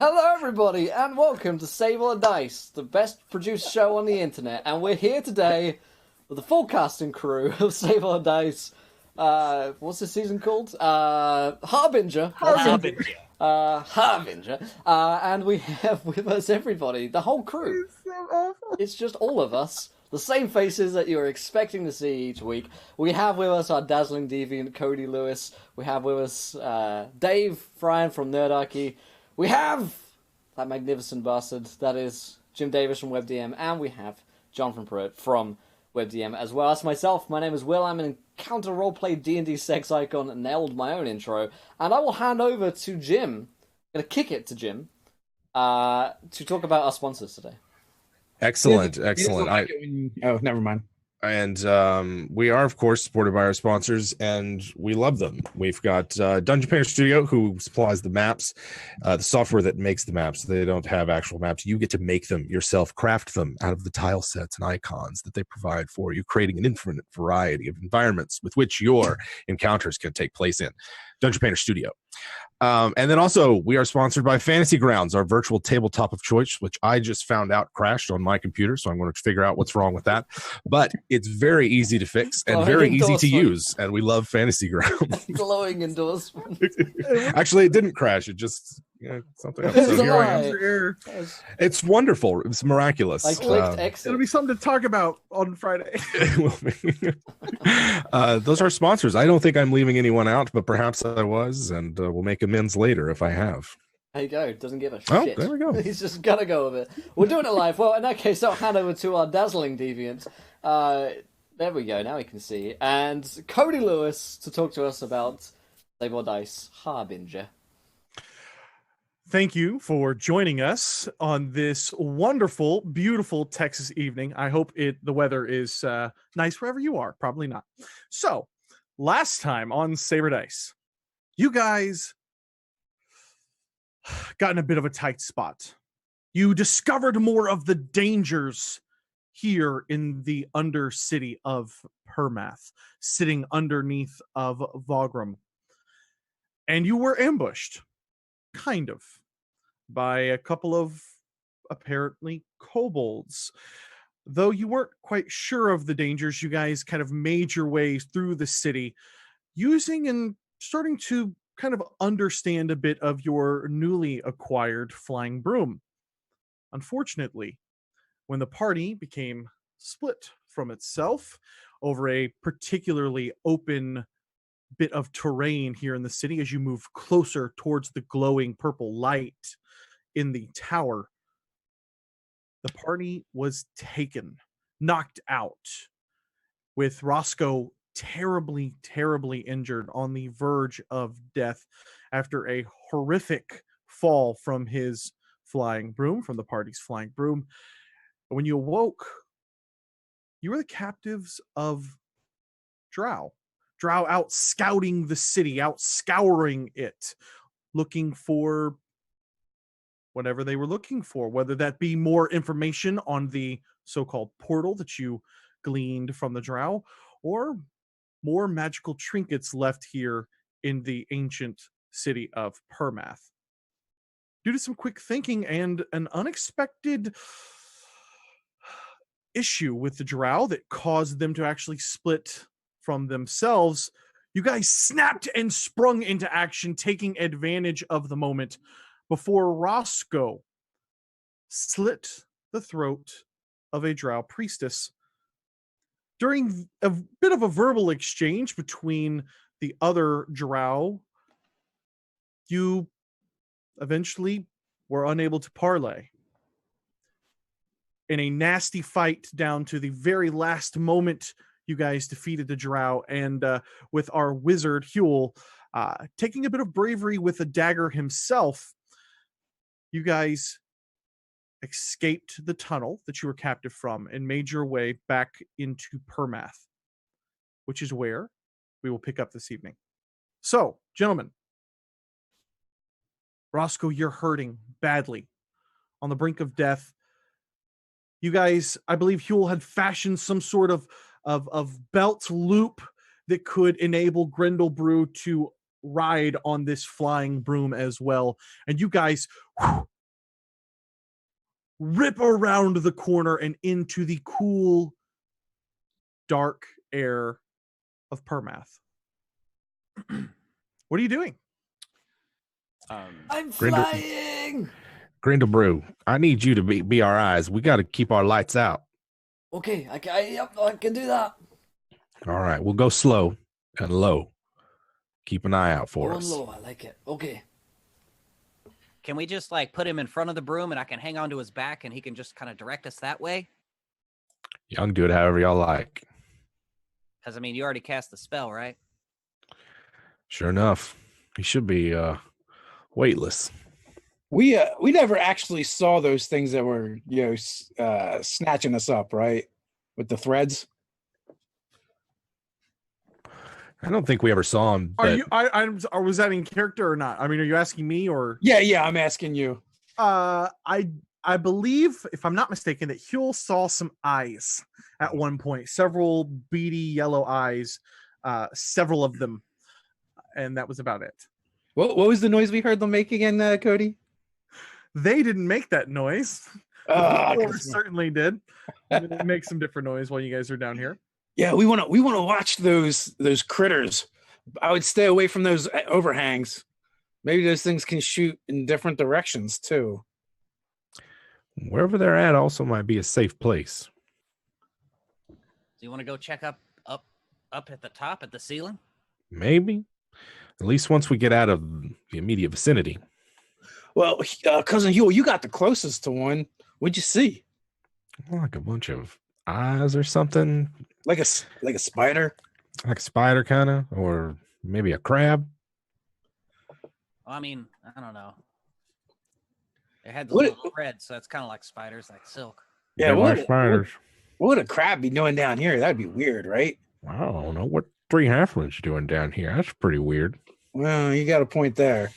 Hello, everybody, and welcome to Save or Dice, the best produced show on the internet. And we're here today with the full casting crew of Save or Dice. What's this season called? Harbinger. That's it. Harbinger. Harbinger. And we have with us everybody, the whole crew. It's so awful. It's just all of us. The same faces that you're expecting to see each week. We have with us our dazzling deviant Cody Lewis. We have with us Dave Friant from Nerdarchy. We have that magnificent bastard that is Jim Davis from WebDM, and we have John from PRUITT from WebDM as well. As myself, my name is Will. I'm an encounter roleplay D&D sex icon and nailed my own intro. And I will hand over to Jim. I'm going to kick it to Jim to talk about our sponsors today. Excellent, He doesn't excellent. like it when you... Oh, never mind. We are, of course, supported by our sponsors, and we love them. We've got Dungeon Painter Studio, who supplies the maps, the software that makes the maps. They don't have actual maps. You get to make them yourself, craft them out of the tile sets and icons that they provide for you, creating an infinite variety of environments with which your encounters can take place in. Dungeon Painter Studio. And then also, we are sponsored by Fantasy Grounds, our virtual tabletop of choice, which I just found out crashed on my computer, so I'm going to figure out what's wrong with that. But it's very easy to fix and very easy to use, and we love Fantasy Grounds. Glowing endorsement. Actually, it didn't crash. It just something else. It's So a here I am. lie. It's wonderful. It's miraculous. I clicked exit. It'll be something to talk about on Friday. It will be. Those are sponsors. I don't think I'm leaving anyone out, but perhaps I was, and we'll make amends later if I have. There you go. Doesn't give a Oh, shit. there we go. He's just gotta go with it. We're doing it live. Well, in that case, I'll hand over to our dazzling deviant. There we go. Now we can see. And Cody Lewis to talk to us about Save or Dice Harbinger. Thank you for joining us on this wonderful, beautiful Texas evening. I hope the weather is nice wherever you are. Probably not. So, last time on Saber Dice, you guys got in a bit of a tight spot. You discovered more of the dangers here in the Undercity of Permath, sitting underneath of Vogram. And you were ambushed. Kind of, by a couple of apparently kobolds. Though you weren't quite sure of the dangers, you guys kind of made your way through the city, using and starting to kind of understand a bit of your newly acquired flying broom. Unfortunately, when the party became split from itself over a particularly open bit of terrain here in the city, as you move closer towards the glowing purple light in the tower, the party was taken, knocked out, with Roscoe terribly, terribly injured on the verge of death after a horrific fall from his flying broom, from the party's flying broom. When you awoke, you were the captives of Drow. Drow out scouting the city, out scouring it, looking for whatever they were looking for, whether that be more information on the so-called portal that you gleaned from the Drow, or more magical trinkets left here in the ancient city of Permath. Due to some quick thinking and an unexpected issue with the Drow that caused them to actually split from themselves, you guys snapped and sprung into action, taking advantage of the moment before Roscoe slit the throat of a Drow priestess. During a bit of a verbal exchange between the other Drow, you eventually were unable to parley. In a nasty fight down to the very last moment, you guys defeated the Drow, and with our wizard Huell taking a bit of bravery with a dagger himself, you guys escaped the tunnel that you were captive from and made your way back into Permath, which is where we will pick up this evening. So, gentlemen, Roscoe, you're hurting badly, on the brink of death. You guys, I believe Huell had fashioned some sort of belt loop that could enable Grindlebrew to ride on this flying broom as well. And you guys rip around the corner and into the cool, dark air of Permath. What are you doing? I'm flying. Grindlebrew, I need you to be our eyes. We got to keep our lights out. Okay, yep, I can do that. All right, we'll go slow and low. Keep an eye out for Low us. and low, I like it. Okay. Can we just like put him in front of the broom and I can hang onto his back and he can just kind of direct us that way? Y'all can do it however y'all like. Because I mean, you already cast the spell, right? Sure enough, he should be weightless. We never actually saw those things that were snatching us up, right? With the threads. I don't think we ever saw him. Are but you? Or was that in character or not? I mean, are you asking me or? Yeah, I'm asking you. I believe, if I'm not mistaken, that Huell saw some eyes at one point, several beady yellow eyes, several of them, and that was about it. What was the noise we heard them make again, Cody? They didn't make that noise. Huell certainly did. Make some different noise while you guys are down here. Yeah, we want to watch those critters. I would stay away from those overhangs. Maybe those things can shoot in different directions too. wherever they're at also might be a safe place. Do you want to go check up at the top, at the ceiling? Maybe. At least once we get out of the immediate vicinity. Well, Cousin Huell, you got the closest to one. What'd you see? Like a bunch of eyes or something. Like a spider? Like a spider, kind of, or maybe a crab. Well, I mean, I don't know. They had the little thread, so that's kind of like spiders, like silk. Yeah, like spiders. What would a crab be doing down here? That'd be weird, right? I don't know what 3 halflings doing down here. That's pretty weird. Well, you got a point there.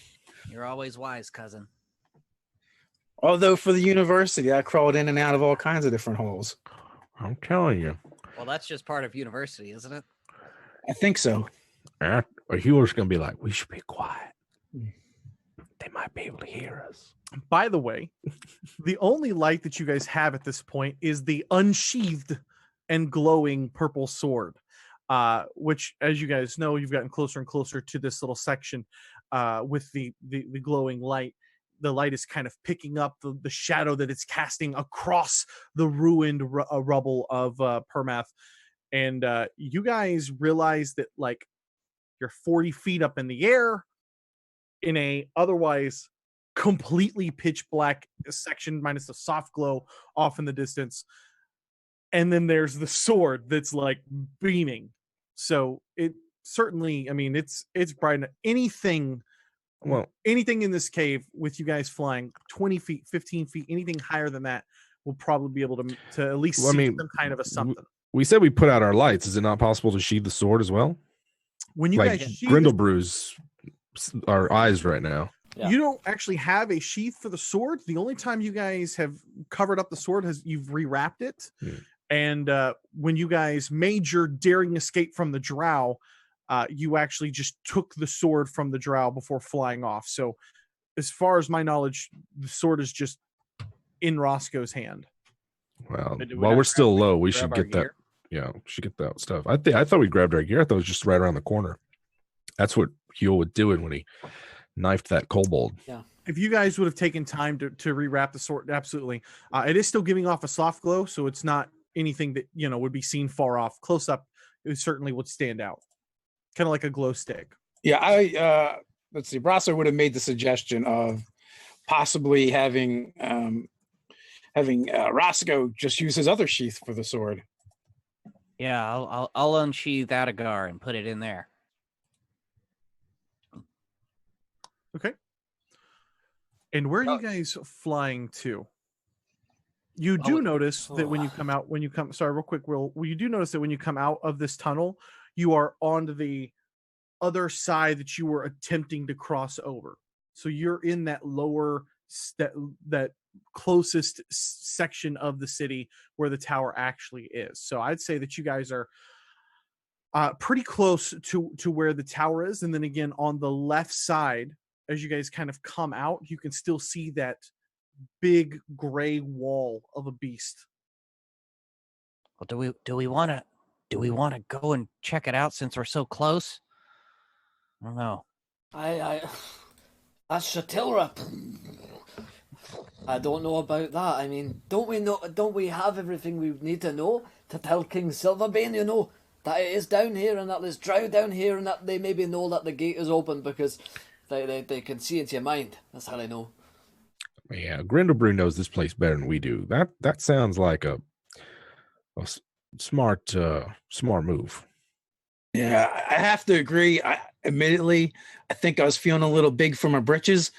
You're always wise, cousin. Although for the university, I crawled in and out of all kinds of different holes. I'm telling you. Well, that's just part of university, isn't it? I think so. A Huell's going to be like, we should be quiet. They might be able to hear us. By the way, the only light that you guys have at this point is the unsheathed and glowing purple sword, which, as you guys know, you've gotten closer and closer to this little section with the glowing light. The light is kind of picking up the shadow that it's casting across the ruined rubble of Permath. And you guys realize that, like, you're 40 feet up in the air in a otherwise completely pitch black section minus the soft glow off in the distance. And then there's the sword that's like beaming. So it certainly, I mean, it's bright. Anything in this cave with you guys flying 20 feet, 15 feet, anything higher than that will probably be able to at least see some kind of a something. We said we put out our lights. Is it not possible to sheathe the sword as well? When you like guys Grindlebrew's our eyes right now. Yeah. You don't actually have a sheath for the sword. The only time you guys have covered up the sword you've rewrapped it. And when you guys made your daring escape from the drow, you actually just took the sword from the drow before flying off. So as far as my knowledge, the sword is just in Roscoe's hand. Well, while we're still low, we should get that. Yeah, we should get that stuff. I thought we grabbed our gear. I thought it was just right around the corner. That's what Huell would do when he knifed that kobold. Yeah. If you guys would have taken time to rewrap the sword, absolutely. It is still giving off a soft glow, so it's not anything that would be seen far off. Close up, it certainly would stand out, kind of like a glow stick. Yeah, let's see. Braso would have made the suggestion of possibly having Roscoe just use his other sheath for the sword. Yeah, I'll unsheath Adagar and put it in there. Okay. And where are you guys flying to? You do notice that when you come sorry, real quick, Will, you do notice that when you come out of this tunnel, you are on the other side that you were attempting to cross over. So you're in that lower that closest section of the city where the tower actually is. So I'd say that you guys are pretty close to where the tower is, and then again on the left side, as you guys kind of come out, you can still see that big gray wall of a beast. Well, do we want to go and check it out since we're so close? I don't know. That's Shatilra. I don't know about that. I mean, don't we have everything we need to know to tell King Silverbane, you know, that it is down here and that there's drow down here and that they maybe know that the gate is open because they can see into your mind. That's how they know. Yeah, Grindlebrew knows this place better than we do. That sounds like a smart move. Yeah, I have to agree. Admittedly, I think I was feeling a little big for my britches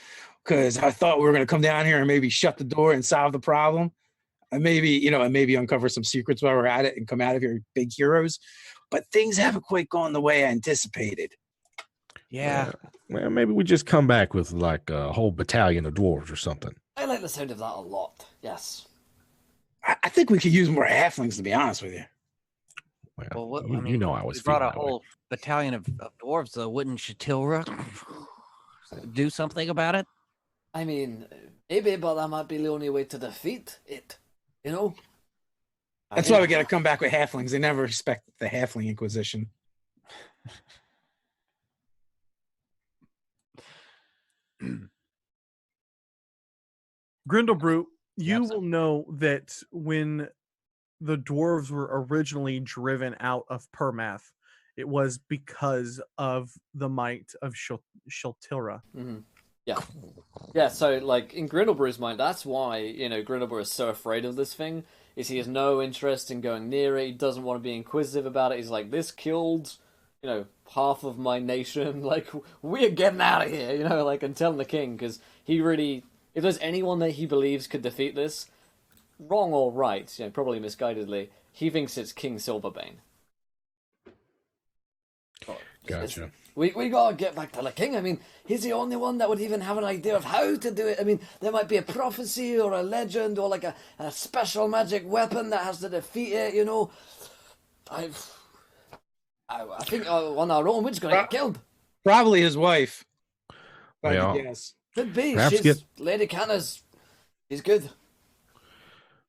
because I thought we were going to come down here and maybe shut the door and solve the problem. And maybe uncover some secrets while we're at it and come out of here big heroes. But things haven't quite gone the way I anticipated. Yeah. Well, maybe we just come back with like a whole battalion of dwarves or something. I like the sound of that a lot. Yes. I think we could use more halflings, to be honest with you. Well, what, you know I always we brought feel a that way. whole battalion of dwarves, though. Wouldn't Shatilra do something about it? I mean, maybe, but that might be the only way to defeat it. You know. That's why we got to come back with halflings. They never respect the halfling inquisition. Grindlebrew, you Yes, sir. will know that when the dwarves were originally driven out of Permath, it was because of the might of Shatilra. Mm-hmm. Yeah. Yeah, so, like, in Grindlebrew's mind, that's why, Grindlebrew is so afraid of this thing, is he has no interest in going near it, he doesn't want to be inquisitive about it, he's like, this killed, half of my nation, like, we're getting out of here, and telling the king, because he really, if there's anyone that he believes could defeat this, wrong or right, probably misguidedly, he thinks it's King Silverbane. Gotcha. We gotta get back to the king. I mean, he's the only one that would even have an idea of how to do it. I mean, there might be a prophecy or a legend or like a special magic weapon that has to defeat it, I think on our own we're just gonna get killed. Probably his wife. Well, Yes. Could be. perhaps Lady Canna's. She's good.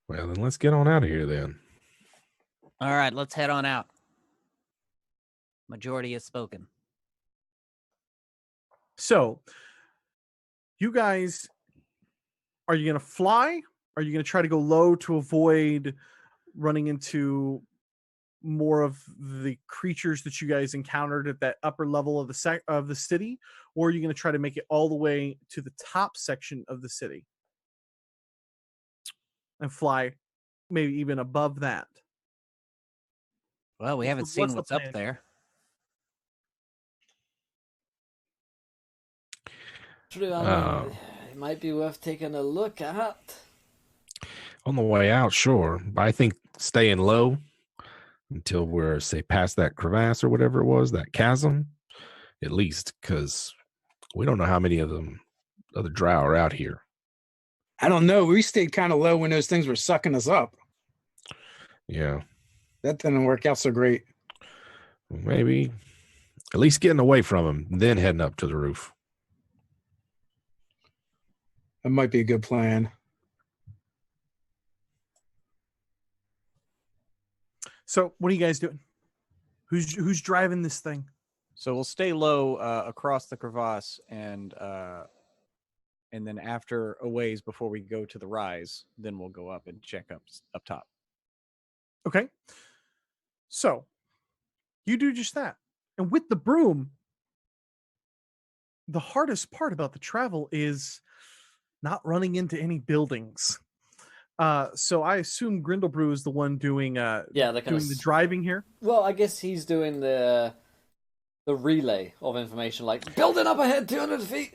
Well, then let's get on out of here then. All right, let's head on out. Majority has spoken. So, you guys, are you going to fly? Are you going to try to go low to avoid running into more of the creatures that you guys encountered at that upper level of the city? Or are you going to try to make it all the way to the top section of the city and fly maybe even above that? Well, we haven't seen What's the what's up plan? there. True, it might be worth taking a look at. On the way out, sure. But I think staying low until we're, say, past that crevasse or whatever it was, that chasm, at least, because we don't know how many of them other drow are out here. I don't know. We stayed kind of low when those things were sucking us up. Yeah. That didn't work out so great. Maybe at least getting away from them, then heading up to the roof. That might be a good plan. So, what are you guys doing? Who's driving this thing? So we'll stay low across the crevasse, and then after a ways before we go to the rise, then we'll go up and check up top. Okay. So, you do just that. And with the broom, the hardest part about the travel is not running into any buildings. So I assume Grindlebrew is the one doing the driving here. Well, I guess he's doing the relay of information, like building up ahead 200 feet.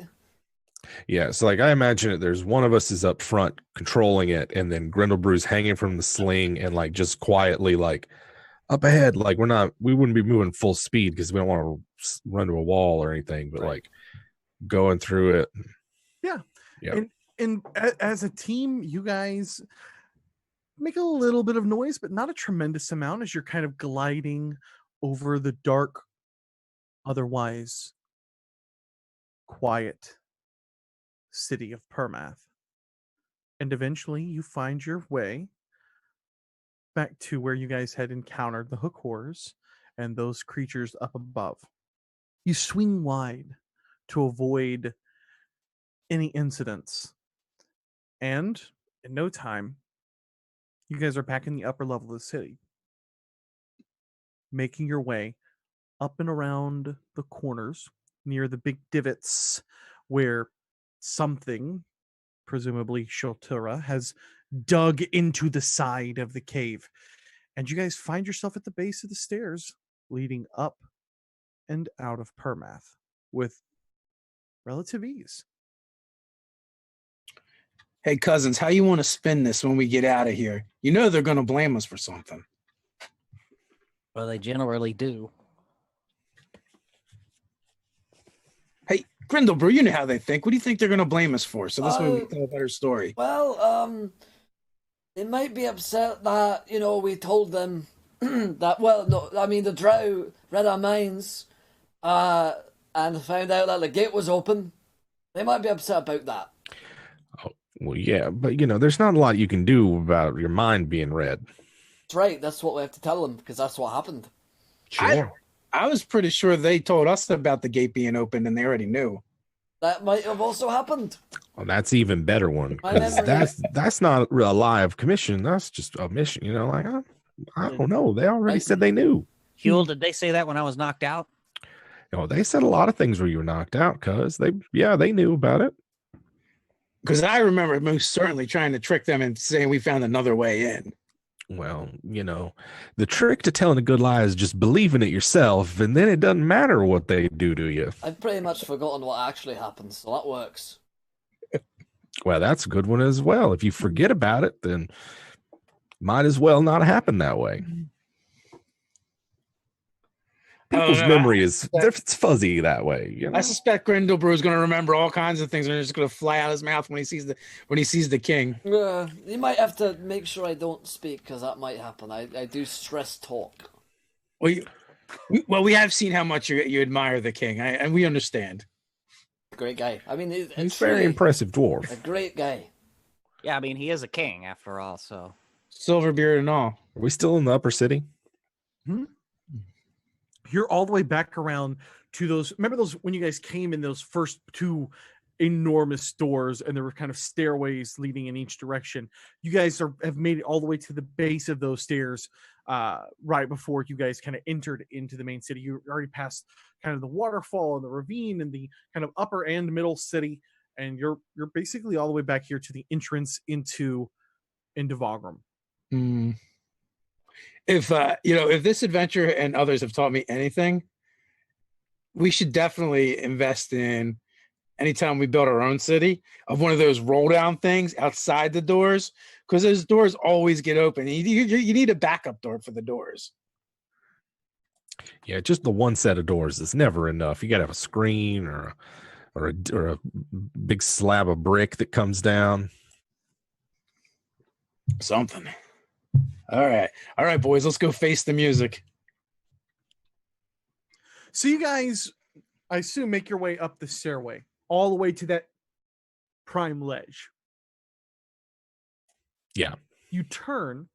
Yeah, so like I imagine it, there's one of us is up front controlling it, and then Grindlebrew's hanging from the sling and like just quietly like up ahead, like we wouldn't be moving full speed because we don't want to run to a wall or anything, but like going through it. Yeah. Yeah. And as a team, you guys make a little bit of noise, but not a tremendous amount as you're kind of gliding over the dark, otherwise quiet city of Permath. And eventually you find your way back to where you guys had encountered the hook horrors and those creatures up above. You swing wide to avoid any incidents. And in no time, you guys are back in the upper level of the city, making your way up and around the corners near the big divots where something, presumably Shotura, has dug into the side of the cave. And you guys find yourself at the base of the stairs leading up and out of Permath with relative ease. Hey, cousins, how you want to spin this when we get out of here? You know they're going to blame us for something. Well, they generally do. Hey, Grindlebrew, you know how they think. What do you think they're going to blame us for? So this way we can tell a better story. Well, they might be upset that, we told them that, well, no, I mean, the drow read our minds and found out that the gate was open. They might be upset about that. Oh, well, yeah, but there's not a lot you can do about your mind being read. That's right. That's what we have to tell them, because that's what happened. Sure. I was pretty sure they told us about the gate being open and they already knew. That might have also happened. Well, that's even better one. My 'Cause memory- that's not a lie of commission. That's just a mission. I don't know. They already said they knew. Huell, did they say that when I was knocked out? They said a lot of things where you were knocked out, cuz they knew about it. Because I remember most certainly trying to trick them and saying we found another way in. Well, the trick to telling a good lie is just believing it yourself, and then it doesn't matter what they do to you. I've pretty much forgotten what actually happened, so that works. Well, that's a good one as well. If you forget about it, then might as well not happen that way. People's memory it's fuzzy that way. I suspect Grindlebrew is going to remember all kinds of things and it's going to fly out his mouth when he sees the king. You might have to make sure I don't speak, because that might happen. I do stress talk. Well, we have seen how much you admire the king, and we understand. Great guy. I mean, He's it's very really impressive dwarf. a great guy. Yeah, I mean, he is a king after all, so. Silverbeard and all. Are we still in the upper city? You're all the way back around to those. Remember those when you guys came in those first two enormous doors, and there were kind of stairways leading in each direction. You guys have made it all the way to the base of those stairs, right before you guys kind of entered into the main city. You already passed kind of the waterfall and the ravine and the kind of upper and middle city, and you're basically all the way back here to the entrance into Vagram. If if this adventure and others have taught me anything, we should definitely invest in, anytime we build our own city, of one of those roll down things outside the doors, because those doors always get open. You need a backup door for the doors. Yeah, just the one set of doors is never enough. You got to have a screen or a big slab of brick that comes down. Something. All right, boys, let's go face the music. So you guys, I assume, make your way up the stairway all the way to that prime ledge. Yeah. You turn,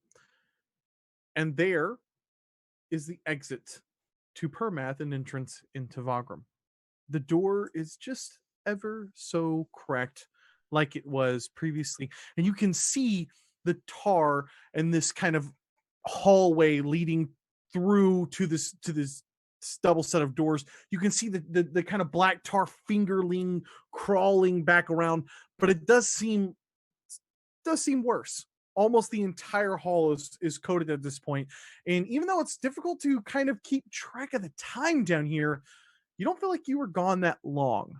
and there is the exit to Permath and entrance into Vagram. The door is just ever so cracked like it was previously, and you can see the tar and this kind of hallway leading through to this double set of doors. You can see the kind of black tar fingerling crawling back around, but it does seem worse. Almost the entire hall is coated at this point, and even though it's difficult to kind of keep track of the time down here, you don't feel like you were gone that long.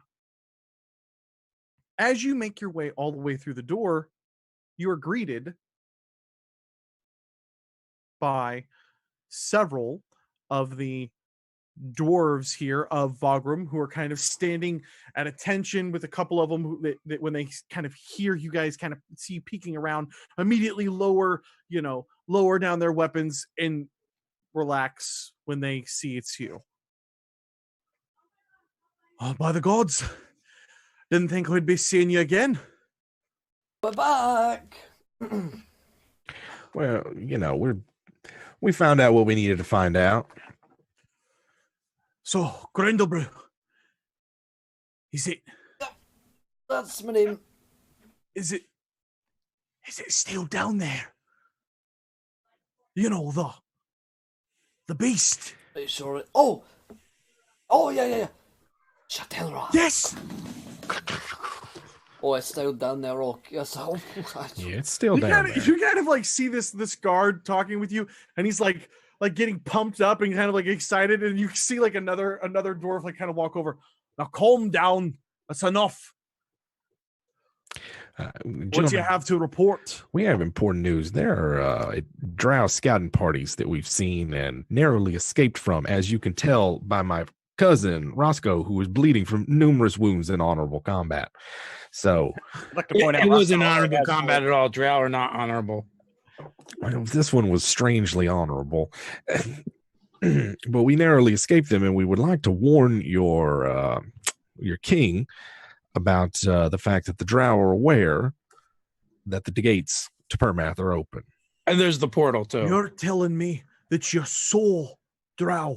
As you make your way all the way through the door, you are greeted by several of the dwarves here of Vagram, who are kind of standing at attention, with a couple of them that when they kind of hear you guys kind of see you peeking around, immediately lower down their weapons and relax when they see it's you. Oh, by the gods. Didn't think we'd be seeing you again. We're back. Well, we found out what we needed to find out. So, Grindlebrew. Is it That's my name. is it still down there? You know, the beast. Are you sure? Oh, yeah. Shatelra. Yes. Oh, it's still down there. Oh, yes. Oh, Yeah, it's still down there. You kind of like see this guard talking with you, and he's like getting pumped up and kind of like excited, and you see like another dwarf like kind of walk over. Now calm down. That's enough. What do you have to report? We have important news. There are drow scouting parties that we've seen and narrowly escaped from, as you can tell by my cousin Roscoe, who was bleeding from numerous wounds in honorable combat. So I'd like to point out It wasn't Roscoe honorable has combat at all. Drow are not honorable. well, this one was strangely honorable. But we narrowly escaped them, and we would like to warn your king about the fact that the drow are aware that the gates to Permath are open. And there's the portal too. You're telling me that you saw drow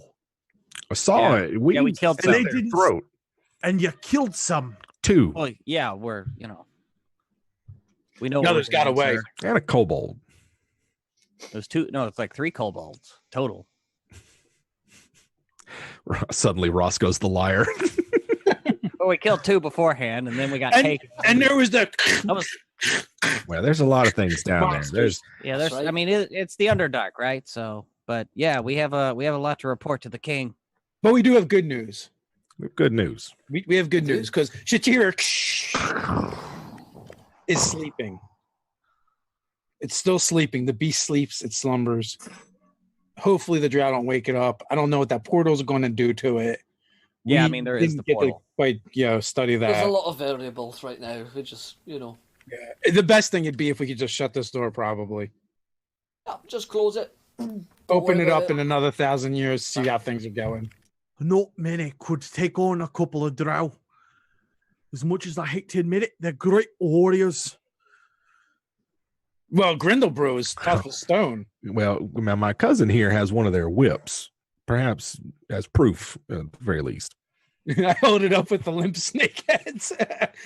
I saw Yeah. it. we killed And some. they didn't- Throat. and you killed some. 2 Well, yeah, we're we know The what others we're got doing, away. sir. and a kobold. There's 2. No, it's like 3 kobolds total. Suddenly, Roscoe's the liar. Well, we killed 2 beforehand, and then we got And- taken. And there was the That was Well, there's a lot of things down there. There's yeah. There's. Right. I mean, it's the Underdark, right? So, but yeah, we have a lot to report to the king. but we do have good news. good news. We have good news because Shatira is sleeping. It's still sleeping. The beast sleeps, it slumbers. Hopefully the drow don't wake it up. I don't know what that portal's going to do to it. Yeah, I We mean, there is didn't the get to portal. quite study There's that. a lot of variables right now. We just, The best thing would be if we could just shut this door, probably. just close it. Open worry it about up in another 1,000 years, see how things are going. Not many could take on a couple of drow. As much as I hate to admit it, they're great warriors. Well, Grindlebrew is tough as stone. Well, my cousin here has one of their whips, perhaps as proof, at the very least. I hold it up with the limp snake heads.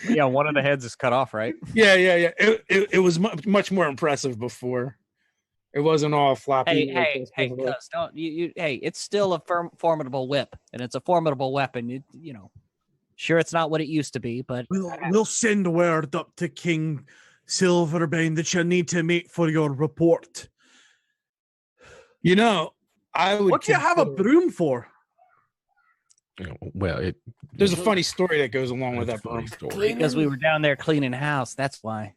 Yeah, one of the heads is cut off, right? Yeah. It was much more impressive before. It wasn't all floppy. Hey, cuz don't you hey, it's still a formidable whip, and it's a formidable weapon. You know, sure, it's not what it used to be, but We'll send word up to King Silverbane that you need to meet for your report. You know, I would. What do you have a consider- broom for? Well, There's a funny story that goes along with that. funny Broom. story. because we were down there cleaning house. That's why.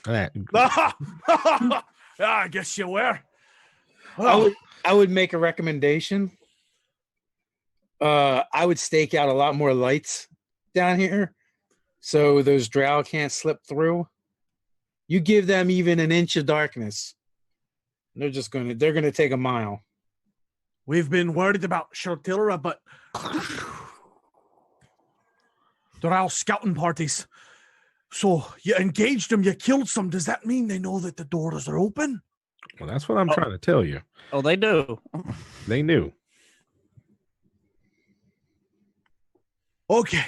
That- I guess you were. I would make a recommendation. I would stake out a lot more lights down here, so those drow can't slip through. You give them even an inch of darkness, they're gonna take a mile. We've been worried about Shortilla, but they're all scouting parties. So you engaged them, you killed some. Does that mean they know that the doors are open? well, that's what I'm trying to tell you. Oh, they do. They knew. Okay.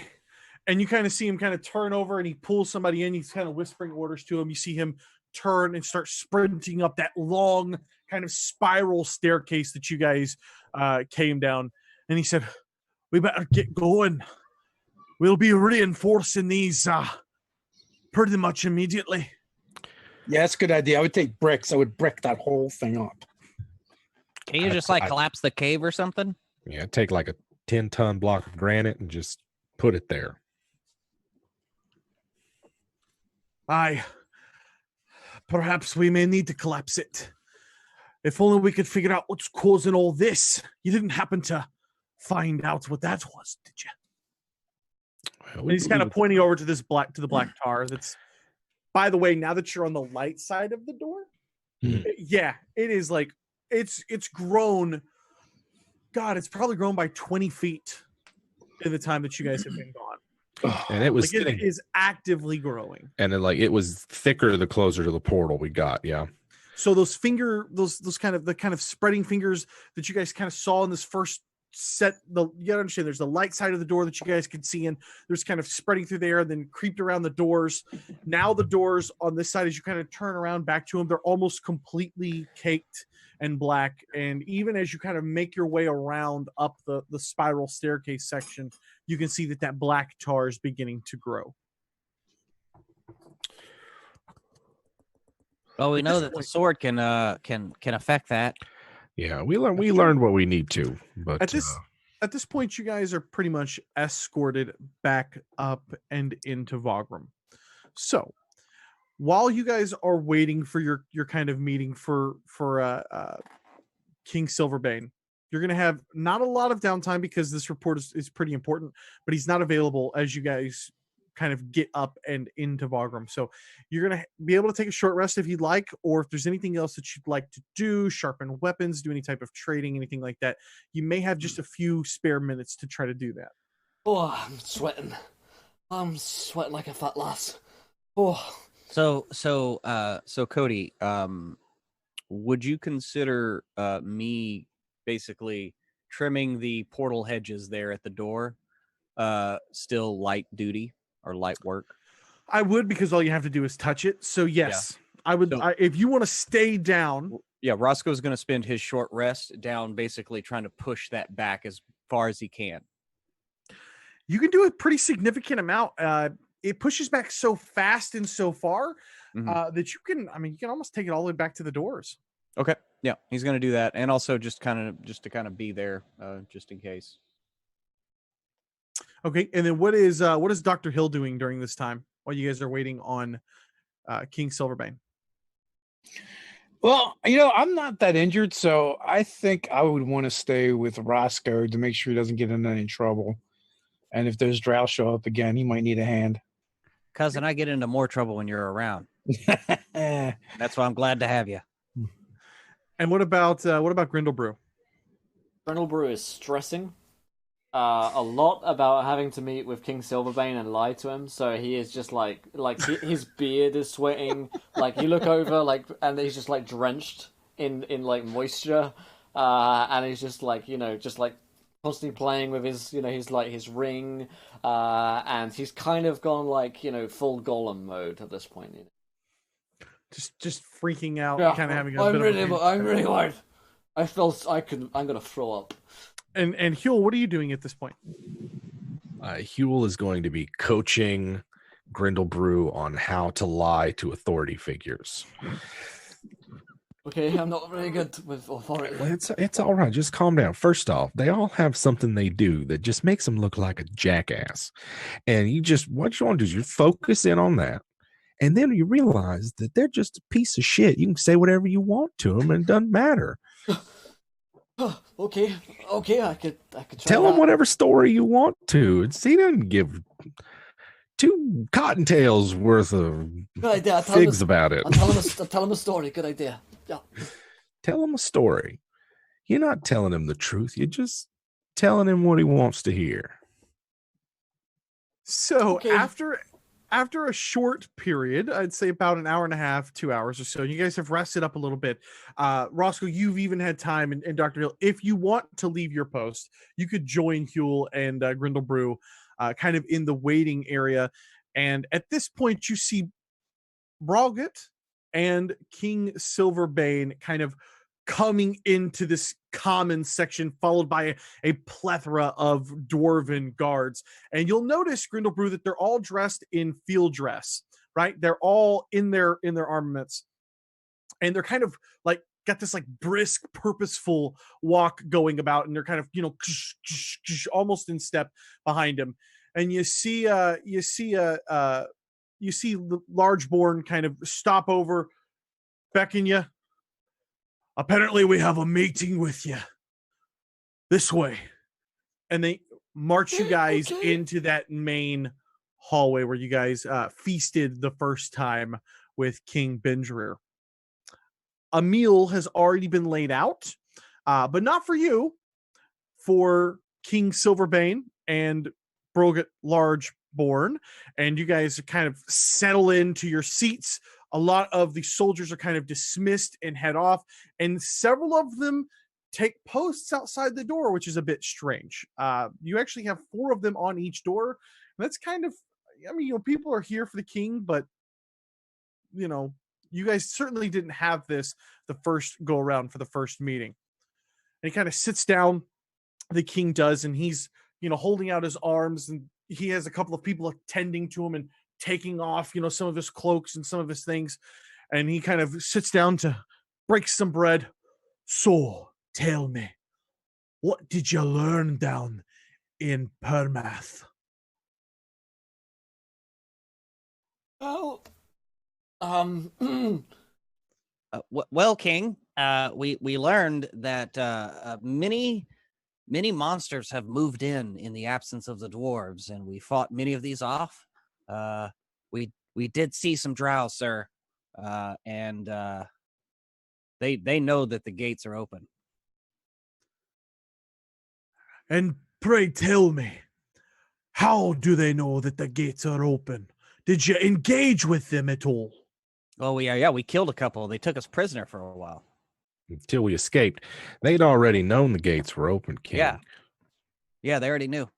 And you kind of see him kind of turn over and he pulls somebody in. He's kind of whispering orders to him. You see him turn and start sprinting up that long kind of spiral staircase that you guys came down. And he said, we better get going. We'll be reinforcing these pretty much immediately. Yeah, that's a good idea. I would take bricks. I would brick that whole thing up. Can you just like collapse the cave or something? Yeah, take like a 10-ton block of granite and just put it there. Aye. Perhaps we may need to collapse it. If only we could figure out what's causing all this. You didn't happen to find out what that was, did you? Well, And he's kind of pointing over to the black tar. That's, by the way, now that you're on the light side of the door, Hmm. yeah, it is like it's grown. God, it's probably grown by 20 feet in the time that you guys have been gone. And it was Like it is actively growing. and then like it was thicker the closer to the portal we got. Yeah. So those kind of spreading fingers that you guys kind of saw in this first set, you gotta understand there's the light side of the door that you guys could see, and there's kind of spreading through there and then creeped around the doors. Now the doors on this side, as you kind of turn around back to them, they're almost completely caked and black. And even as you kind of make your way around up the spiral staircase section, you can see that black tar is beginning to grow. Well, we know that the sword can affect that. Yeah, we learned what we need to. But at this point, you guys are pretty much escorted back up and into Vogram. So while you guys are waiting for your kind of meeting for King Silverbane, you're going to have not a lot of downtime because this report is pretty important, but he's not available as you guys kind of get up and into Vogram. So you're going to be able to take a short rest if you'd like, or if there's anything else that you'd like to do, sharpen weapons, do any type of trading, anything like that, you may have just a few spare minutes to try to do that. Oh, I'm sweating. I'm sweating like a fat lass. Oh. So Cody, would you consider me basically trimming the portal hedges there at the door still light duty or light work? I would, because all you have to do is touch it. So yes, yeah. I would. If you want to stay down. Yeah, Roscoe's going to spend his short rest down, basically trying to push that back as far as he can. You can do a pretty significant amount. It pushes back so fast and so far that you can almost take it all the way back to the doors. Okay. Yeah, he's going to do that, and also just to kind of be there, just in case. Okay, and then what is Dr. Hill doing during this time while you guys are waiting on King Silverbane? Well, I'm not that injured, so I think I would want to stay with Roscoe to make sure he doesn't get in any trouble. And if those drow show up again, he might need a hand. Cousin, I get into more trouble when you're around. That's why I'm glad to have you. And what about Grindlebrew? Grindlebrew is stressing a lot about having to meet with King Silverbane and lie to him. So he is just like his beard is sweating. Like you look over, and he's just like drenched in like moisture, and he's just like constantly playing with his his ring, and he's kind of gone full golem mode at this point. Just freaking out, Yeah, kind of having I'm really worried. I'm gonna throw up. And Huell, what are you doing at this point? Huell is going to be coaching Grindlebrew on how to lie to authority figures. Okay, I'm not very good with authority. It's all right. Just calm down. First off, they all have something they do that just makes them look like a jackass. And what you want to do is you focus in on that. And then you realize that they're just a piece of shit. You can say whatever you want to them and it doesn't matter. Okay, I could try Tell that. him whatever story you want to. He doesn't give 2 cottontails worth of Good idea. figs about it. I'll tell him a story. Good idea. Yeah. Tell him a story. You're not telling him the truth. You're just telling him what he wants to hear. So Okay. after a short period, I'd say about an hour and a half, 2 hours or so, you guys have rested up a little bit. Roscoe, you've even had time, and Dr. Hill, if you want to leave your post, you could join Huell and Grindlebrew kind of in the waiting area. And at this point, you see Bralget and King Silverbane kind of coming into this common section, followed by a plethora of dwarven guards. And you'll notice, Grindlebrew, that they're all dressed in field dress, right? They're all in their armaments, and they're kind of like got this like brisk, purposeful walk going about, and they're kind of almost in step behind him. And you see the Largeborn kind of stop over, beckon you. Apparently we have a meeting with you. This way. And they march you guys into that main hallway where you guys feasted the first time with King Benjarir. a meal has already been laid out, but not for you, for King Silverbane and Brogat Largeborn, and you guys kind of settle into your seats. A lot of the soldiers are kind of dismissed and head off, and several of them take posts outside the door, which is a bit strange. You actually have 4 of them on each door. And that's kind of, I mean, people are here for the king, but you guys certainly didn't have this the first go around for the first meeting. And he kind of sits down, the king does, and he's, holding out his arms, and he has a couple of people attending to him and taking off, some of his cloaks and some of his things. And he kind of sits down to break some bread. So, tell me, what did you learn down in Permath? Well, Well, King, we learned that many monsters have moved in the absence of the dwarves, and we fought many of these off. We did see some drow, sir, and they know that the gates are open. And pray tell me, how do they know that the gates are open? Did you engage with them at all? Oh, we killed a couple. They took us prisoner for a while. Until we escaped. They'd already known the gates were open, King. Yeah, they already knew.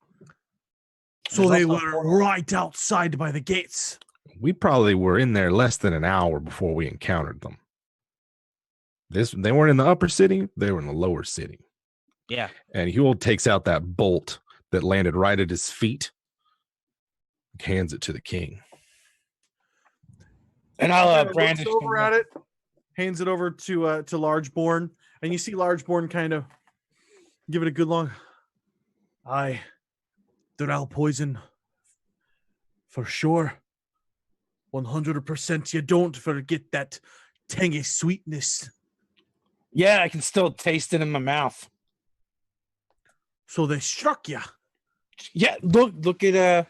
So they were right outside by the gates. We probably were in there less than an hour before we encountered them. They weren't in the upper city, they were in the lower city. Yeah. And Huell takes out that bolt that landed right at his feet, hands it to the king. And I'll Looks brandish over at it, hands it over to Largeborn, and you see Largeborn kind of give it a good long. Aye, drow poison for sure. 100%. You don't forget that tangy sweetness. Yeah, I can still taste it in my mouth. So they struck you. Yeah, look at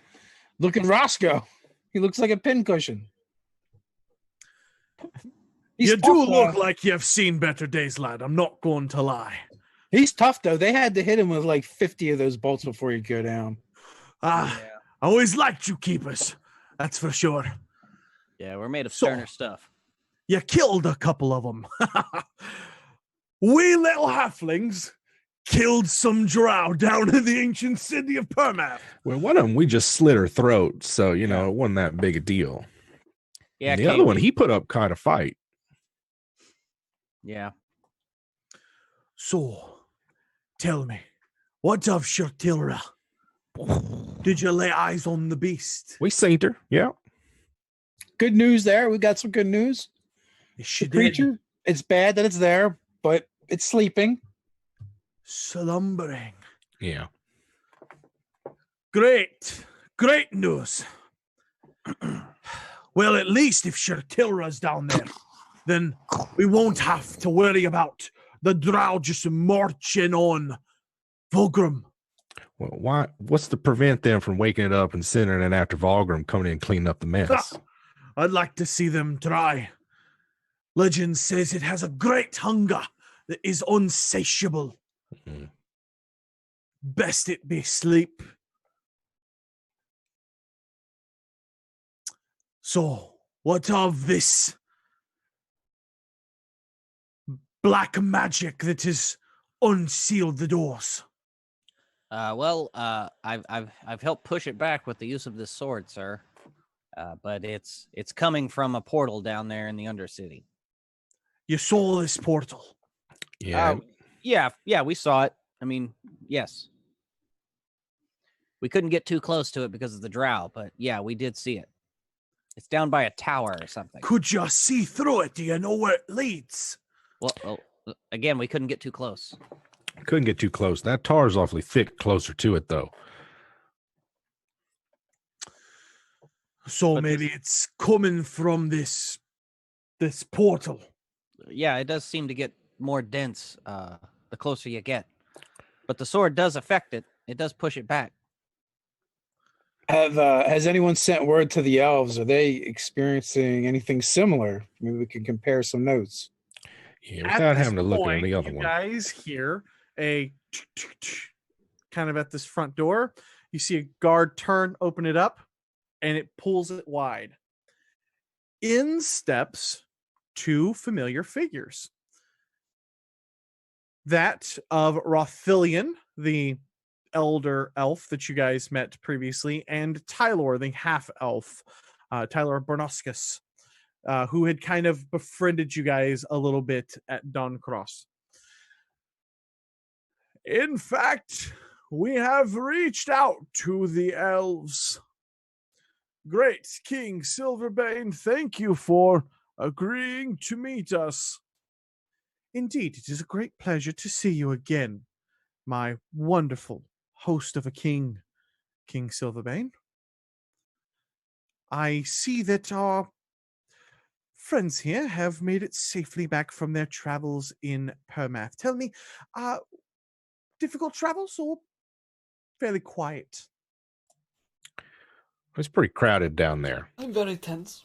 Roscoe. He looks like a pincushion. You do look like you've seen better days, lad. I'm not going to lie. He's tough, though. They had to hit him with like 50 of those bolts before he'd go down. I always liked you keepers. That's for sure. Yeah, we're made of sterner stuff. You killed a couple of them. We little halflings killed some drow down in the ancient city of Permath. Well, one of them, we just slit her throat, so, it wasn't that big a deal. Yeah, And the other one, he put up kind of fight. Yeah. So, tell me, what of Shirtilra? Did you lay eyes on the beast? We seen her, yeah. Good news there. We got some good news. The creature, it's bad that it's there, but it's sleeping. Slumbering. Yeah. Great news. Well, at least if Shirtilra's down there, then we won't have to worry about the drow just marching on Volgrim. Well, what's to prevent them from waking it up and sending it after Volgrim coming in and cleaning up the mess? I'd like to see them try. Legend says it has a great hunger that is unsatiable. Mm-hmm. Best it be sleep. So, what of this black magic that has unsealed the doors? I've helped push it back with the use of this sword, sir. But it's coming from a portal down there in the Undercity. You saw this portal? Yeah. Yeah, we saw it. I mean, yes. We couldn't get too close to it because of the drow, but yeah, we did see it. It's down by a tower or something. Could you see through it? Do you know where it leads? Well, again, we couldn't get too close. Couldn't get too close. That tar's awfully thick closer to it, though. So maybe it's coming from this portal. Yeah, it does seem to get more dense the closer you get. But the sword does affect it. It does push it back. Has anyone sent word to the elves? Are they experiencing anything similar? Maybe we can compare some notes. Yeah, At without this having to look at point, the other you one. guys hear a kind of at this front door. You see a guard turn, open it up, and it pulls it wide. In steps two familiar figures. That of Rothilion, the elder elf that you guys met previously, and Tylor, the half elf, Tylor Bernoscus, who had kind of befriended you guys a little bit at Dawn Cross. In fact, we have reached out to the elves. Great King Silverbane, thank you for agreeing to meet us. Indeed, it is a great pleasure to see you again, my wonderful host of a king, King Silverbane. I see that our friends here have made it safely back from their travels in Permath. Tell me, difficult travels or fairly quiet? It's pretty crowded down there. I'm very tense.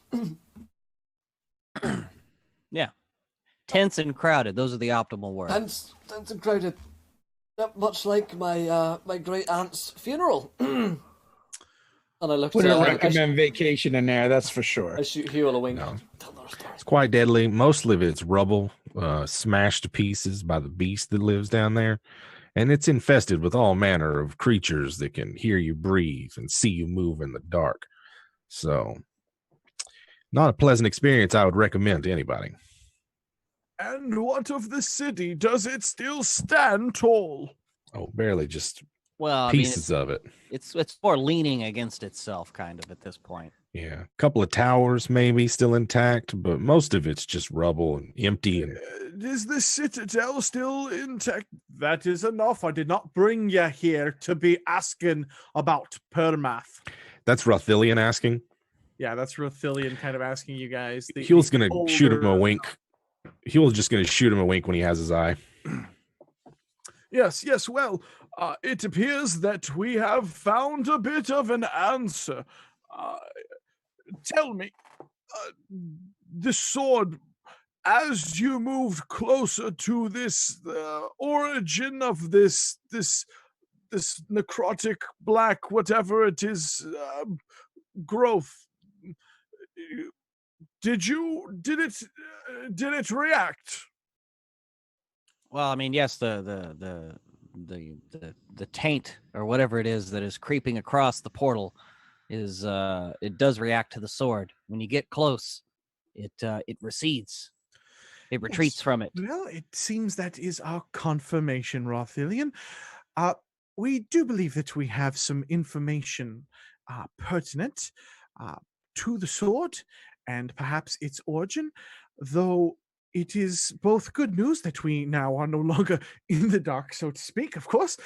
Yeah. Tense and crowded. Those are the optimal words. Tense and crowded. Much like my my great aunt's funeral. And I looked. Wouldn't recommend vacation in there, that's for sure. I shoot Huell a wink. No. Tell another story. It's quite deadly. Mostly of it's rubble, smashed to pieces by the beast that lives down there. And it's infested with all manner of creatures that can hear you breathe and see you move in the dark. So, not a pleasant experience I would recommend to anybody. And what of the city? Does it still stand tall? Oh, barely, just Well, I pieces mean, of it. it's more leaning against itself, kind of, at this point. Yeah, a couple of towers maybe still intact, but most of it's just rubble and empty. And Is the citadel still intact? That is enough. I did not bring you here to be asking about Permath. that's Rothilion asking. Yeah, that's Rothilion kind of asking you guys. Huell's gonna shoot him a older- wink. Huell's just gonna shoot him a wink when he has his eye. Yes, yes. Well, it appears that we have found a bit of an answer. Tell me, the sword, as you moved closer to this origin of this necrotic black, whatever it is, growth, did it react? Well, I mean, yes, the taint or whatever it is that is creeping across the portal is it does react to the sword. When you get close, it recedes. It retreats Yes. from it. Well, it seems that is our confirmation, Rothilion. We do believe that we have some information pertinent to the sword and perhaps its origin, though it is both good news that we now are no longer in the dark, so to speak, of course,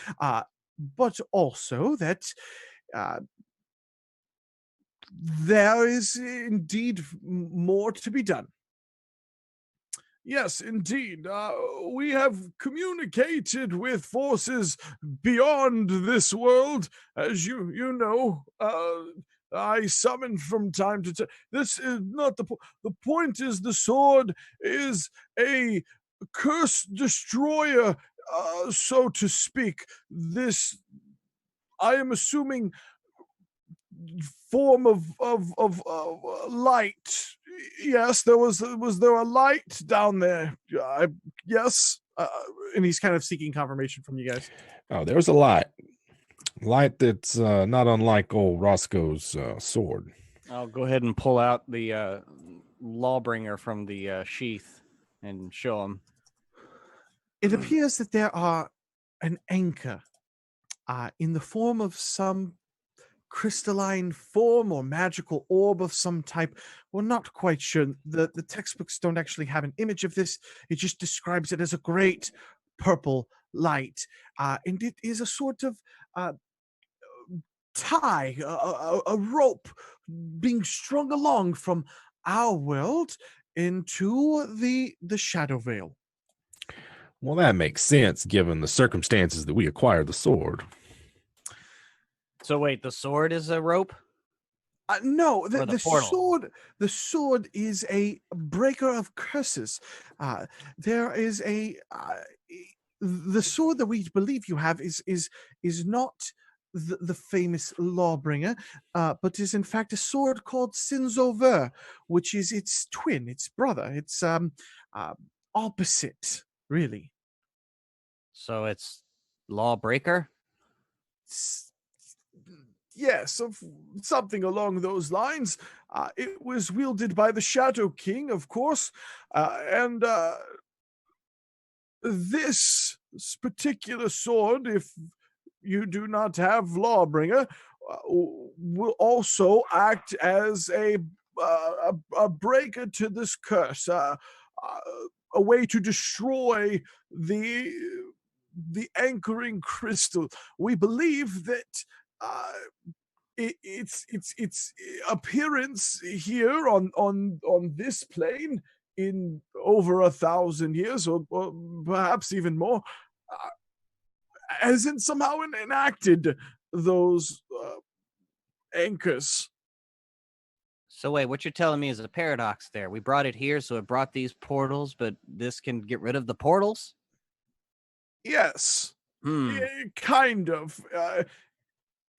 but also that there is indeed more to be done. Yes, indeed. We have communicated with forces beyond this world, as you know. I summon from time to time. This is not the point. The point is the sword is a curse destroyer, so to speak. This, I am assuming, form of light. Yes, was there a light down there? Yes, and he's kind of seeking confirmation from you guys. Oh, there's a light that's not unlike old Roscoe's sword. I'll go ahead and pull out the lawbringer from the sheath and show him. It appears that there are an anchor in the form of some crystalline form or magical orb of some type. We're not quite sure. The textbooks don't actually have an image of this. It just describes it as a great purple light. And it is a sort of tie, a rope being strung along from our world into the Shadow Veil. Well, that makes sense given the circumstances that we acquired the sword. So wait, the sword is a rope? No, Or the the portal? sword. The sword is a breaker of curses. There is the sword that we believe you have is not the famous Lawbringer, but is in fact a sword called Sinzover, which is its twin, its brother. It's opposite, really. So it's Lawbreaker? Yes, of something along those lines. It was wielded by the Shadow King, of course, and this particular sword, if you do not have Lawbringer, will also act as a breaker to this curse, a way to destroy the anchoring crystal. We believe that its appearance here on this plane in over 1,000 years, or perhaps even more, hasn't somehow enacted those anchors. So wait, what you're telling me is a paradox there. We brought it here, so it brought these portals, but this can get rid of the portals? Yes. Hmm. Kind of.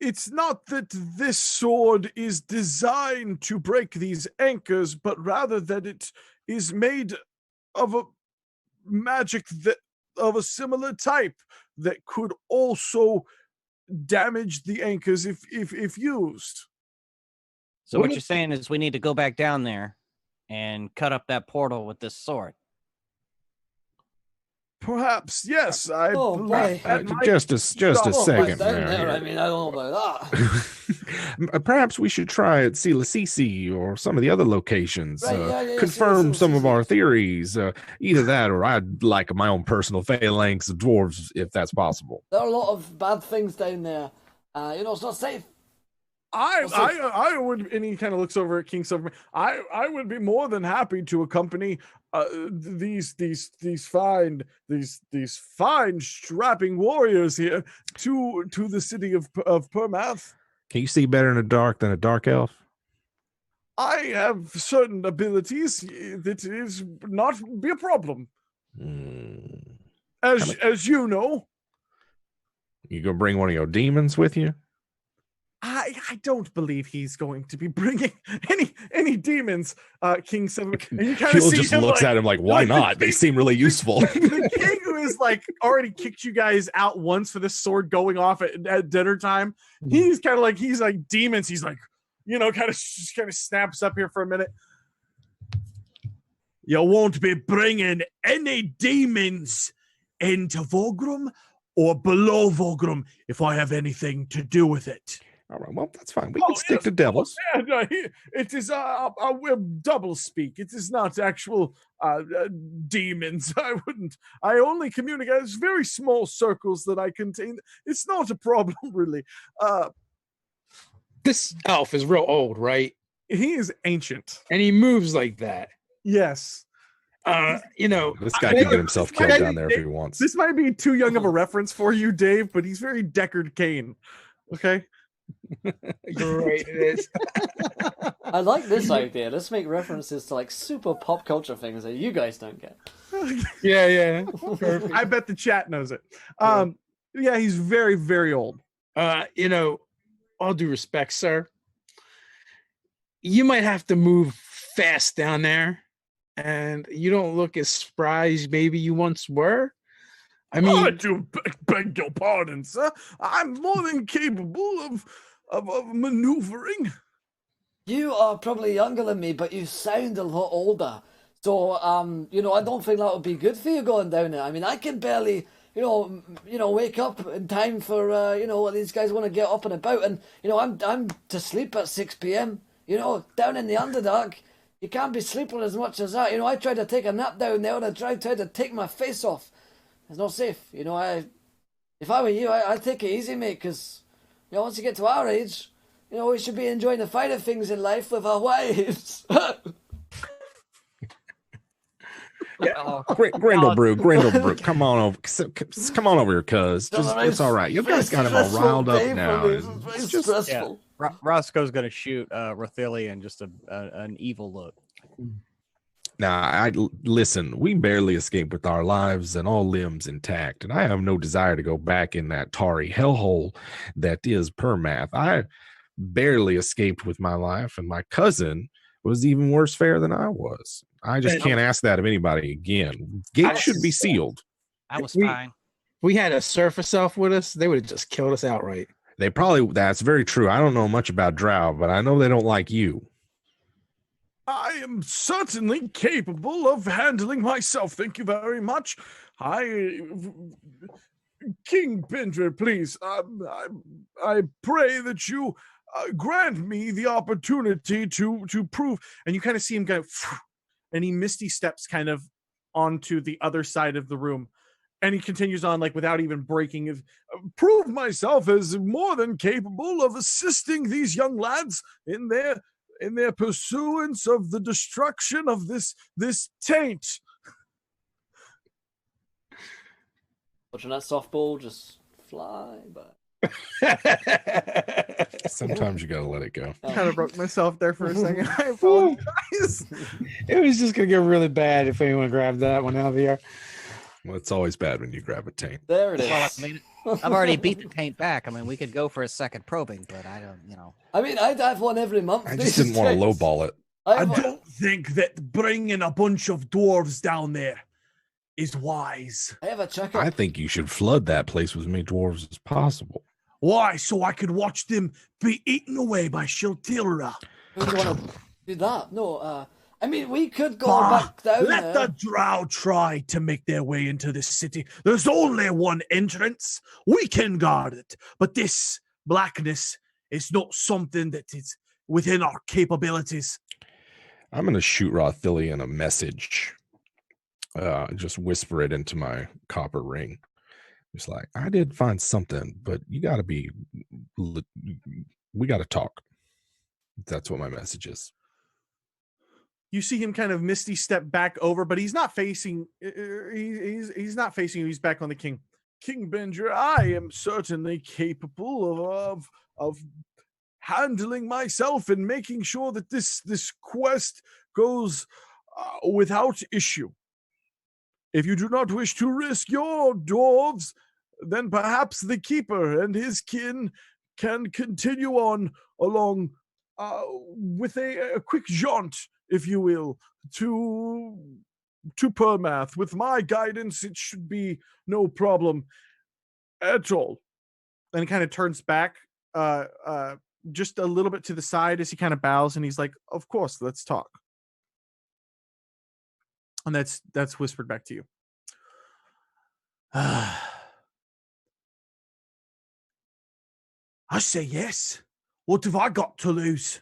It's not that this sword is designed to break these anchors, but rather that it is made of a magic that of a similar type that could also damage the anchors if used. So what you're saying is we need to go back down there and cut up that portal with this sword. Perhaps, yes. I Oh, believe boy. that might just a second Down there. there, I mean, I don't know about that. Perhaps we should try at Silasisi or some of the other locations. Right, yeah, confirm some of Silasisi. our theories. Either that, or I'd like my own personal phalanx of dwarves, if that's possible. There are a lot of bad things down there. It's not safe. I would, and he kind of looks over at King Silverbane. I would be more than happy to accompany these fine strapping warriors here to the city of Permath. Can you see better in the dark than a dark elf? I have certain abilities that is not be a problem. As you know. You gonna bring one of your demons with you? I don't believe he's going to be bringing any demons, King Silverbane. Huell just looks at him like, why not? They seem really useful. The king who has already kicked you guys out once for this sword going off at dinner time. He's like demons. He's like, kind of snaps up here for a minute. You won't be bringing any demons into Vogrum or below Vogrum if I have anything to do with it. All right, well, that's fine. We can stick to devils. Yeah, no, it is a double speak. It is not actual demons. I only communicate. It's very small circles that I contain. It's not a problem, really. This elf is real old, right? He is ancient. And he moves like that. Yes. This guy can get himself killed down there if he wants. This might be too young of a reference for you, Dave, but he's very Deckard Cain. Okay? You're right, it is. I like this idea. Let's make references to super pop culture things that you guys don't get. Yeah. Perfect. I bet the chat knows it. Yeah, he's very, very old. All due respect, sir, you might have to move fast down there, and you don't look as spry as maybe you once were. I mean, I do beg your pardon, sir. I'm more than capable of maneuvering. You are probably younger than me, but you sound a lot older. So, I don't think that would be good for you going down there. I mean, I can barely, wake up in time for, what these guys want to get up and about. And, I'm to sleep at 6 p.m. Down in the Underdark, you can't be sleeping as much as that. I tried to take a nap down there and I tried to take my face off. It's not safe. If I were you, I'd take it easy, mate, because, once you get to our age, we should be enjoying the finer things in life with our wives. Grindlebrew, come on over here, cuz. It's all right. You guys got him all riled up now. It's very stressful. Roscoe's gonna shoot Rothilian just an evil look. Now, listen. We barely escaped with our lives and all limbs intact, and I have no desire to go back in that tarry hellhole that is Permath. I barely escaped with my life, and my cousin was even worse fare than I was. I just can't ask that of anybody again. Gates should be sealed. I was fine. We had a surface elf with us, they would have just killed us outright. They probably, that's very true. I don't know much about Drow, but I know they don't like you. I am certainly capable of handling myself. Thank you very much. King Bender, please, I pray that you grant me the opportunity to prove. And you kind of see him go, and he misty steps kind of onto the other side of the room. And he continues on, like, without even breaking, prove myself as more than capable of assisting these young lads in their pursuance of the destruction of this taint. Watching that softball just fly by. Sometimes you gotta let it go. Kind of broke myself there for a second. I apologize. It was just gonna get really bad if anyone grabbed that one out of the air. Well, it's always bad when you grab a taint. There it is. Well, I mean, I've already beat the taint back. I mean, we could go for a second probing, but I don't, I mean, I'd have one every month. I just didn't want to lowball it. I don't think that bringing a bunch of dwarves down there is wise. I have a checker. I think you should flood that place with as many dwarves as possible. Why? So I could watch them be eaten away by Shiltira. We don't want to do that. No, I mean, we could go back down Let there. the Drow try to make their way into this city. There's only one entrance. We can guard it. But this blackness is not something that is within our capabilities. I'm going to shoot Rothilian a message. Just whisper it into my copper ring. It's like, I did find something, but we got to talk. That's what my message is. You see him kind of misty step back over, but he's not facing. He's not facing you. He's back on the king. King Bender, I am certainly capable of handling myself and making sure that this quest goes without issue. If you do not wish to risk your dwarves, then perhaps the keeper and his kin can continue on along with a quick jaunt, if you will, to Permath. With my guidance, it should be no problem at all. And he kind of turns back just a little bit to the side as he kind of bows, and he's like, of course, let's talk. And that's whispered back to you. I say yes. What have I got to lose?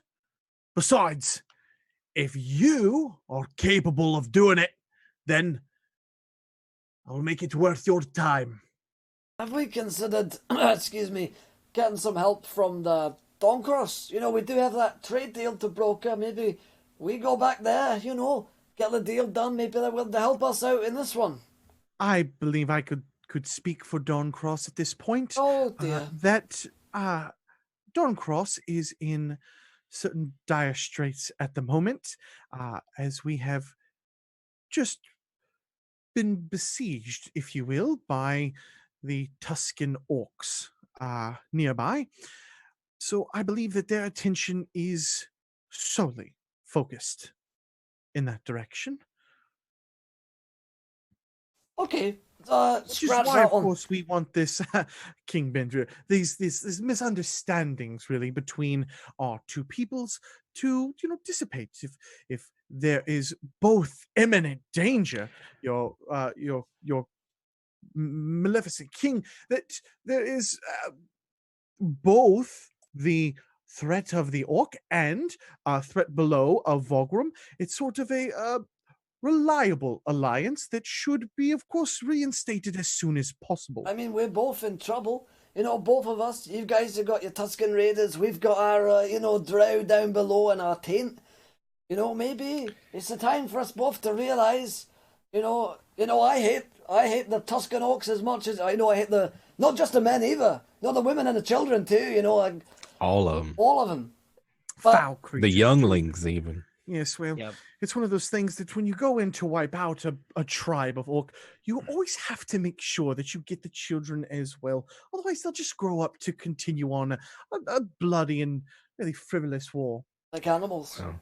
Besides, if you are capable of doing it, then I'll make it worth your time. Have we considered, excuse me, getting some help from the Doncross? We do have that trade deal to broker. Maybe we go back there, get the deal done. Maybe they're willing to help us out in this one. I believe I could speak for Doncross at this point. Oh, dear. Doncross is in certain dire straits at the moment, as we have just been besieged, if you will, by the Tuscan orcs nearby. So I believe that their attention is solely focused in that direction. Okay. Which is Scratch why, that of one. course, we want this King Bender, these misunderstandings really between our two peoples to dissipate. If there is both imminent danger, your maleficent king, that there is both the threat of the orc and threat below of Vogram. It's sort of a reliable alliance that should be, of course, reinstated as soon as possible. I mean, we're both in trouble. Both of us. You guys have got your Tuscan Raiders. We've got our, Drow down below and our taint. Maybe it's the time for us both to realise, I hate the Tuscan orcs as much as I hate not just the men either, not the women and the children too. All of them. All of them. But- Foul creatures. The younglings, even. Yes, well, Yep. it's one of those things that when you go in to wipe out a tribe of orc, you always have to make sure that you get the children as well. Otherwise, they'll just grow up to continue on a bloody and really frivolous war. Like animals. Oh,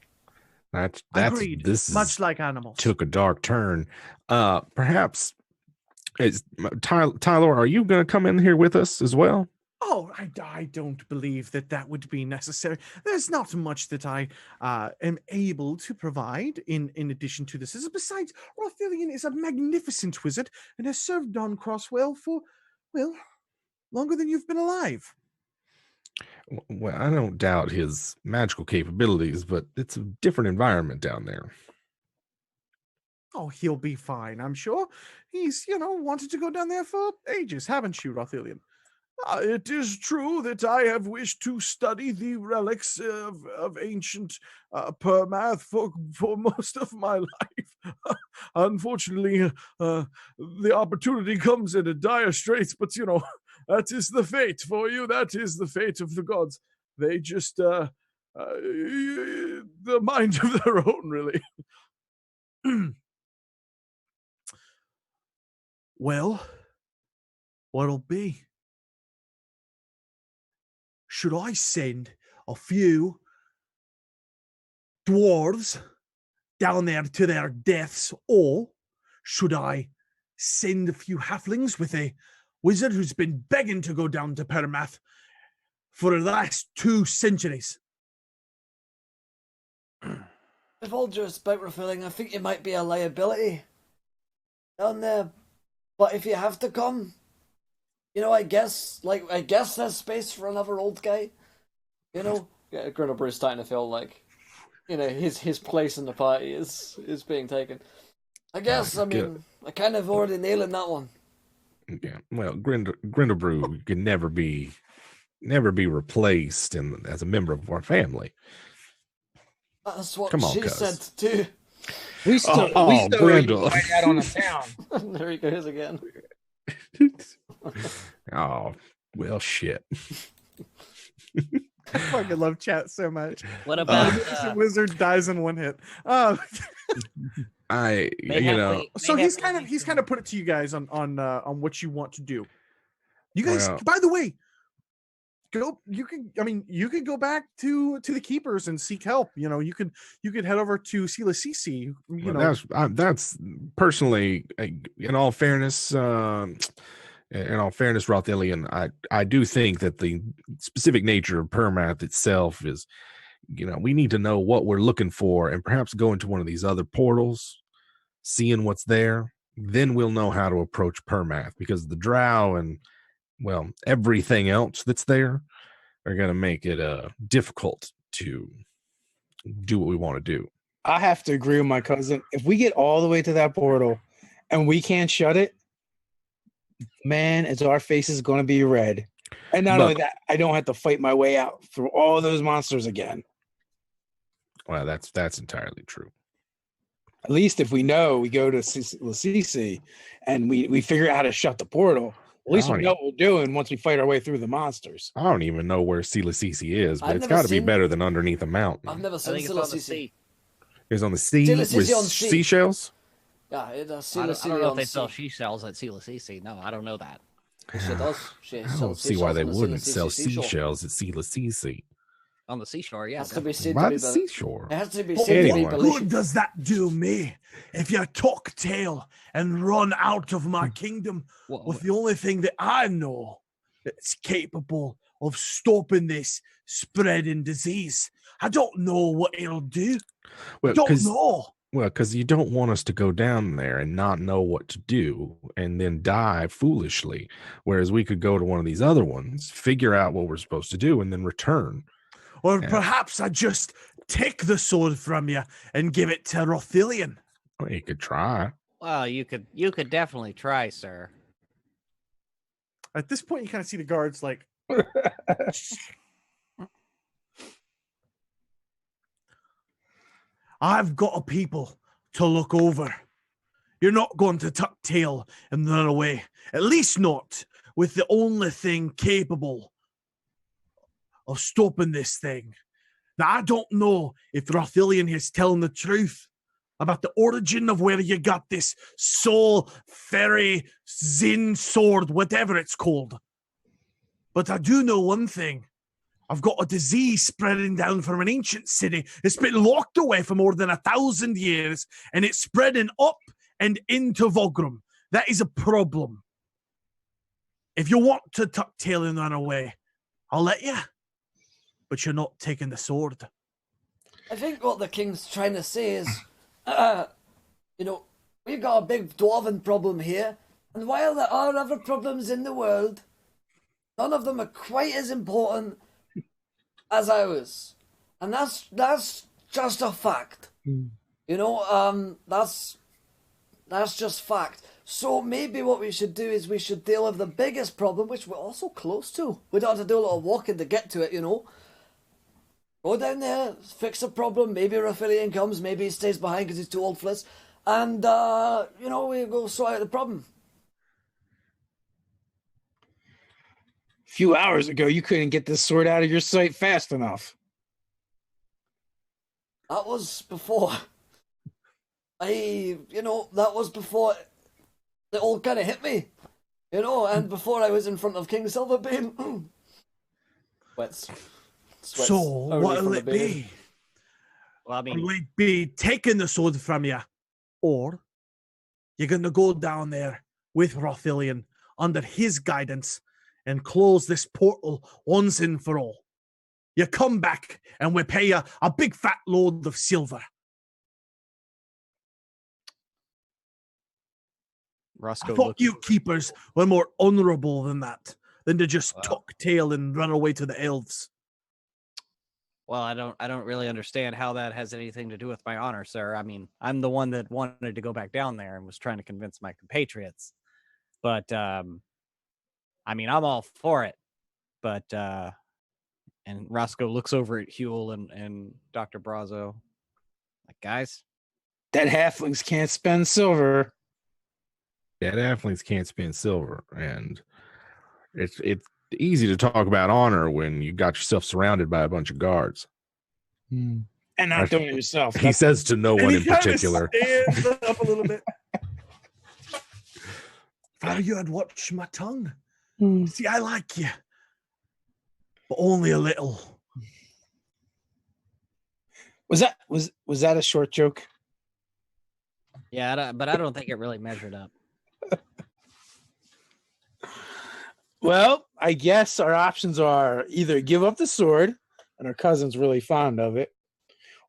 that's Agreed. this Much is, like animals. took a dark turn. Perhaps is Tyler, are you going to come in here with us as well? Oh, I don't believe that would be necessary. There's not much that I am able to provide in addition to this. Besides, Rothilion is a magnificent wizard and has served Don Crosswell for, well, longer than you've been alive. Well, I don't doubt his magical capabilities, but it's a different environment down there. Oh, he'll be fine, I'm sure. He's, wanted to go down there for ages, haven't you, Rothilion? It is true that I have wished to study the relics of ancient Permath for most of my life. Unfortunately, the opportunity comes in a dire straits, but that is the fate for you. That is the fate of the gods. They just, the mind of their own, really. Well, what'll be? Should I send a few dwarves down there to their deaths, or should I send a few halflings with a wizard who's been begging to go down to Permath for the last 2 centuries? With all due respect, Refilling, I think you might be a liability down there. But if you have to come, I guess there's space for another old guy. Grindlebrew's starting to feel like, his place in the party is being taken. I guess, I kind of already nailing that one. Yeah, well, Grindlebrew can never be replaced as a member of our family. That's what Come on, she cuz. said too. We still Grindle. fight out on the town. There he goes again. Oh, well, shit. I fucking love chat so much. What about The wizard dies in 1 hit. So He's kind of put it to you guys on what you want to do. You guys, Well- by the way, you could go back to the keepers and seek help. You could head over to Sila Sisi. That's personally, in all fairness, Rothilion, I do think that the specific nature of Permath itself is, we need to know what we're looking for and perhaps go into one of these other portals, seeing what's there. Then we'll know how to approach Permath, because the drow and, well, everything else that's there are going to make it difficult to do what we want to do. I have to agree with my cousin. If we get all the way to that portal and we can't shut it, man, it's our face is going to be red. And not only that, I don't have to fight my way out through all those monsters again. Well, that's entirely true. At least if we know, we go to Lasisi and we figure out how to shut the portal. At least we know what we're doing once we fight our way through the monsters. I don't even know where Sila Sisi is, but I've it's never got to be seen- better than underneath a mountain. I've never I seen think it's Sila on the Sisi. sea. It's on the sea Sila with Sisi on sea. seashells. Yeah, it does. I Sila don't know Sisi if they on sell sea. seashells at Sila Sisi. No, I don't know that. She does. She I sells don't see why seashells they on the wouldn't Sila sell Sisi seashore. seashells at Sila Sisi. On the seashore, yeah. Has to be seen By to be the the seashore. It has to be But seen to be Anyway. what delicious. good does that do me if you tuck tail and run out of my kingdom Well, with the only thing that I know that's capable of stopping this spreading disease? I don't know what it'll do. Well, Don't know. because you don't want us to go down there and not know what to do and then die foolishly. Whereas we could go to one of these other ones, figure out what we're supposed to do, and then return. Or Yeah. perhaps I just take the sword from you and give it to Rothilion. Well, you could try. well, you could definitely try, sir. At this point, you kind of see the guards like, I've got a people to look over. You're not going to tuck tail and run away. At least not with the only thing capable of stopping this thing. Now, I don't know if Rothilion is telling the truth about the origin of where you got this soul, fairy, Zin sword, whatever it's called. But I do know one thing. I've got a disease spreading down from an ancient city. It's been locked away for more than 1,000 years, and it's spreading up and into Vogrum. That is a problem. If you want to tuck tail and run away, I'll let you. But you're not taking the sword. I think what the king's trying to say is, you know, we've got a big dwarven problem here, and while there are other problems in the world, none of them are quite as important as ours. And that's just a fact. You know, that's just fact. So maybe what we should do is we should deal with the biggest problem, which we're also close to. We don't have to do a little walking to get to it, you know. Go down there, fix the problem. Maybe Rothilion comes, maybe he stays behind because he's too old for this. And, you know, we go sort out the problem. A few hours ago, you couldn't get this sword out of your sight fast enough. That was before that was before it all kind of hit me. You know, and before I was in front of King Silverbane. Sweats So, what'll it be? Well, I mean, Will it be taking the sword from you? Or you're going to go down there with Rothilion under his guidance and close this portal once and for all? You come back and we pay you a big fat load of silver. Roscoe I thought looked you keepers were more honorable than that, than to just tuck tail and run away to the elves. Well, I don't really understand how that has anything to do with my honor, sir. I mean, I'm the one that wanted to go back down there and was trying to convince my compatriots. But I mean, I'm all for it. But and Roscoe looks over at Huell and Dr. Braso. Like, guys, That halflings can't spend silver. Yeah, halflings can't spend silver, and it's easy to talk about honor when you got yourself surrounded by a bunch of guards. And not doing it yourself. He says to no one in particular. Stands up a little bit. If I were you, I'd watch my tongue. See, I like you, but only a little. Was that a short joke? yeah, but I don't think it really measured up. Well, I guess our options are either give up the sword, and our cousin's really fond of it,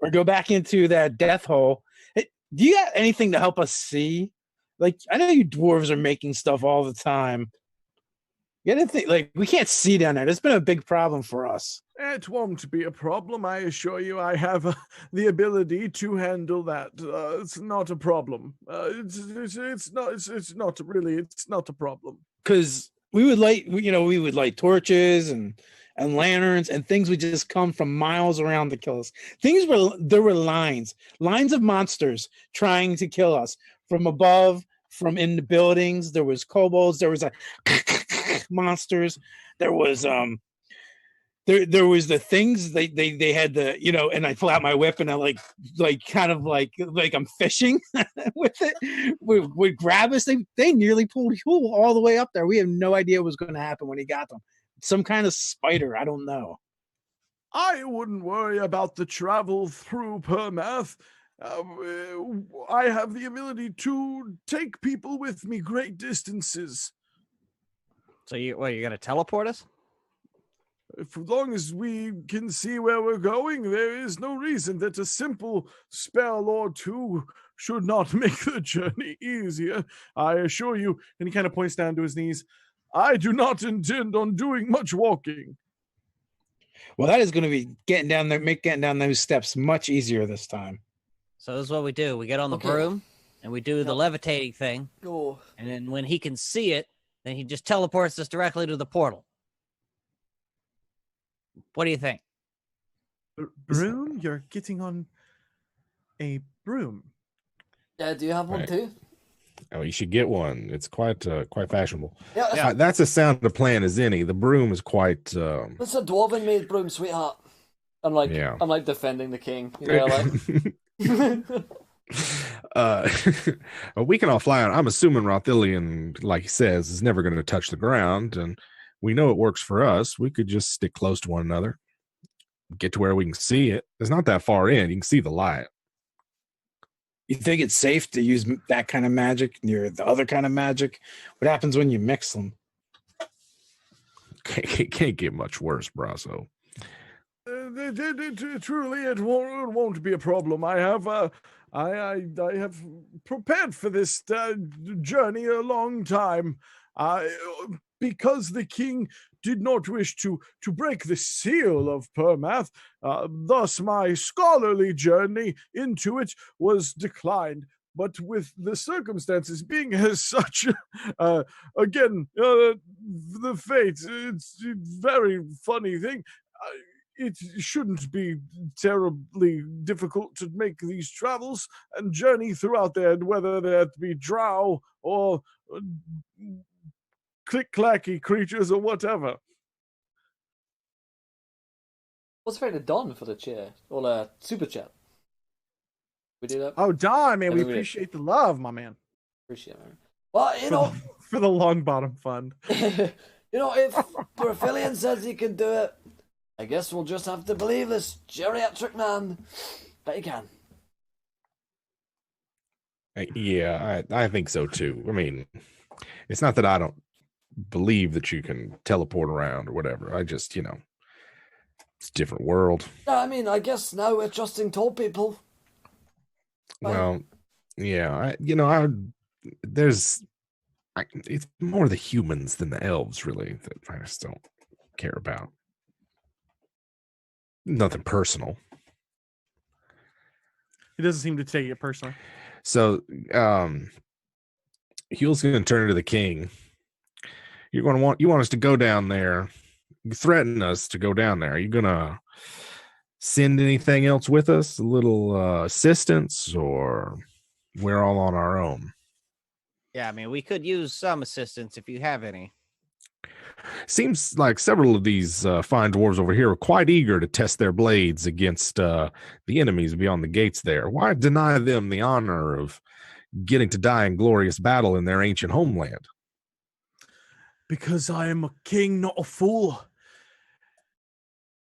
or go back into that death hole. Hey, do you got anything to help us see? Like, I know you dwarves are making stuff all the time. You gotta think, like, we can't see down there. That's been a big problem for us. It won't be a problem. I assure you, I have the ability to handle that. It's not a problem. It's not a problem. Because we would light torches and lanterns, and things would just come from miles around to kill us. There were lines of monsters trying to kill us from above, from in the buildings. There was kobolds. There was monsters. There was there was the things they had the, you know, and I pull out my whip and I like kind of like I'm fishing with it. Would grab us. They nearly pulled Huell all the way up there. We have no idea what was going to happen when he got them. Some kind of spider. I don't know. I wouldn't worry about the travel through Permath. I have the ability to take people with me great distances. So you're going to teleport us? As long as we can see where we're going, there is no reason that a simple spell or two should not make the journey easier. I assure you, and he kind of points down to his knees, I do not intend on doing much walking. Well, that is going to be getting down those steps much easier this time. So this is what we do. We get on the broom, and we do the levitating thing. Oh. And then when he can see it, then he just teleports us directly to the portal. What do you think? Broom? You're getting on a broom. Yeah, do you have one too? Oh, you should get one. It's quite fashionable. Yeah, That's as sound a plan as any. The broom is quite. it's a dwarven made broom, sweetheart. I'm like defending the king. You know, like. We can all fly on. I'm assuming Rothillian, like he says, is never going to touch the ground, and we know it works for us. We could just stick close to one another, get to where we can see it. It's not that far in. You can see the light. You think it's safe to use that kind of magic near the other kind of magic? What happens when you mix them? Can't get much worse, Braso. Truly, it won't be a problem. I have prepared for this journey a long time. Because the king did not wish to break the seal of Permath, thus my scholarly journey into it was declined. But with the circumstances being as such, again, the fate, it's a very funny thing. It shouldn't be terribly difficult to make these travels and journey throughout there, whether that be drow or click-clacky creatures or whatever. What's fair to Don for the chair or the super chat? We do that. Oh, Don, man, we appreciate the love, my man. Appreciate it, man. Well, you know, for the long bottom fund. You know, if Graphilian says he can do it, I guess we'll just have to believe this geriatric man. Bet he can. Yeah, I think so too. I mean, it's not that I don't believe that you can teleport around or whatever. I just, it's a different world. Yeah, I mean, I guess now we're trusting tall people. Well, yeah, it's more the humans than the elves, really, that I just don't care about. Nothing personal. He doesn't seem to take it personally. So, Huell's going to turn to the king. You want us to go down there? You threaten us to go down there. Are you going to send anything else with us? A little assistance, or we're all on our own? Yeah, I mean, we could use some assistance if you have any. Seems like several of these fine dwarves over here are quite eager to test their blades against the enemies beyond the gates there. Why deny them the honor of getting to die in glorious battle in their ancient homeland? Because I am a king, not a fool.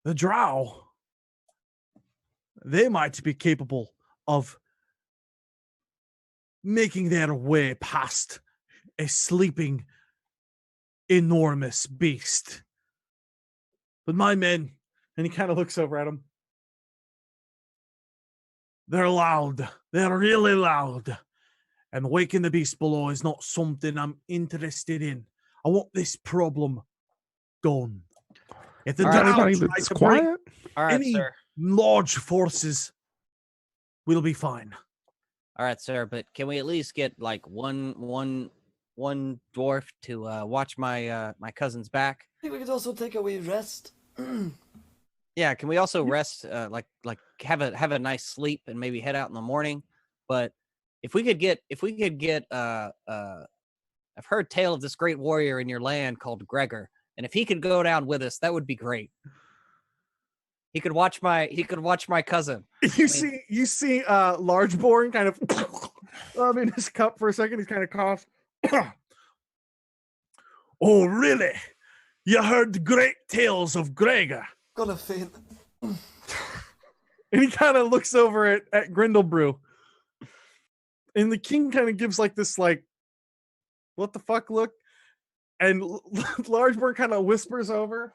The drow, they might be capable of making their way past a sleeping enormous beast. But my men, and he kind of looks over at him, they're loud. They're really loud. And waking the beast below is not something I'm interested in. I want this problem gone. If the drow try to bring any large forces, we'll be fine. All right, sir, but can we at least get like one dwarf to watch my my cousin's back? I think we could also take a wee rest. Yeah, can we also rest, like have a nice sleep and maybe head out in the morning? But if we could get I've heard tale of this great warrior in your land called Gregor, and if he could go down with us, that would be great. He could watch my cousin. You see Largeborn kind of in his cup for a second. He's kind of coughed. Oh, really? You heard great tales of Gregor? Gonna faint. And he kind of looks over at Grindlebrew. And the king kind of gives like this, like, what the fuck look? And Largeborn kind of whispers over.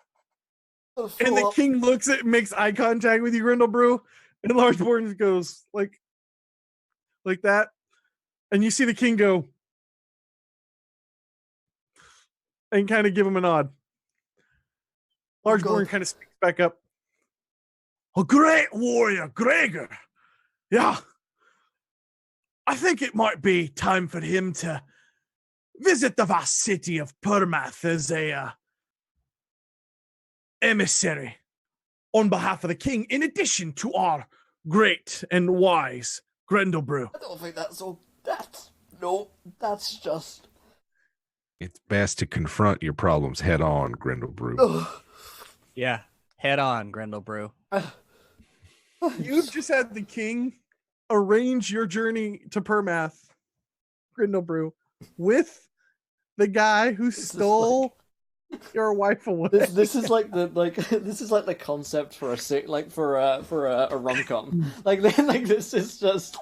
And the king looks at, makes eye contact with you, Grindlebrew. And Largeborn goes like that. And you see the king go and kind of give him a nod. Largeborn kind of speaks back up. A great warrior, Gregor. Yeah. I think it might be time for him to visit the vast city of Permath as a emissary on behalf of the king, in addition to our great and wise Grindlebrew. I don't think that's all no, that's just. It's best to confront your problems head on, Grindlebrew. Ugh. Yeah, head on, Grindlebrew. You've just had the king arrange your journey to Permath, Grindlebrew, with the guy who stole your wife away. This is like the concept for a rom-com. This is just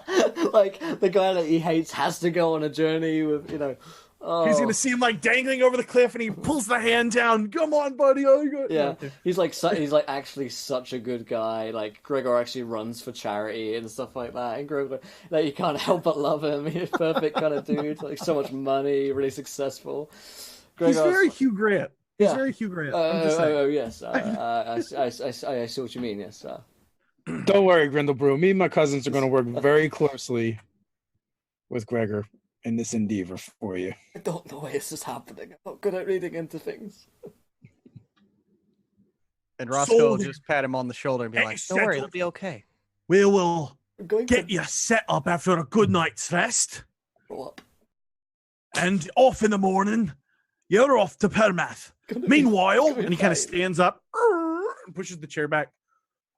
like the guy that he hates has to go on a journey with He's gonna see him like dangling over the cliff, and he pulls the hand down. Come on, buddy. Yeah, he's like actually such a good guy. Like Gregor actually runs for charity and stuff like that. And Gregor, like you can't help but love him. He's a perfect kind of dude. Like so much money, really successful. He's very Hugh Grant. He's Yeah. very Hugh Grant. Yes. I see what you mean. Yes. Don't worry, Grindlebrew. Me and my cousins are going to work very closely with Gregor in this endeavor for you. I don't know why this is happening. I'm not good at reading into things. And Roscoe will just pat him on the shoulder and be like, "Don't worry, it'll be okay." We will I'm going get you set up after a good night's rest, grow up. and off in the morning. You're off to Permath. Meanwhile, and he kind of stands up and pushes the chair back.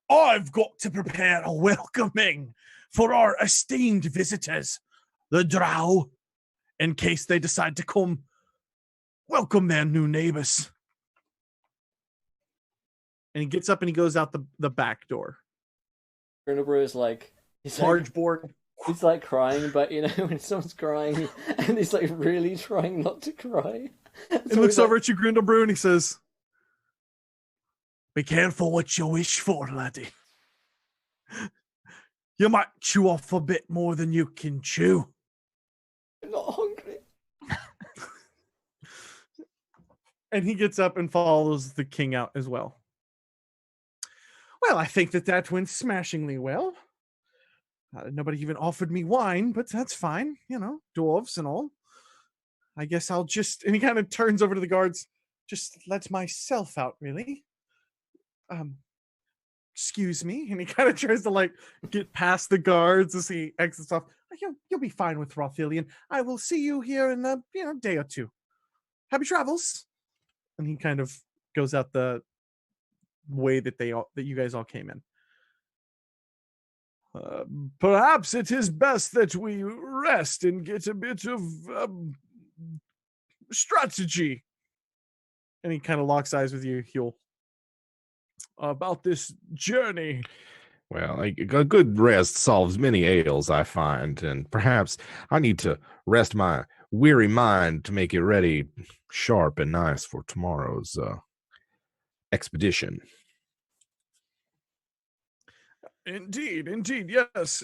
I've got to prepare a welcoming for our esteemed visitors, the Drow, in case they decide to come welcome their new neighbors. And he gets up and he goes out the back door. Grindlebrew is like Large board. He's like crying, but when someone's crying and he's like really trying not to cry. He looks over at you, Grindlebrew, and he says, "Be careful what you wish for, laddie. You might chew off a bit more than you can chew." I'm not hungry. And he gets up and follows the king out as well. Well, I think that went smashingly well. Nobody even offered me wine, but that's fine. Dwarves and all. I guess I'll just... And he kind of turns over to the guards. Just let myself out, really. Excuse me. And he kind of tries to, get past the guards as he exits off. You'll be fine with Rothilian. I will see you here in a day or two. Happy travels. And he kind of goes out the way that you guys all came in. Perhaps it is best that we rest and get a bit of strategy. And he kind of locks eyes with you, Huell. About this journey. Well, a good rest solves many ails, I find, and perhaps I need to rest my weary mind to make it ready, sharp and nice for tomorrow's expedition. Indeed, yes.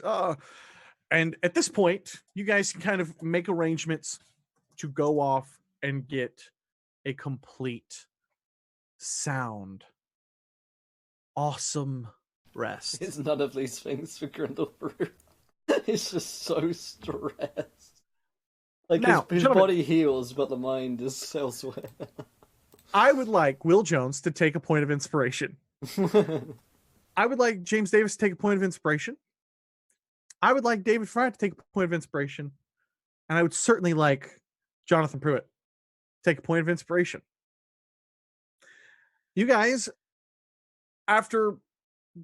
And at this point, you guys can kind of make arrangements to go off and get a complete, sound, awesome rest. It's none of these things for Grindlebrew. He's just so stressed. Now, his body heals, but the mind is elsewhere. I would like Will Jones to take a point of inspiration. I would like James Davis to take a point of inspiration. I would like David Fry to take a point of inspiration. And I would certainly like Jonathan Pruitt to take a point of inspiration. You guys, after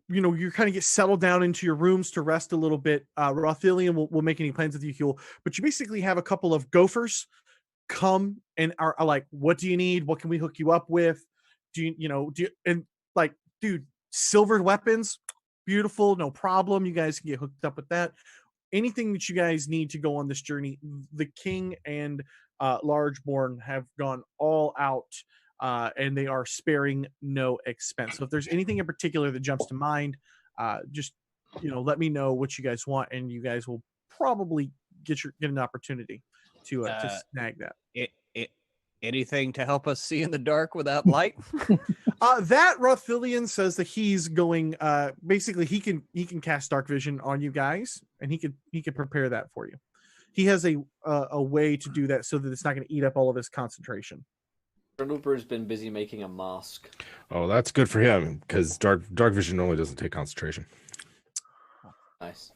you kind of get settled down into your rooms to rest a little bit, Rothilian will make any plans with you, Huell. But you basically have a couple of gophers come and are like, what do you need? What can we hook you up with? Dude, silvered weapons, beautiful, no problem. You guys can get hooked up with that. Anything that you guys need to go on this journey, the king and Largeborn have gone all out, and they are sparing no expense. So if there's anything in particular that jumps to mind, just let me know what you guys want, and you guys will probably get an opportunity to snag that. Anything to help us see in the dark without light? That Rothilian says that he's going. Basically, he can cast dark vision on you guys, and he could prepare that for you. He has a way to do that so that it's not going to eat up all of his concentration. Grindlebrew's been busy making a mask. Oh, that's good for him because dark vision only doesn't take concentration. Nice.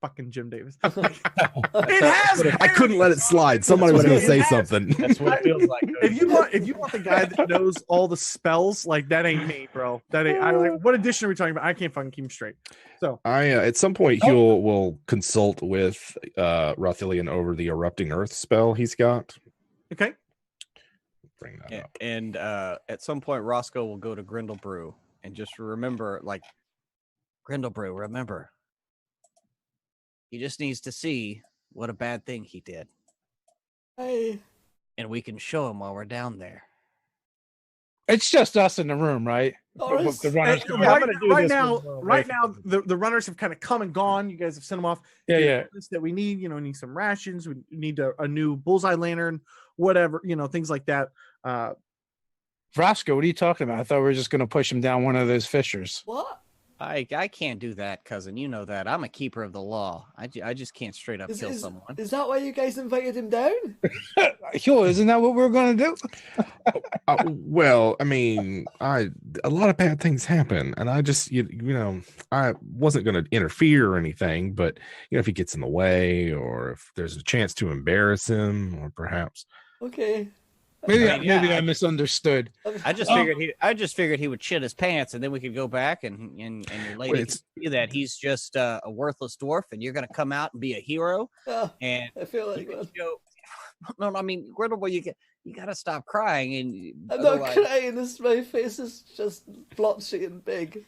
fucking Jim Davis. It has. I couldn't let it slide. Somebody was going to say something. That's what it feels like. If you want the guy that knows all the spells, like that ain't me, bro. That ain't. What edition are we talking about? I can't fucking keep him straight. So I at some point Huell will consult with Rothilian over the erupting earth spell he's got. okay. Bring that up. And at some point, Roscoe will go to Grindlebrew and just remember, like, Grindlebrew, remember, he just needs to see what a bad thing he did. Hey. And we can show him while we're down there. It's just us in the room, right? Doris. The runners. Right now, the runners have kind of come and gone. You guys have sent them off. Yeah. That we need, we need some rations. We need a new bullseye lantern, whatever, things like that. Roscoe, what are you talking about? I thought we were just going to push him down one of those fissures. What? I can't do that, cousin. You know that. I'm a keeper of the law. I just can't straight up kill someone. Is that why you guys invited him down? Huell, isn't that what we're going to do? Well, I mean, a lot of bad things happen, and I just, I wasn't going to interfere or anything, but if he gets in the way, or if there's a chance to embarrass him, or perhaps. Okay. Maybe I misunderstood. I just figured he would shit his pants, and then we could go back and your lady could see that he's just a worthless dwarf, and you're gonna come out and be a hero. And I feel like that. No, I mean, Grindlebrew, you gotta stop crying. And I'm not crying. My face is just blotchy and big.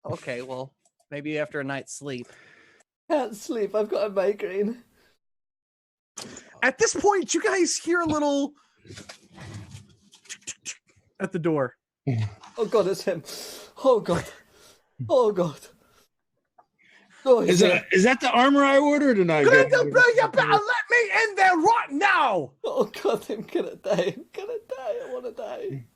Okay, well, maybe after a night's sleep. Can't sleep. I've got a migraine. At this point, you guys hear a little at the door. Oh God, it's him. Oh God. Oh God. Oh, Is that the armor I ordered tonight? Grindlebrew, you better let me in there right now. Oh God, I'm gonna die. I wanna die.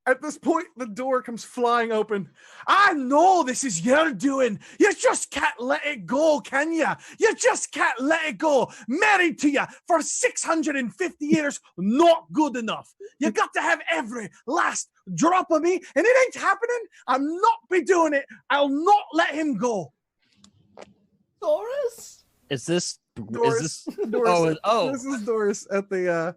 At this point, the door comes flying open. I know this is your doing. You just can't let it go, can you? You just can't let it go. Married to you for 650 years, not good enough. You got to have every last drop of me, and it ain't happening. I'm not be doing it. I'll not let him go. Doris? Is this Doris? Doris. Oh. This is Doris at the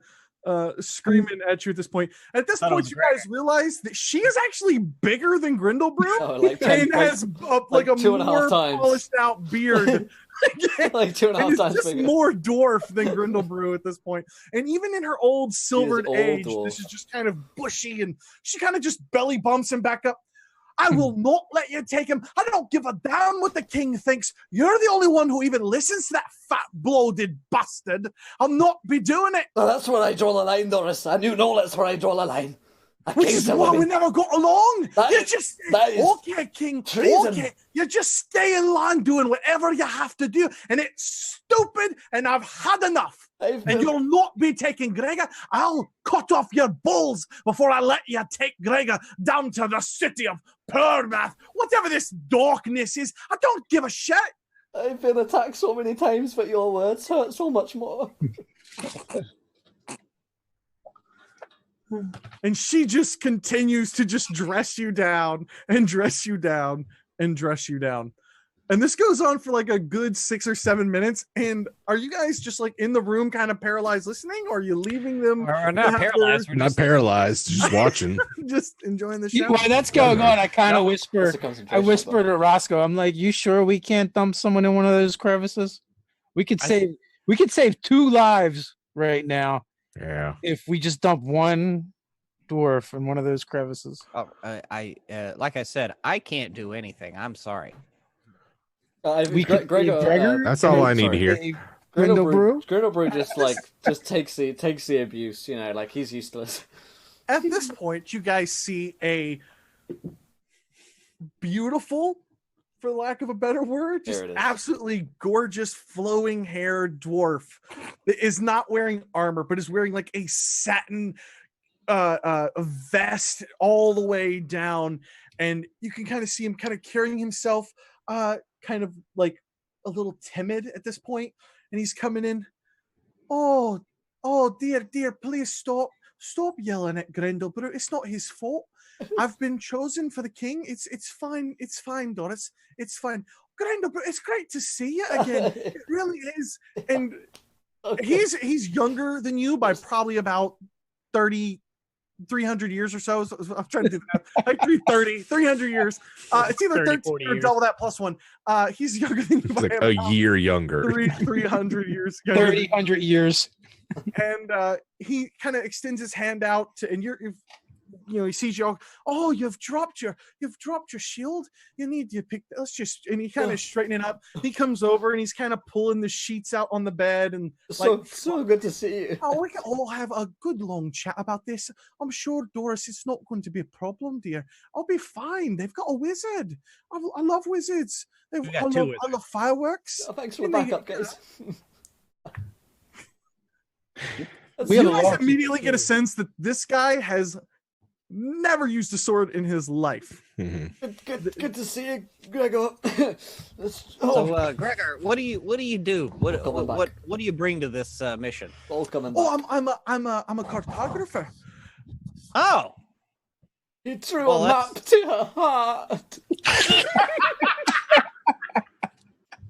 screaming at you at this point. At this point, you guys realize that she is actually bigger than Grindlebrew and has like a 2.5 more times. polished out beard. Like 2.5 times just bigger. more dwarf than Grindlebrew at this point. And even in her old silvered age, this is just kind of bushy, and she kind of just belly bumps him back up. I will not let you take him. I don't give a damn what the king thinks. You're the only one who even listens to that fat, bloated bastard. I'll not be doing it. Well, that's where I draw the line, Doris. And you know that's where I draw the line. Which is why we never got along. Okay, King. Treason. Okay, you just stay in line doing whatever you have to do. And it's stupid, and I've had enough. And you'll not be taking Gregor. I'll cut off your balls before I let you take Gregor down to the city of Permath. Whatever this darkness is, I don't give a shit. I've been attacked so many times, but your words hurt so much more. And she just continues to just dress you down and dress you down and dress you down. And this goes on for like a good 6 or 7 minutes. And are you guys just like in the room kind of paralyzed listening? Or are you leaving them? We're not paralyzed. We're not paralyzed, just watching. Just enjoying the show? While that's going on, I kind of whisper to Roscoe, I'm like, you sure we can't dump someone in one of those crevices? We could save 2 lives right now. Yeah. If we just dump one dwarf in one of those crevices. Oh, like I said, I can't do anything. I'm sorry. Gregor, that's all I need to hear. Grindlebrew just takes the abuse, like he's useless. At this point, you guys see a beautiful, for lack of a better word, just absolutely gorgeous flowing hair dwarf that is not wearing armor, but is wearing like a satin vest all the way down. And you can kind of see him kind of carrying himself kind of like a little timid at this point, and he's coming in. Oh dear, please stop yelling at Grindlebrew. It's not his fault. I've been chosen for the king. It's fine, Doris. It's fine. Grindlebrew, it's great to see you again. It really is. And Okay. he's younger than you by probably about 300 years or so. I'm trying to do that. Like 300 years. It's either 30, 13 40 or years. double that plus one. He's younger than you by It's like about a year younger. 300 years. Younger than 300 years. and he kind of extends his hand out to, and he sees you all. Oh, you've dropped your shield. You need to pick. Let's just, and he kind of straighten it up. He comes over and he's kind of pulling the sheets out on the bed and So good to see you. oh, we can all have a good long chat about this. I'm sure, Doris, it's not going to be a problem, dear. I'll be fine. They've got a wizard. I love wizards. I love fireworks. Oh, thanks for the backup, guys. You guys immediately get a sense that this guy has never used a sword in his life. Good to see you, Gregor. So, Gregor, what do you do? What do you bring to this mission? All coming back. Oh, I'm a cartographer. Oh, He threw Well, a map to her heart.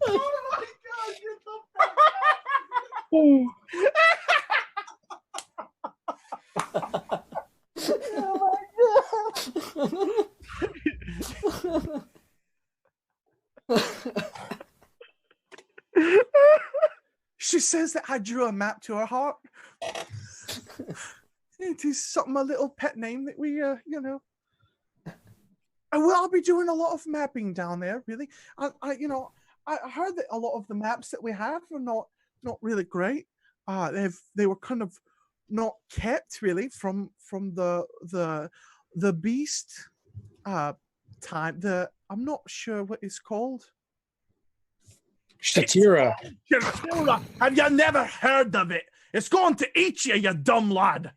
Oh my god, you're She says that I drew a map to her heart. It is something, a little pet name that we, I'll be doing a lot of mapping down there. Really, I heard that a lot of the maps that we have are not really great. They were kind of not kept really from the beast time. I'm not sure what it's called. Shatira. Have you never heard of it? It's going to eat you, you dumb lad.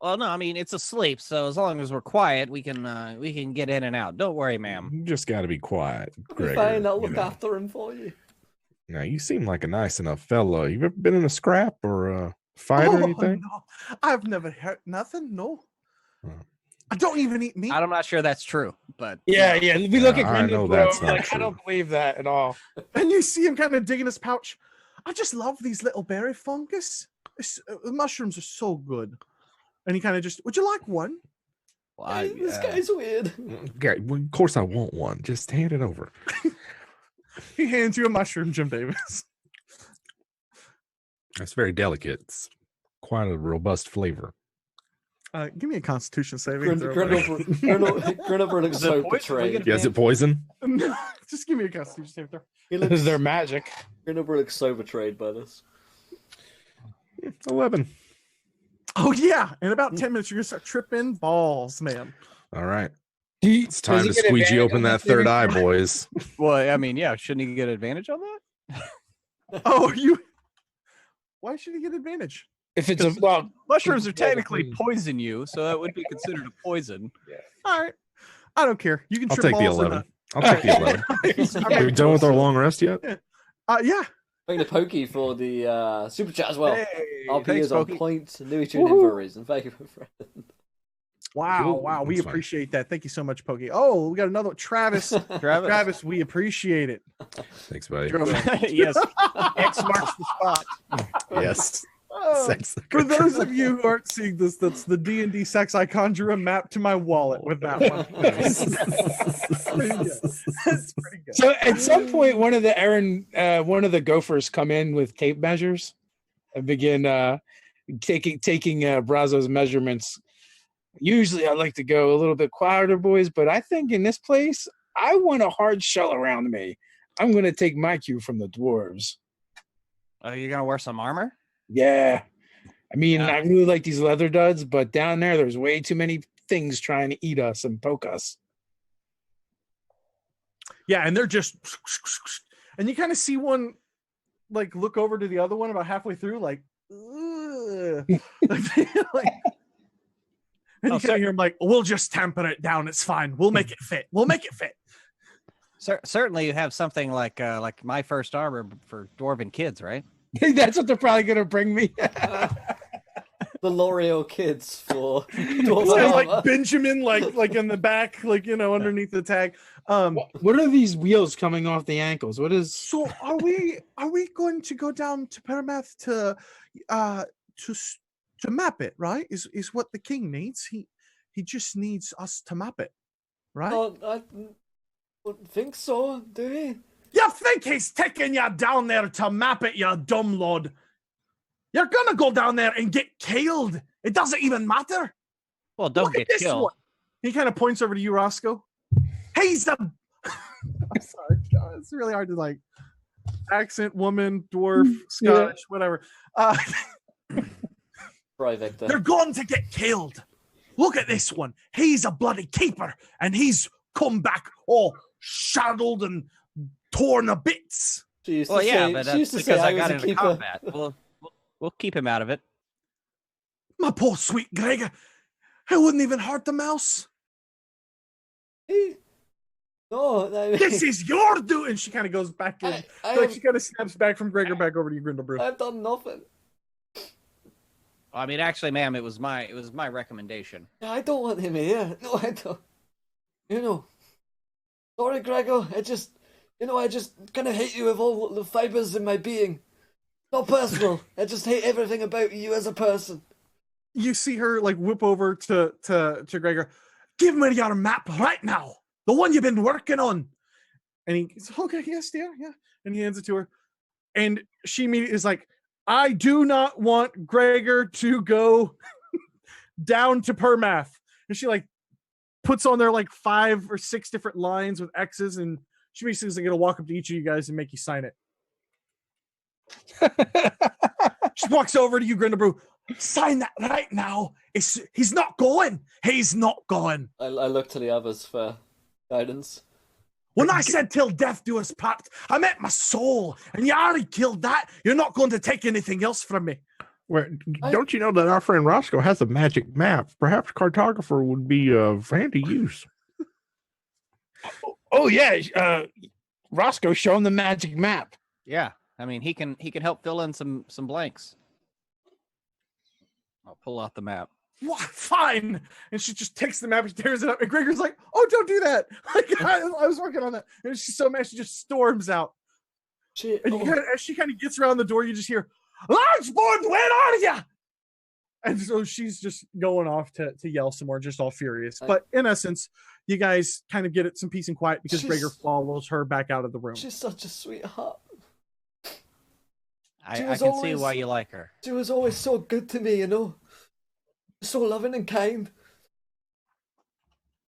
well, no, I mean it's asleep. So as long as we're quiet, we can get in and out. Don't worry, ma'am. You just got to be quiet, Gregor. Fine, I'll you look know. after him for you. Now, you seem like a nice enough fellow. You've ever been in a scrap or a fight or anything? No, I've never heard nothing. No, Oh. I don't even eat meat. I'm not sure that's true, but Yeah. We look at I know Grindlebrew, that's we're not like, I true. don't believe that at all. And you see him kind of dig in his pouch. I just love these little berry fungus. The mushrooms are so good. And he kind of just, would you like one? well, Hey, this guy's weird. Gary, well, of course I want one. Just hand it over. He hands you a mushroom, Jim Davis. It's very delicate. It's quite a robust flavor. Give me a Constitution saving throw. Grindlebrew looks so betrayed. Yeah, is it poison? No, just give me a Constitution saving throw. He This looks, is their magic. Grindlebrew looks so betrayed by this. 11. Oh yeah, in about 10 minutes you're gonna start tripping balls, man. All right. It's Time to squeegee open that third eye, boys. well, I mean, yeah, shouldn't he get advantage on that? Oh, why should he get advantage? If it's a Mushrooms are technically poison you, so that would be considered a poison. All right, I don't care. You can I'll trip take the balls in 11. I'll take the 11. Are we done with our long rest yet? Yeah. Thank the Pokey for the super chat as well. Hey, RP thanks, is on Pokey. point. Knew he tuned in for a reason. Thank you, my friend. Wow, Cool. we That's fine. appreciate that. Thank you so much, Pokey. Oh, we got another one. Travis. Travis, we appreciate it. Thanks, buddy. yes, X marks the spot. Yes. Oh, Sex for those of you who aren't seeing this, that's the D&D sex. I conjure a map to my wallet with that one. That's pretty good. So at some point, one of the gophers come in with tape measures and begin taking Braso's measurements. Usually, I like to go a little bit quieter, boys, but I think in this place, I want a hard shell around me. I'm going to take my cue from the dwarves. Oh, you're gonna wear some armor? Yeah. I mean, Yeah. I really like these leather duds, but down there's way too many things trying to eat us and poke us. Yeah, and they're just, and you kind of see one like look over to the other one about halfway through, like, ugh. Like, and you kind of hear him like, "We'll just temper it down. It's fine. We'll make it fit. We'll make it fit." Certainly, you have something like my first armor for dwarven kids, right? That's what they're probably going to bring me. the L'Oreal kids for And, Dwarves like Benjamin, like in the back, like underneath the tag. What are these wheels coming off the ankles? What is? So are we going to go down to Permath to map it? Right? Is what the king needs. He just needs us to map it, right? Oh, I don't think so, do we? You think he's taking you down there to map it, you dumb lord? You're gonna go down there and get killed. It doesn't even matter. Well, don't Look at get this killed. one. He kind of points over to you, Roscoe. He's the. I'm sorry, God, it's really hard to like accent, woman, dwarf, Scottish, whatever. Right, Victor. They're going to get killed. Look at this one. He's a bloody keeper, and he's come back all shadowed and torn to bits. She used Well, to yeah, say, but she used that's to say because I was got a into keeper. combat. We'll keep him out of it. My poor sweet Gregor. It wouldn't even hurt the mouse. No, I mean, This is your doing. She kind of goes back in. She kind of snaps back from Gregor back over to you, Grindlebrew. I've done nothing. I mean, actually, ma'am, it was my recommendation. I don't want him here. No, I don't. Sorry, Gregor. I just kind of hate you with all the fibers in my being. Not personal. I just hate everything about you as a person. You see her like whip over to Gregor. Give me your map right now. The one you've been working on. And he's okay, yes, dear, yeah. And he hands it to her. And she immediately is like, I do not want Gregor to go down to Permath. And she like puts on there like 5 or 6 different lines with X's, and she basically is gonna walk up to each of you guys and make you sign it. She walks over to you, Grindlebrew. Sign that right now. He's not going. He's not going. I look to the others for guidance. When I said till death do us part, I meant my soul. And you already killed that. You're not going to take anything else from me. Well, don't you know that our friend Roscoe has a magic map? Perhaps cartographer would be of handy use. Oh yeah, Roscoe, show him the magic map. Yeah, I mean, he can help fill in some blanks. I'll pull out the map. What? Fine. And she just takes the map and tears it up. And Gregor's like, oh, don't do that. Like, I was working on that. And she's so mad, she just storms out. As she kind of gets around the door, you just hear, Larchboard, where are you? And so she's just going off to yell some more, just all furious. But in essence, you guys kind of get it some peace and quiet because Gregor follows her back out of the room. She's such a sweetheart. I can see why you like her. She was always so good to me, so loving and kind.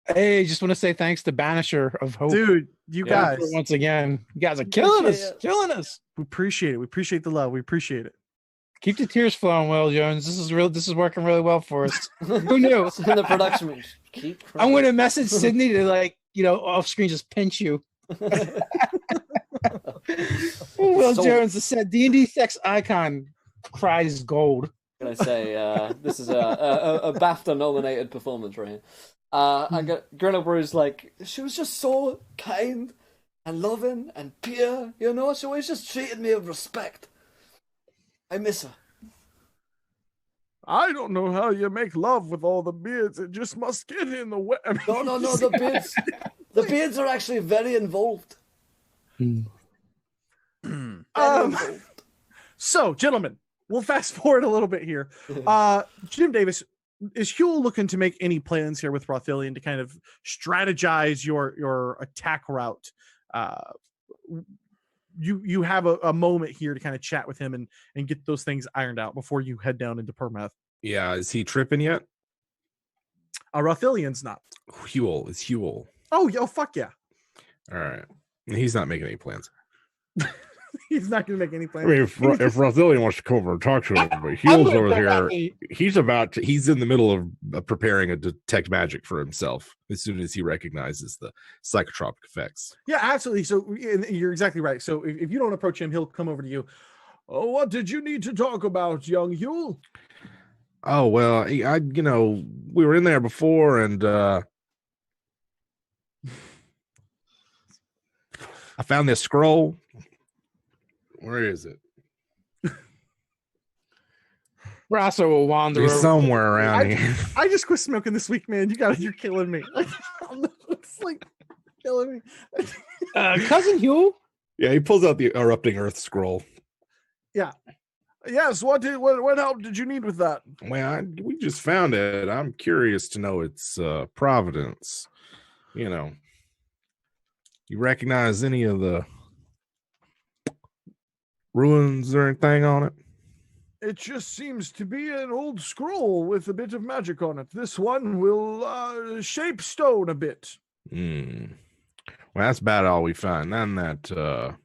Hey, just want to say thanks to Banisher of Hope. Dude, you guys. Once again, you guys are killing us. Killing us. We appreciate it. We appreciate the love. We appreciate it. Keep the tears flowing, Will Jones. This is working really well for us. Who knew? In the production. I'm going to message Sydney to off screen just pinch you. Will Jones, the said D&D sex icon, cries gold. Can I say this is a BAFTA nominated performance right here. I got Grindlebrew's like, she was just so kind and loving and pure, She always just treated me with respect. I miss her. I don't know how you make love with all the beards. It just must get in the way. No, the beards are actually very involved. So, gentlemen, we'll fast forward a little bit here. Jim Davis, is Huell looking to make any plans here with Rothillion to kind of strategize your attack route? You have a moment here to kind of chat with him and get those things ironed out before you head down into Permath. Yeah, is he tripping yet? Rothillion's not. Huell. It's Huell. Oh, fuck yeah. All right. He's not making any plans. He's not going to make any plans. I mean, if Rothillion wants to come over and talk to him, but Huell's over here. He's in the middle of preparing a detect magic for himself as soon as he recognizes the psychotropic effects. Yeah, absolutely. So you're exactly right. So if you don't approach him, he'll come over to you. Oh, what did you need to talk about, young Huell? Oh, well, we were in there before and I found this scroll. Where is it? Braso will wander He's over. somewhere around here. I just quit smoking this week, man. You're killing me. It's like killing me. Cousin Huell? Yeah, he pulls out the erupting earth scroll. Yes. What help did you need with that? Well, we just found it. I'm curious to know its providence. You know, you recognize any of the ruins or anything on it? It just seems to be an old scroll with a bit of magic on it. This one will shape stone a bit. Well, that's about all we find. Then that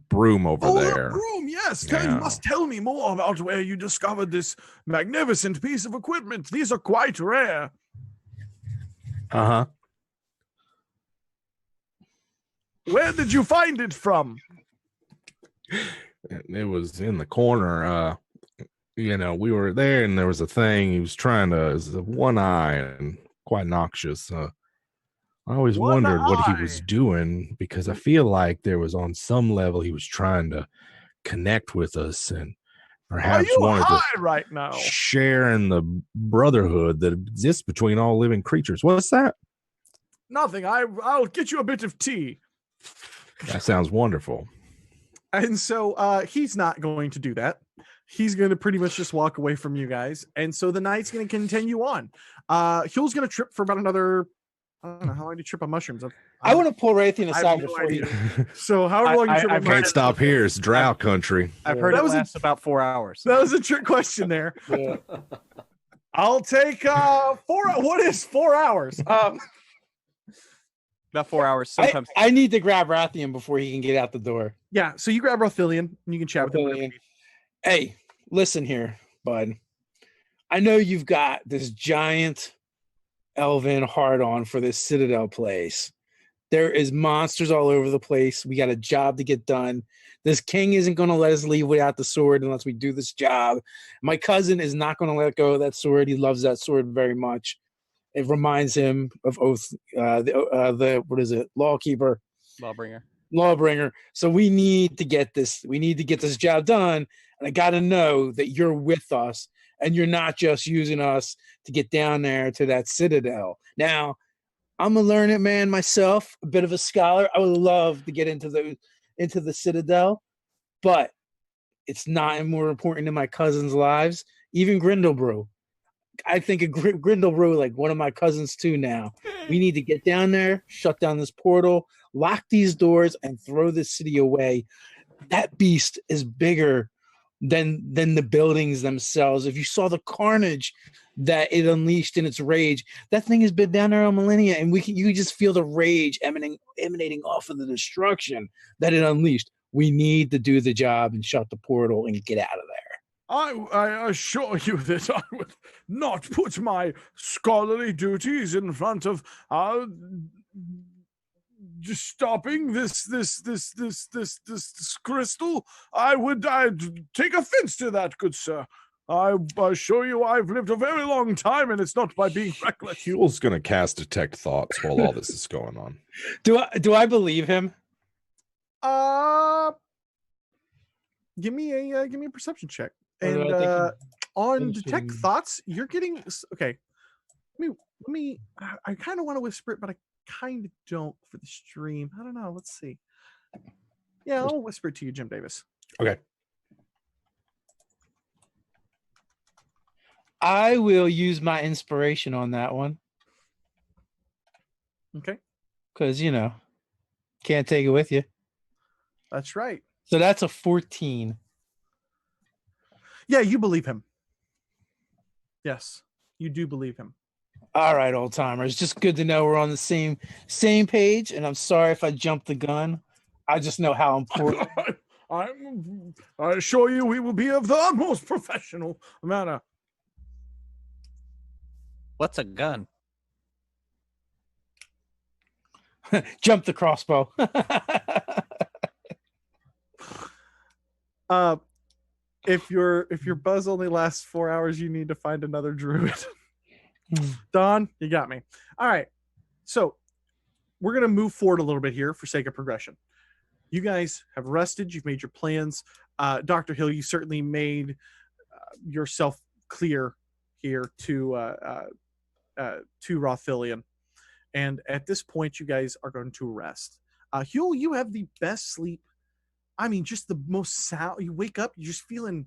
broom over there. The broom, yes. Yeah. You must tell me more about where you discovered this magnificent piece of equipment. These are quite rare. Uh-huh. Where did you find it from? It was in the corner. We were there and there was a thing. He was trying to, it was one eye and quite noxious. I always wondered what he was doing because I feel like there was on some level he was trying to connect with us and perhaps wanted to right now share in the brotherhood that exists between all living creatures. What's that? Nothing. I'll get you a bit of tea. That sounds wonderful. And so he's not going to do that. He's going to pretty much just walk away from you guys. And so the night's going to continue on. Huell's going to trip for about another, I don't know how long do you trip on mushrooms? I want to pull Raytheon I aside have no before you. idea. So how long you trip on Can't mushrooms? stop here. It's drow country. I've heard That it was a- lasts about 4 hours. That was a trick question there. Yeah. I'll take 4. What is 4 hours? About 4 hours. Sometimes. I need to grab Rathian before he can get out the door. Yeah. So you grab Rothilian and you can chat with him. Rothilian. Hey, listen here, bud. I know you've got this giant elven hard on for this Citadel place. There is monsters all over the place. We got a job to get done. This king isn't going to let us leave without the sword unless we do this job. My cousin is not going to let go of that sword. He loves that sword very much. It reminds him of Oath, the what is it? Lawkeeper. Lawbringer. So we need to get this. We need to get this job done. And I got to know that you're with us and you're not just using us to get down there to that Citadel. Now, I'm a learned man myself, a bit of a scholar. I would love to get into the Citadel, but it's not more important in my cousins' lives. Even Grindlebrew. I think of Grindlebrew like one of my cousins too now. We need to get down there, shut down this portal, lock these doors, and throw this city away. That beast is bigger than the buildings themselves. If you saw the carnage that it unleashed in its rage, that thing has been down there on millennia, and you can just feel the rage emanating off of the destruction that it unleashed. We need to do the job and shut the portal and get out of there. I assure you that I would not put my scholarly duties in front of just stopping this crystal. I'd take offense to that, good sir. I assure you I've lived a very long time, and it's not by being reckless. Huell's going to cast detect thoughts while all this is going on. Do I believe him? Give me a perception check. Or do And I think on he- detect thoughts, you're getting okay. Let me. I kind of want to whisper it, but I kind of don't for the stream. I don't know. Let's see. Yeah, I'll whisper it to you, Jim Davis. Okay. I will use my inspiration on that one Okay, because can't take it with you. that's right. So that's a 14. Yeah, you believe him. Yes, you do believe him. All right, old timers. Just good to know we're on the same page. And I'm sorry if I jumped the gun. I just know how important. I assure you, we will be of the utmost professional manner. What's a gun? Jump the crossbow. If your buzz only lasts 4 hours, you need to find another druid. Don, you got me. All right. So we're going to move forward a little bit here for sake of progression. You guys have rested. You've made your plans. Dr. Hill, you certainly made yourself clear here to Rothillian. And at this point, you guys are going to rest. Huell, you have the best sleep. I mean, just the most sound. You wake up, you're just feeling,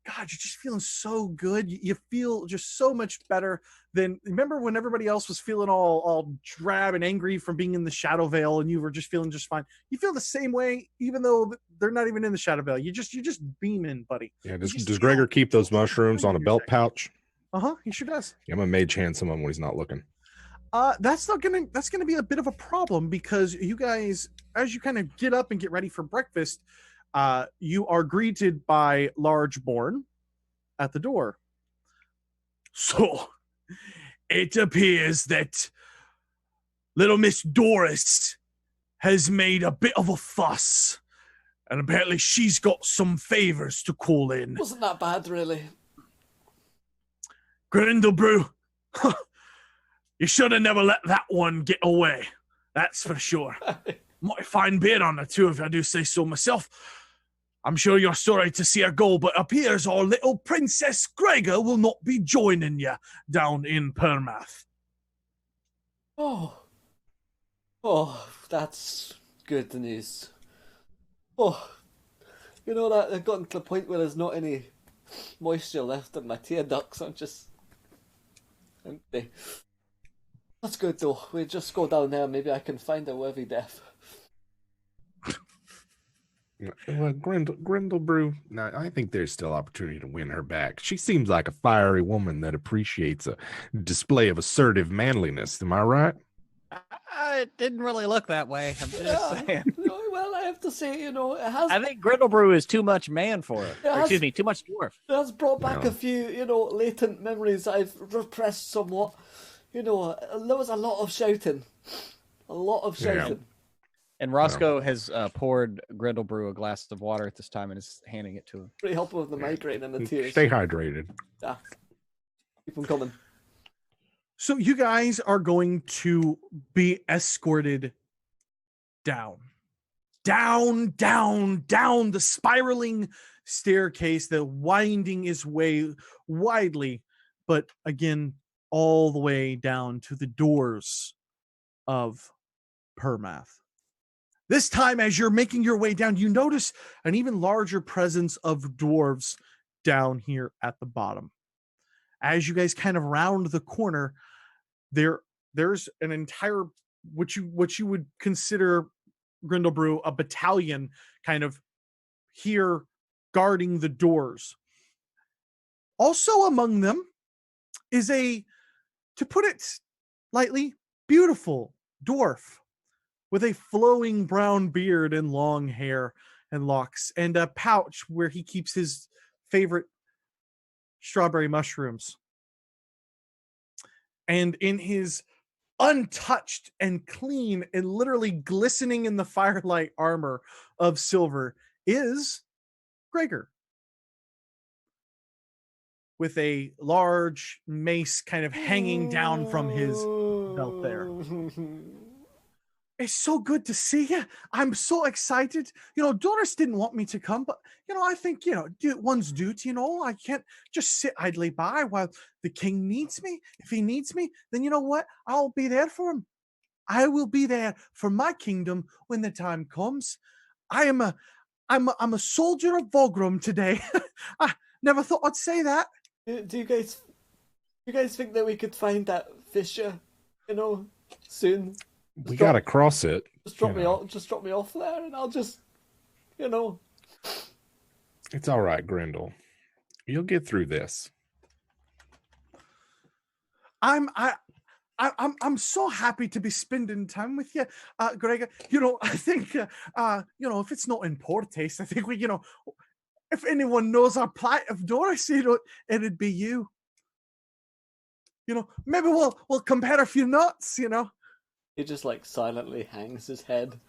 God, you're just feeling so good. You feel just so much better than, remember when everybody else was feeling all drab and angry from being in the Shadow Vale and you were just feeling just fine. You feel the same way, even though they're not even in the Shadow Vale. You're just beaming, buddy. Yeah, does Gregor keep those mushrooms on a belt pouch? He sure does. Yeah, I'm a mage hand some of them when he's not looking. That's gonna be a bit of a problem because you guys, as you kind of get up and get ready for breakfast, you are greeted by Largeborn at the door. So, it appears that little Miss Doris has made a bit of a fuss, and apparently she's got some favors to call in. Wasn't that bad, really. Grindlebrew, you should have never let that one get away. That's for sure. Might fine beard on her too, if I do say so myself. I'm sure you're sorry to see her go, but appears our little Princess Gregor will not be joining you down in Permath. Oh, that's good news. Oh, you know that I've gotten to the point where there's not any moisture left in my tear ducts. I'm just empty. That's good though. We just go down there. Maybe I can find a worthy death. Well, Grindlebrew, no, I think there's still opportunity to win her back. She seems like a fiery woman that appreciates a display of assertive manliness. Am I right? It didn't really look that way. I'm just saying. Well, I have to say, it has. I think Grindlebrew is too much man for it. Excuse me, too much dwarf. It has brought back a few, latent memories I've repressed somewhat. There was a lot of shouting. A lot of shouting. Yeah. And Roscoe has poured Grindlebrew a glass of water at this time and is handing it to him. Pretty helpful with the migraine and the tears. Stay hydrated. Yeah. Keep them coming. So you guys are going to be escorted down the spiraling staircase, the winding its way widely, but again, all the way down to the doors of Permath. This time, as you're making your way down, you notice an even larger presence of dwarves down here at the bottom. As you guys kind of round the corner, there's an entire, what you would consider, Grindlebrew, a battalion kind of here guarding the doors. Also among them is a, to put it lightly, beautiful dwarf with a flowing brown beard and long hair and locks and a pouch where he keeps his favorite strawberry mushrooms. And in his untouched and clean and literally glistening in the firelight armor of silver is Gregor, with a large mace kind of hanging down from his belt there. It's so good to see you. I'm so excited. Doris didn't want me to come, but, I think, do one's duty, I can't just sit idly by while the king needs me. If he needs me, then you know what? I'll be there for him. I will be there for my kingdom when the time comes. I'm a soldier of Vogrum today. I never thought I'd say that. Do you guys think that we could find that fissure, soon? We gotta cross it. Just drop me off there, and I'll just, It's all right, Grindel. You'll get through this. I'm so happy to be spending time with you, Gregor. I think, if it's not in poor taste, I think we, if anyone knows our plight of Doris, it'd be you. Maybe we'll compare a few notes, He just silently hangs his head,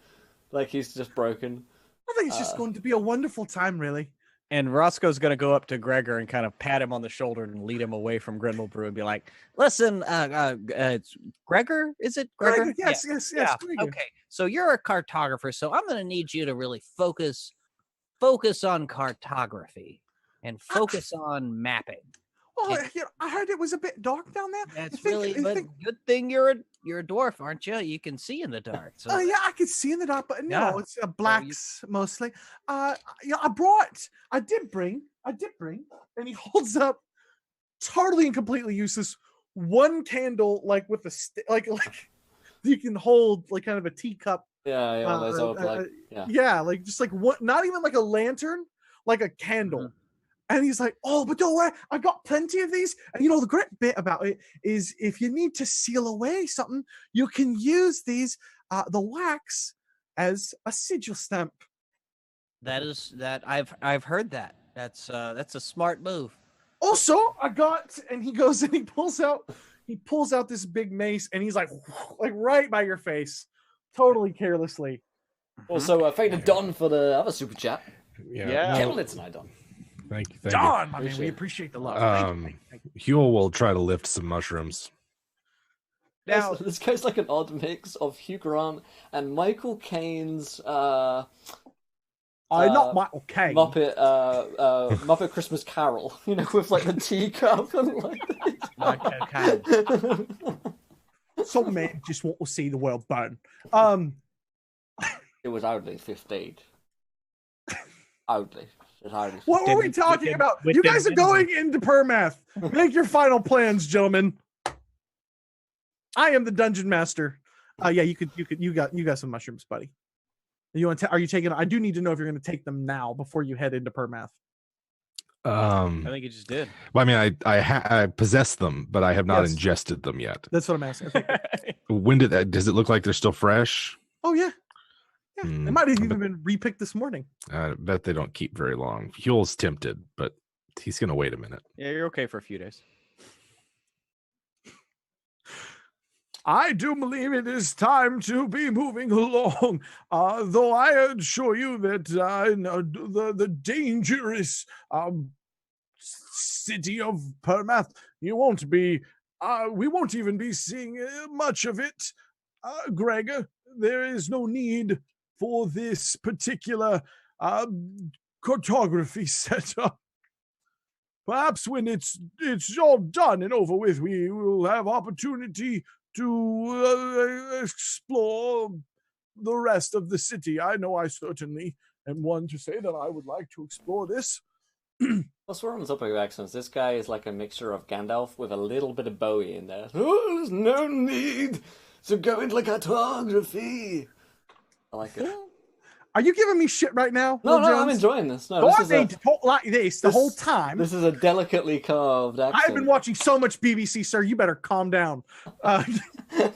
like he's just broken. I think it's just going to be a wonderful time, really. And Roscoe's going to go up to Gregor and kind of pat him on the shoulder and lead him away from Grindlebrew and be like, listen, it's Gregor? Is it Gregor? Yes. Yeah. Gregor. Okay. So you're a cartographer, so I'm going to need you to really focus focus on cartography and focus on mapping. Oh, I heard it was a bit dark down there. That's but good thing you're a dwarf, aren't you? You can see in the dark. So Oh yeah, I can see in the dark, but no, Yeah. it's blacks mostly. Yeah, I did bring, and he holds up, totally and completely useless, one candle, like with the like you can hold like kind of a teacup. Yeah, those old like just like what? Not even like a lantern, like a candle. Mhm. And he's like, oh, but don't worry, I got plenty of these. And you know, the great bit about it is if you need to seal away something, you can use these, the wax, as a sigil stamp. I've heard that. That's a smart move. Also, I got, and he goes and he pulls out this big mace, and he's like right by your face, totally carelessly. Also, thank you, Don, for the other super chat. Yeah. Killing it tonight, Don. Thank you. Don, I mean, we appreciate the love. Thank you. Huell will try to lift some mushrooms. Now, this guy's like an odd mix of Hugh Grant and Michael Caine's not Michael Caine. Muppet Christmas Carol, you know, with like the teacup and like Michael Caine. Some men just want to see the world burn. It was only 15. Only. What were we talking about? You guys are going into Permath. Make your final plans, gentlemen. I am the dungeon master. Yeah, you got some mushrooms, buddy. Are you taking? I do need to know if you're going to take them now before you head into Permath. I think you just did. Well, I mean, I possess them, but I have not ingested them yet. That's what I'm asking. Okay. When did that? Does it look like they're still fresh? Oh yeah. Yeah, they might have even been repicked this morning. I bet they don't keep very long. Huell's tempted, but he's going to wait a minute. Yeah, you're okay for a few days. I do believe it is time to be moving along. Though I assure you that the dangerous city of Permath, we won't even be seeing much of it. Greg, there is no need for this particular cartography setup. Perhaps when it's all done and over with, we will have opportunity to explore the rest of the city. I know I certainly am one to say that I would like to explore this. What's wrong with topic of accents? This guy is like a mixture of Gandalf with a little bit of Bowie in there. Oh, there's no need to go into cartography. I like it. Are you giving me shit right now? No, Will I'm enjoying this. No, I need to talk like this the whole time. This is a delicately carved accent. I've been watching so much BBC, sir. You better calm down. That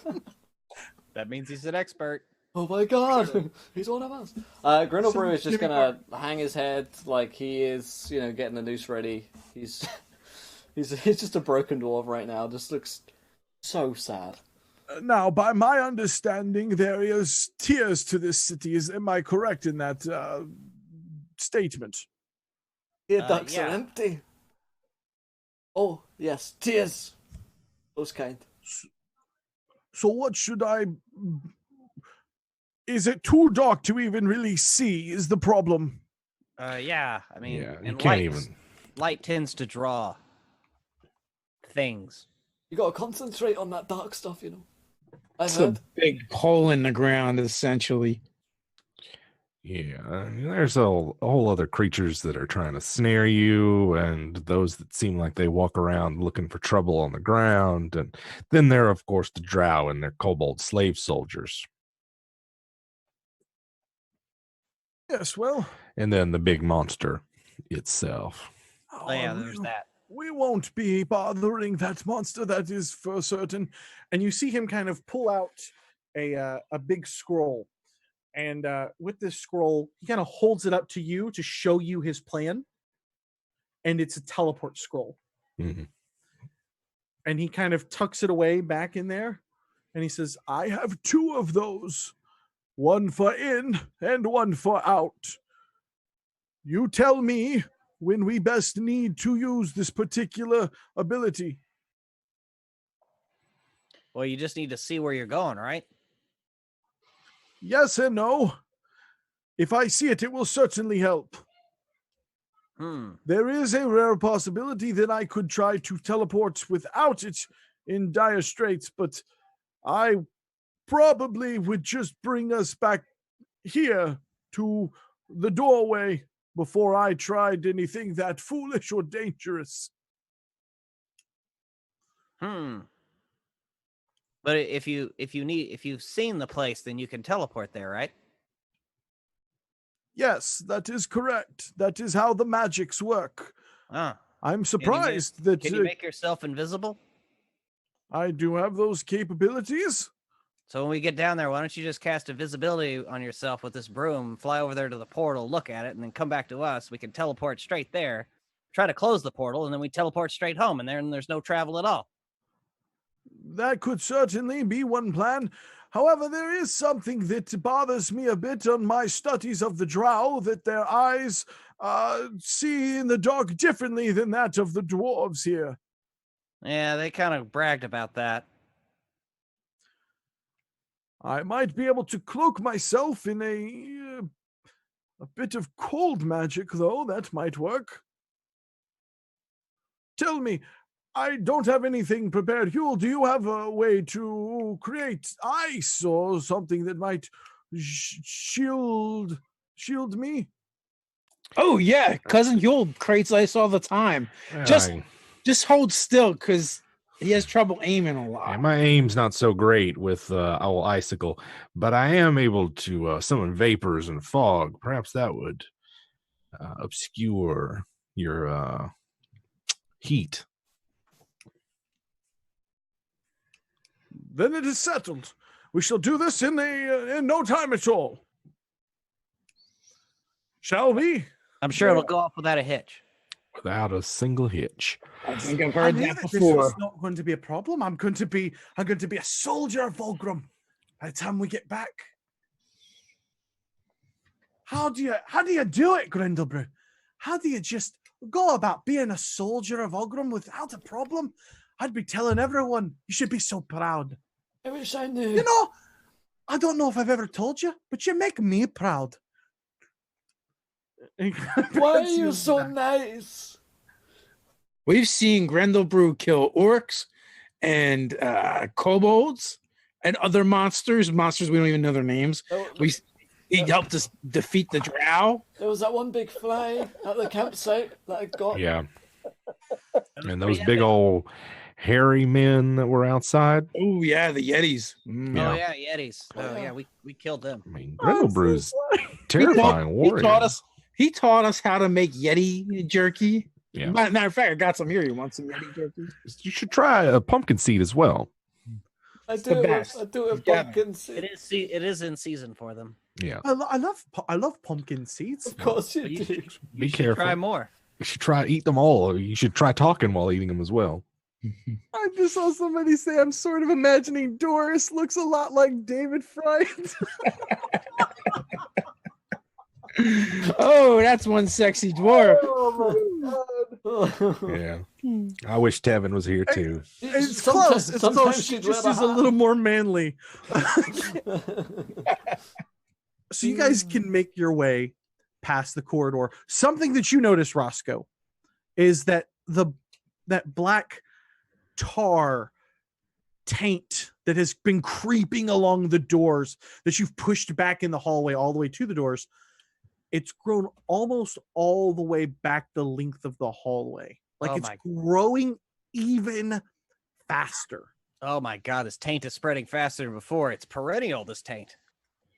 means he's an expert. Oh my god, he's one of us. Grindlebrew is just gonna hang his head like he is, getting the noose ready. He's just a broken dwarf right now. Just looks so sad. Now, by my understanding, there is tiers to this city. Am I correct in that statement? Tier ducts are empty. Oh, yes, tiers. Those kind. So what should I... Is it too dark to even really see is the problem? Yeah, I mean, you can't even... Light tends to draw things. You gotta concentrate on that dark stuff, It's a big hole in the ground, essentially. Yeah, there's a whole other creatures that are trying to snare you, and those that seem like they walk around looking for trouble on the ground. And then there are, of course, the drow and their kobold slave soldiers. Yes, well... And then the big monster itself. Oh yeah, there's that. We won't be bothering that monster, that is for certain. And you see him kind of pull out a big scroll. And with this scroll, he kind of holds it up to you to show you his plan. And it's a teleport scroll. Mm-hmm. And he kind of tucks it away back in there. And he says, I have 2 of those. One for in and one for out. You tell me when we best need to use this particular ability. Well, you just need to see where you're going, right? Yes and no. If I see it, it will certainly help. There is a rare possibility that I could try to teleport without it in dire straits, but I probably would just bring us back here to the doorway before I tried anything that foolish or dangerous. But if you've seen the place, then you can teleport there, right? Yes, that is correct. That is how the magics work. I'm surprised that Can you make yourself invisible? I do have those capabilities. So when we get down there, why don't you just cast invisibility on yourself with this broom, fly over there to the portal, look at it, and then come back to us. We can teleport straight there, try to close the portal, and then we teleport straight home, and then there's no travel at all. That could certainly be one plan. However, there is something that bothers me a bit on my studies of the drow, that their eyes see in the dark differently than that of the dwarves here. Yeah, they kind of bragged about that. I might be able to cloak myself in a bit of cold magic, though. That might work. Tell me, I don't have anything prepared. Huell, do you have a way to create ice or something that might shield me? Oh yeah, cousin Huell creates ice all the time. Just hold still, because he has trouble aiming a lot. Yeah, my aim's not so great with owl icicle, but I am able to summon vapors and fog. Perhaps that would obscure your heat. Then it is settled. We shall do this in no time at all. Shall we? I'm sure it'll go off without a hitch. Without a single hitch. I think I've heard that This before. is not going to be a problem. I'm going to be a soldier of Volgrim by the time we get back. How do you do it, Grindlebrew? How do you just go about being a soldier of Volgrim without a problem? I'd be telling everyone, you should be so proud. I wish I knew. You know, I don't know if I've ever told you, but you make me proud. Why are you so nice? We've seen Grindlebrew kill orcs and kobolds and other monsters we don't even know their names. He helped us defeat the drow. There was that one big fly at the campsite that I got. Yeah. And those big old hairy men that were outside. Oh yeah, the Yetis. Oh yeah, Yetis. Oh yeah, we killed them. I mean, Grindlebrew's terrifying warrior. He taught us how to make Yeti jerky. Yeah. Matter of fact, I got some here. You want some Yeti jerky? You should try a pumpkin seed as well. I do have pumpkin seed. It is in season for them. Yeah. I love pumpkin seeds. Of course you do. Be careful. Try more. You should try eat them all. Or you should try talking while eating them as well. I just saw somebody say I'm sort of imagining Doris looks a lot like David Friant. Oh, that's one sexy dwarf. Oh my god. Yeah. I wish Tevin was here too. It's close. It's close. She just is a little more manly. So you guys can make your way past the corridor. Something that you notice, Roscoe, is that that black tar taint that has been creeping along the doors that you've pushed back in the hallway all the way to the doors, it's grown almost all the way back the length of the hallway. Like it's growing even faster. Oh my god, this taint is spreading faster than before. It's perennial, this taint.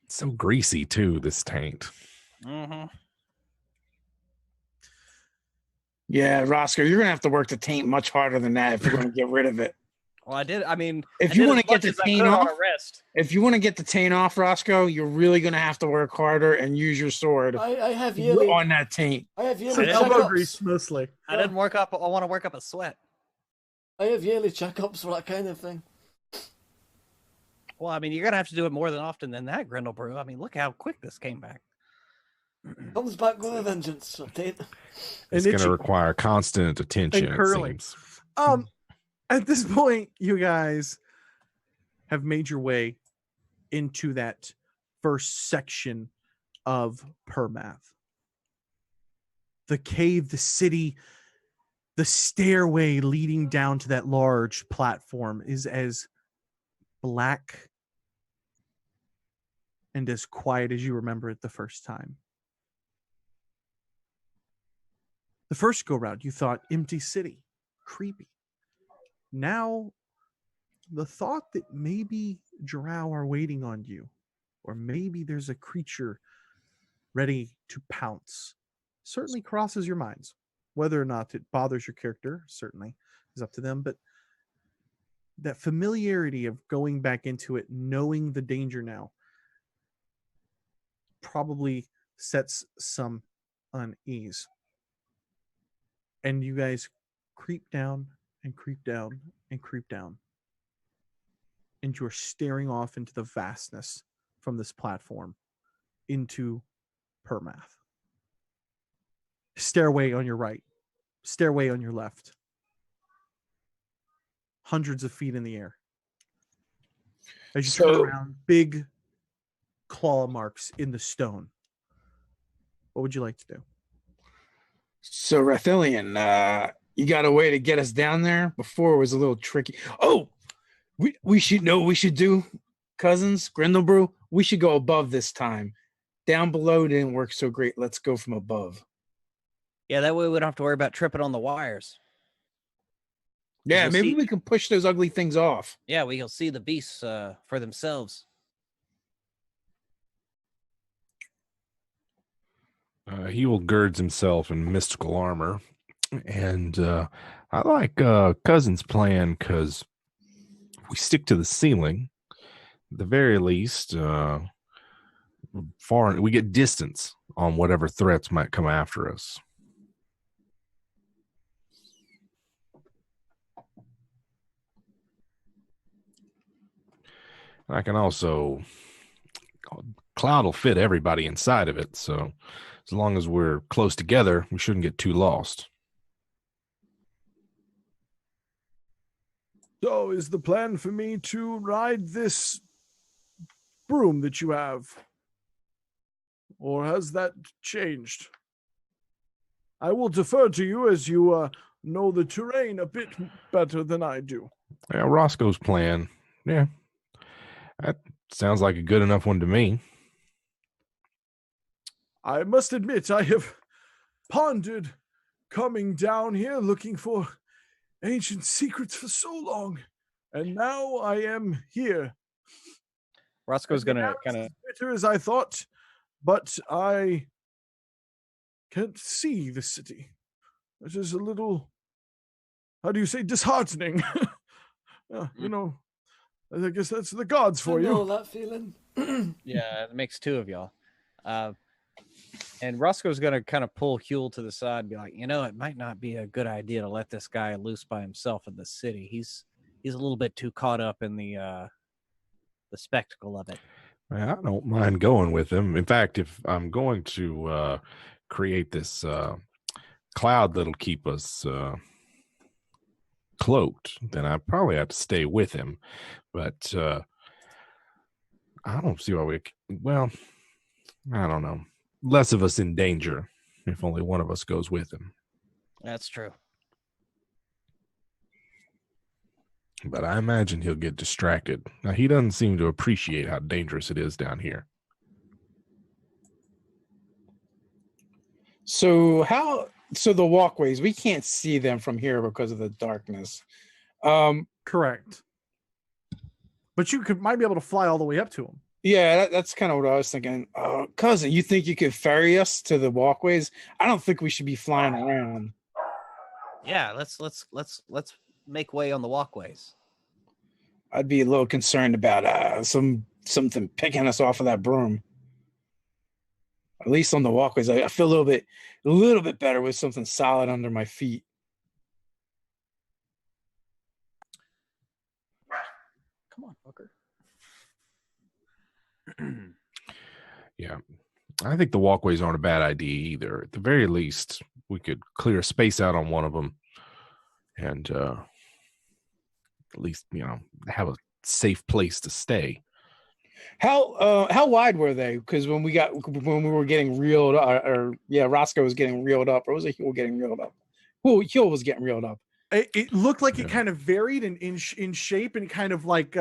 It's so greasy too, this taint. Mm-hmm. Yeah, Roscoe, you're gonna have to work the taint much harder than that if you're gonna get rid of it. Well, I did. I mean, if you want to get the taint off, Roscoe, you're really gonna have to work harder and use your sword. I have yearly on that taint. I have yearly elbow grease mostly. I didn't work up. I want to work up a sweat. I have yearly checkups for that kind of thing. Well, I mean, you're gonna have to do it more than often than that, Grindlebrew. I mean, look how quick this came back. Comes back with a vengeance. It's going to require constant attention. And curling. It seems. At this point, you guys have made your way into that first section of Permath. the cave, the city, the stairway leading down to that large platform is as black and as quiet as you remember it the first time. The first go round, you thought empty city, creepy. Now, the thought that maybe drow are waiting on you, or maybe there's a creature ready to pounce, certainly crosses your minds. Whether or not it bothers your character, certainly is up to them, but that familiarity of going back into it, knowing the danger now, probably sets some unease. And you guys creep down and creep down and creep down. And you're staring off into the vastness from this platform into Permath. Stairway on your right, stairway on your left. Hundreds of feet in the air. As you turn around, big claw marks in the stone. What would you like to do? So, Rathilian, you got a way to get us down there? Before it was a little tricky. Oh, we should know what we should do, cousins, Grindlebrew. We should go above this time. Down below didn't work so great. Let's go from above. Yeah, that way we don't have to worry about tripping on the wires. Yeah, We'll maybe see. we can push those ugly things off. Yeah, we'll see the beasts for themselves. Huell girds himself in mystical armor, and I like Cousin's plan because if we stick to the ceiling, at the very least, we get distance on whatever threats might come after us. I can also, cloud will fit everybody inside of it, so as long as we're close together, we shouldn't get too lost. So, is the plan for me to ride this broom that you have? Or has that changed? I will defer to you as you know the terrain a bit better than I do. Yeah, Roscoe's plan. Yeah. That sounds like a good enough one to me. I must admit, I have pondered coming down here looking for ancient secrets for so long, and now I am here. Roscoe's going to kind of... Better as I thought, but I can't see the city. It is a little, how do you say, disheartening. You know, I guess that's the gods for I you. know that feeling. Yeah, it makes two of y'all. And Roscoe's going to kind of pull Huell to the side and be like, you know, it might not be a good idea to let this guy loose by himself in the city. He's a little bit too caught up in the spectacle of it. I don't mind going with him. In fact, if I'm going to create this cloud that'll keep us cloaked, then I probably have to stay with him. But I don't see why well, I don't know. Less of us in danger if only one of us goes with him. That's true. But I imagine he'll get distracted. Now, he doesn't seem to appreciate how dangerous it is down here. So the walkways, we can't see them from here because of the darkness. Correct. But you might be able to fly all the way up to them. Yeah, that's kind of what I was thinking. Cousin, you think you could ferry us to the walkways? I don't think we should be flying around. Yeah, let's make way on the walkways. I'd be a little concerned about something picking us off of that broom. At least on the walkways, I feel a little bit better with something solid under my feet. Come on, Booker. Yeah, I think the walkways aren't a bad idea either. At the very least, we could clear space out on one of them and at least, have a safe place to stay. How wide were they? Because when we were getting reeled up, or yeah, Roscoe was getting reeled up, or was it Huell getting reeled up? Huell was getting reeled up. It looked like it Yeah. kind of varied in shape and kind of like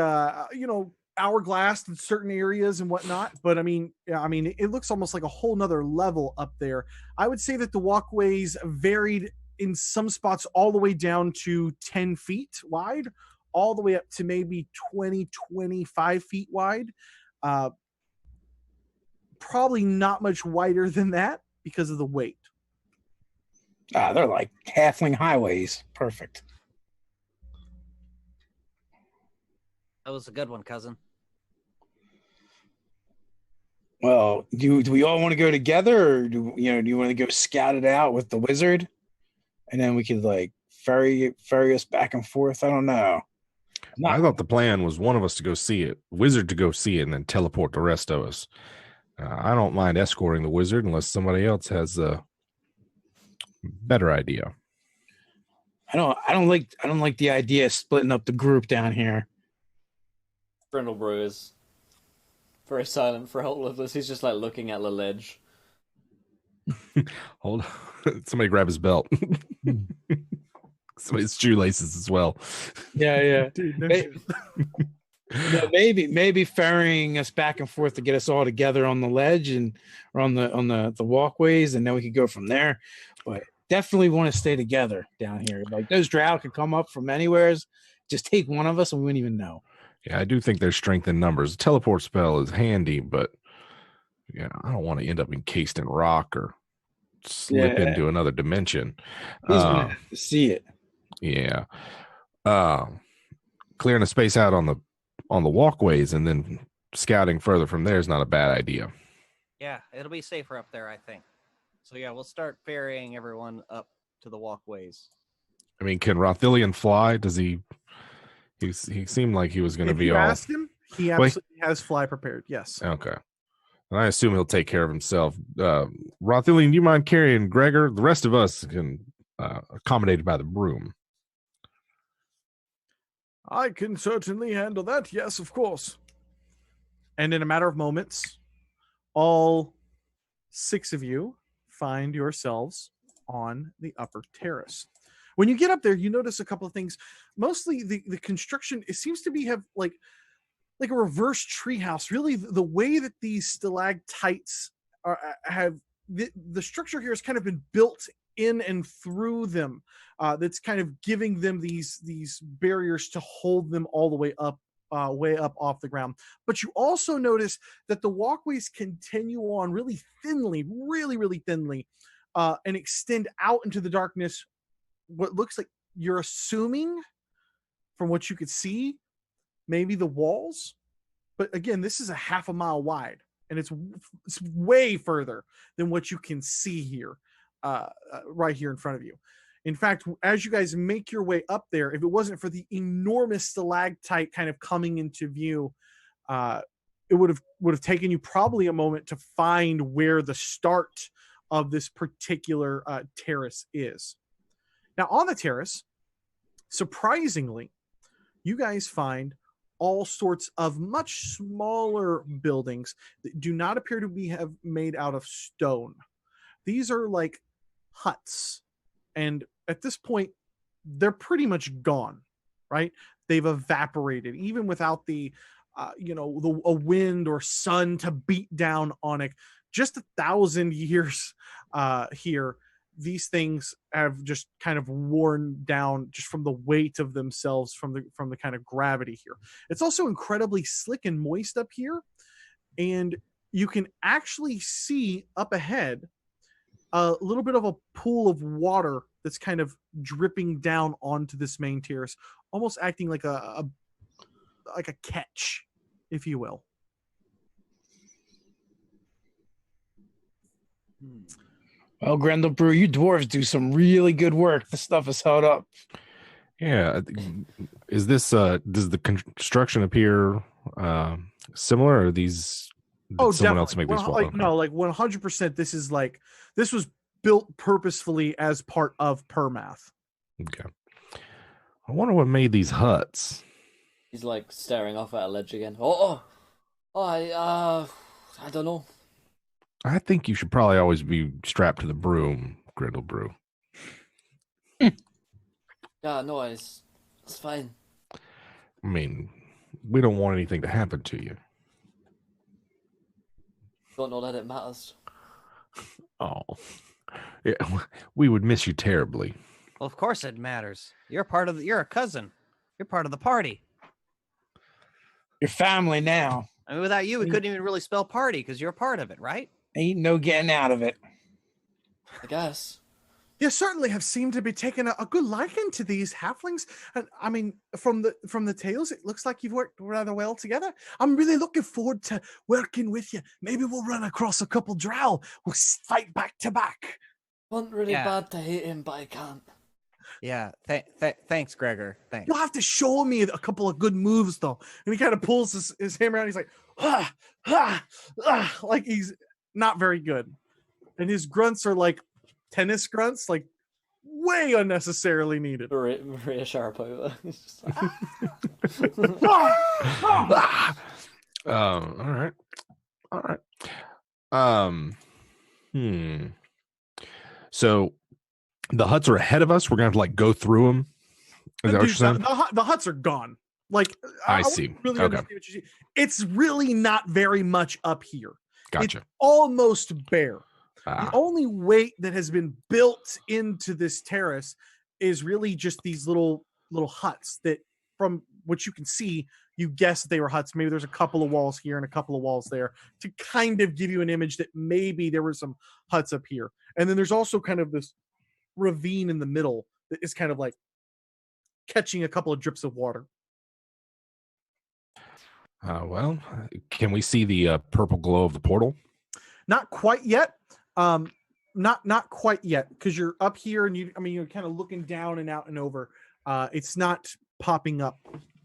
hourglass in certain areas and whatnot. But I mean, it looks almost like a whole nother level up there. I would say that the walkways varied in some spots all the way down to 10 feet wide, all the way up to maybe 20, 25 feet wide. Probably not much wider than that because of the weight. They're like halfling highways. Perfect. That was a good one, cousin. Well, do we all want to go together, or do you want to go scout it out with the wizard, and then we could like ferry us back and forth? I don't know. I thought the plan was one of us to go see it, wizard to go see it, and then teleport the rest of us. I don't mind escorting the wizard unless somebody else has a better idea. I don't like the idea of splitting up the group down here. Grindlebrew is very silent for all of this. He's just like looking at the ledge. Hold on. Somebody grab his belt. Somebody's shoelaces as well. Yeah. Dude, Maybe ferrying us back and forth to get us all together on the ledge and or on the walkways, and then we could go from there. But definitely want to stay together down here. Like those drow could come up from anywhere, just take one of us and we wouldn't even know. Yeah, I do think there's strength in numbers. The teleport spell is handy, but yeah, I don't want to end up encased in rock or slip into another dimension. He's gonna have to see it. Yeah. Clearing a space out on the walkways and then scouting further from there is not a bad idea. Yeah, it'll be safer up there, I think. So yeah, we'll start ferrying everyone up to the walkways. I mean, can Rothillian fly? Does he seemed like he was going to be you all. ask him, he absolutely has fly prepared. Yes. Okay. And I assume he'll take care of himself. Rothillian, do you mind carrying Gregor? The rest of us can accommodated by the broom. I can certainly handle that. Yes, of course. And in a matter of moments, all 6 of you find yourselves on the upper terrace. When you get up there, you notice a couple of things. Mostly the construction, it seems to be have like a reverse treehouse. Really, the way that these stalactites have the structure here has kind of been built in and through them. That's kind of giving them these barriers to hold them all the way up off the ground. But you also notice that the walkways continue on really thinly, really thinly, and extend out into the darkness. What looks like, you're assuming from what you could see, maybe the walls. But again, this is a half a mile wide, and it's way further than what you can see here, right here in front of you. In fact, as you guys make your way up there, if it wasn't for the enormous stalactite kind of coming into view, it would have taken you probably a moment to find where the start of this particular terrace is. Now, on the terrace, surprisingly, you guys find all sorts of much smaller buildings that do not appear to be made out of stone. These are like huts. And at this point, they're pretty much gone, right? They've evaporated, even without a wind or sun to beat down on it. Just 1,000 years here, these things have just kind of worn down just from the weight of themselves, from the kind of gravity here. It's also incredibly slick and moist up here, and you can actually see up ahead a little bit of a pool of water that's kind of dripping down onto this main terrace, almost acting like a catch, if you will. Well, Grindlebrew, you dwarves do some really good work. This stuff is held up. Yeah. Is this does the construction appear similar, or these did someone else make these walls? No, like 100%. This was built purposefully as part of Permath. Okay. I wonder what made these huts. He's like staring off at a ledge again. Oh, I don't know. I think you should probably always be strapped to the broom, Grindlebrew. Yeah, no, it's fine. I mean, we don't want anything to happen to you. Don't know that it matters. Oh, yeah, we would miss you terribly. Well, of course it matters. You're you're a cousin. You're part of the party. Your family now. I mean, without you, we couldn't even really spell party because you're a part of it, right? Ain't no getting out of it. I guess. You certainly have seemed to be taking a good liking to these halflings. And I mean, from the tales, it looks like you've worked rather well together. I'm really looking forward to working with you. Maybe we'll run across a couple drow. We'll fight back to back. Want really Yeah. bad to hate him, but I can't. Yeah. Thanks, Gregor. Thanks. You'll have to show me a couple of good moves, though. And he kind of pulls his hammer out. He's like, like he's not very good. And his grunts are like tennis grunts, like way unnecessarily needed. Maria Sharapova. It's just like, All right. So the huts are ahead of us. We're gonna have to like go through them. Is that what you're saying? The huts are gone. Like I see. wouldn't really Okay. understand what you see. It's really not very much up here. Gotcha. It's almost bare. The Ah, only weight that has been built into this terrace is really just these little huts that, from what you can see, you guess they were huts. Maybe there's a couple of walls here and a couple of walls there to kind of give you an image that maybe there were some huts up here. And then there's also kind of this ravine in the middle that is kind of like catching a couple of drips of water. well, can we see the purple glow of the portal? Not quite yet. Not quite yet, because you're up here and you're kind of looking down and out and over. It's not popping up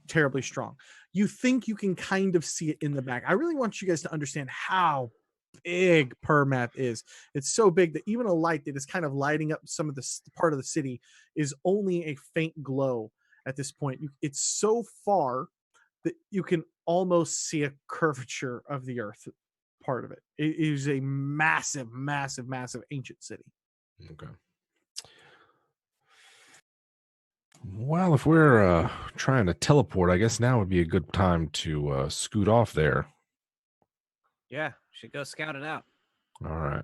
terribly strong. You think you can kind of see it in the back. I really want you guys to understand how big Permath is. It's so big that even a light that is kind of lighting up some of this part of the city is only a faint glow at this point. It's so far that you can almost see a curvature of the earth part of it. It is a massive ancient city. Okay. Well, if we're trying to teleport, I guess now would be a good time to scoot off there. Yeah, should go scout it out. All right.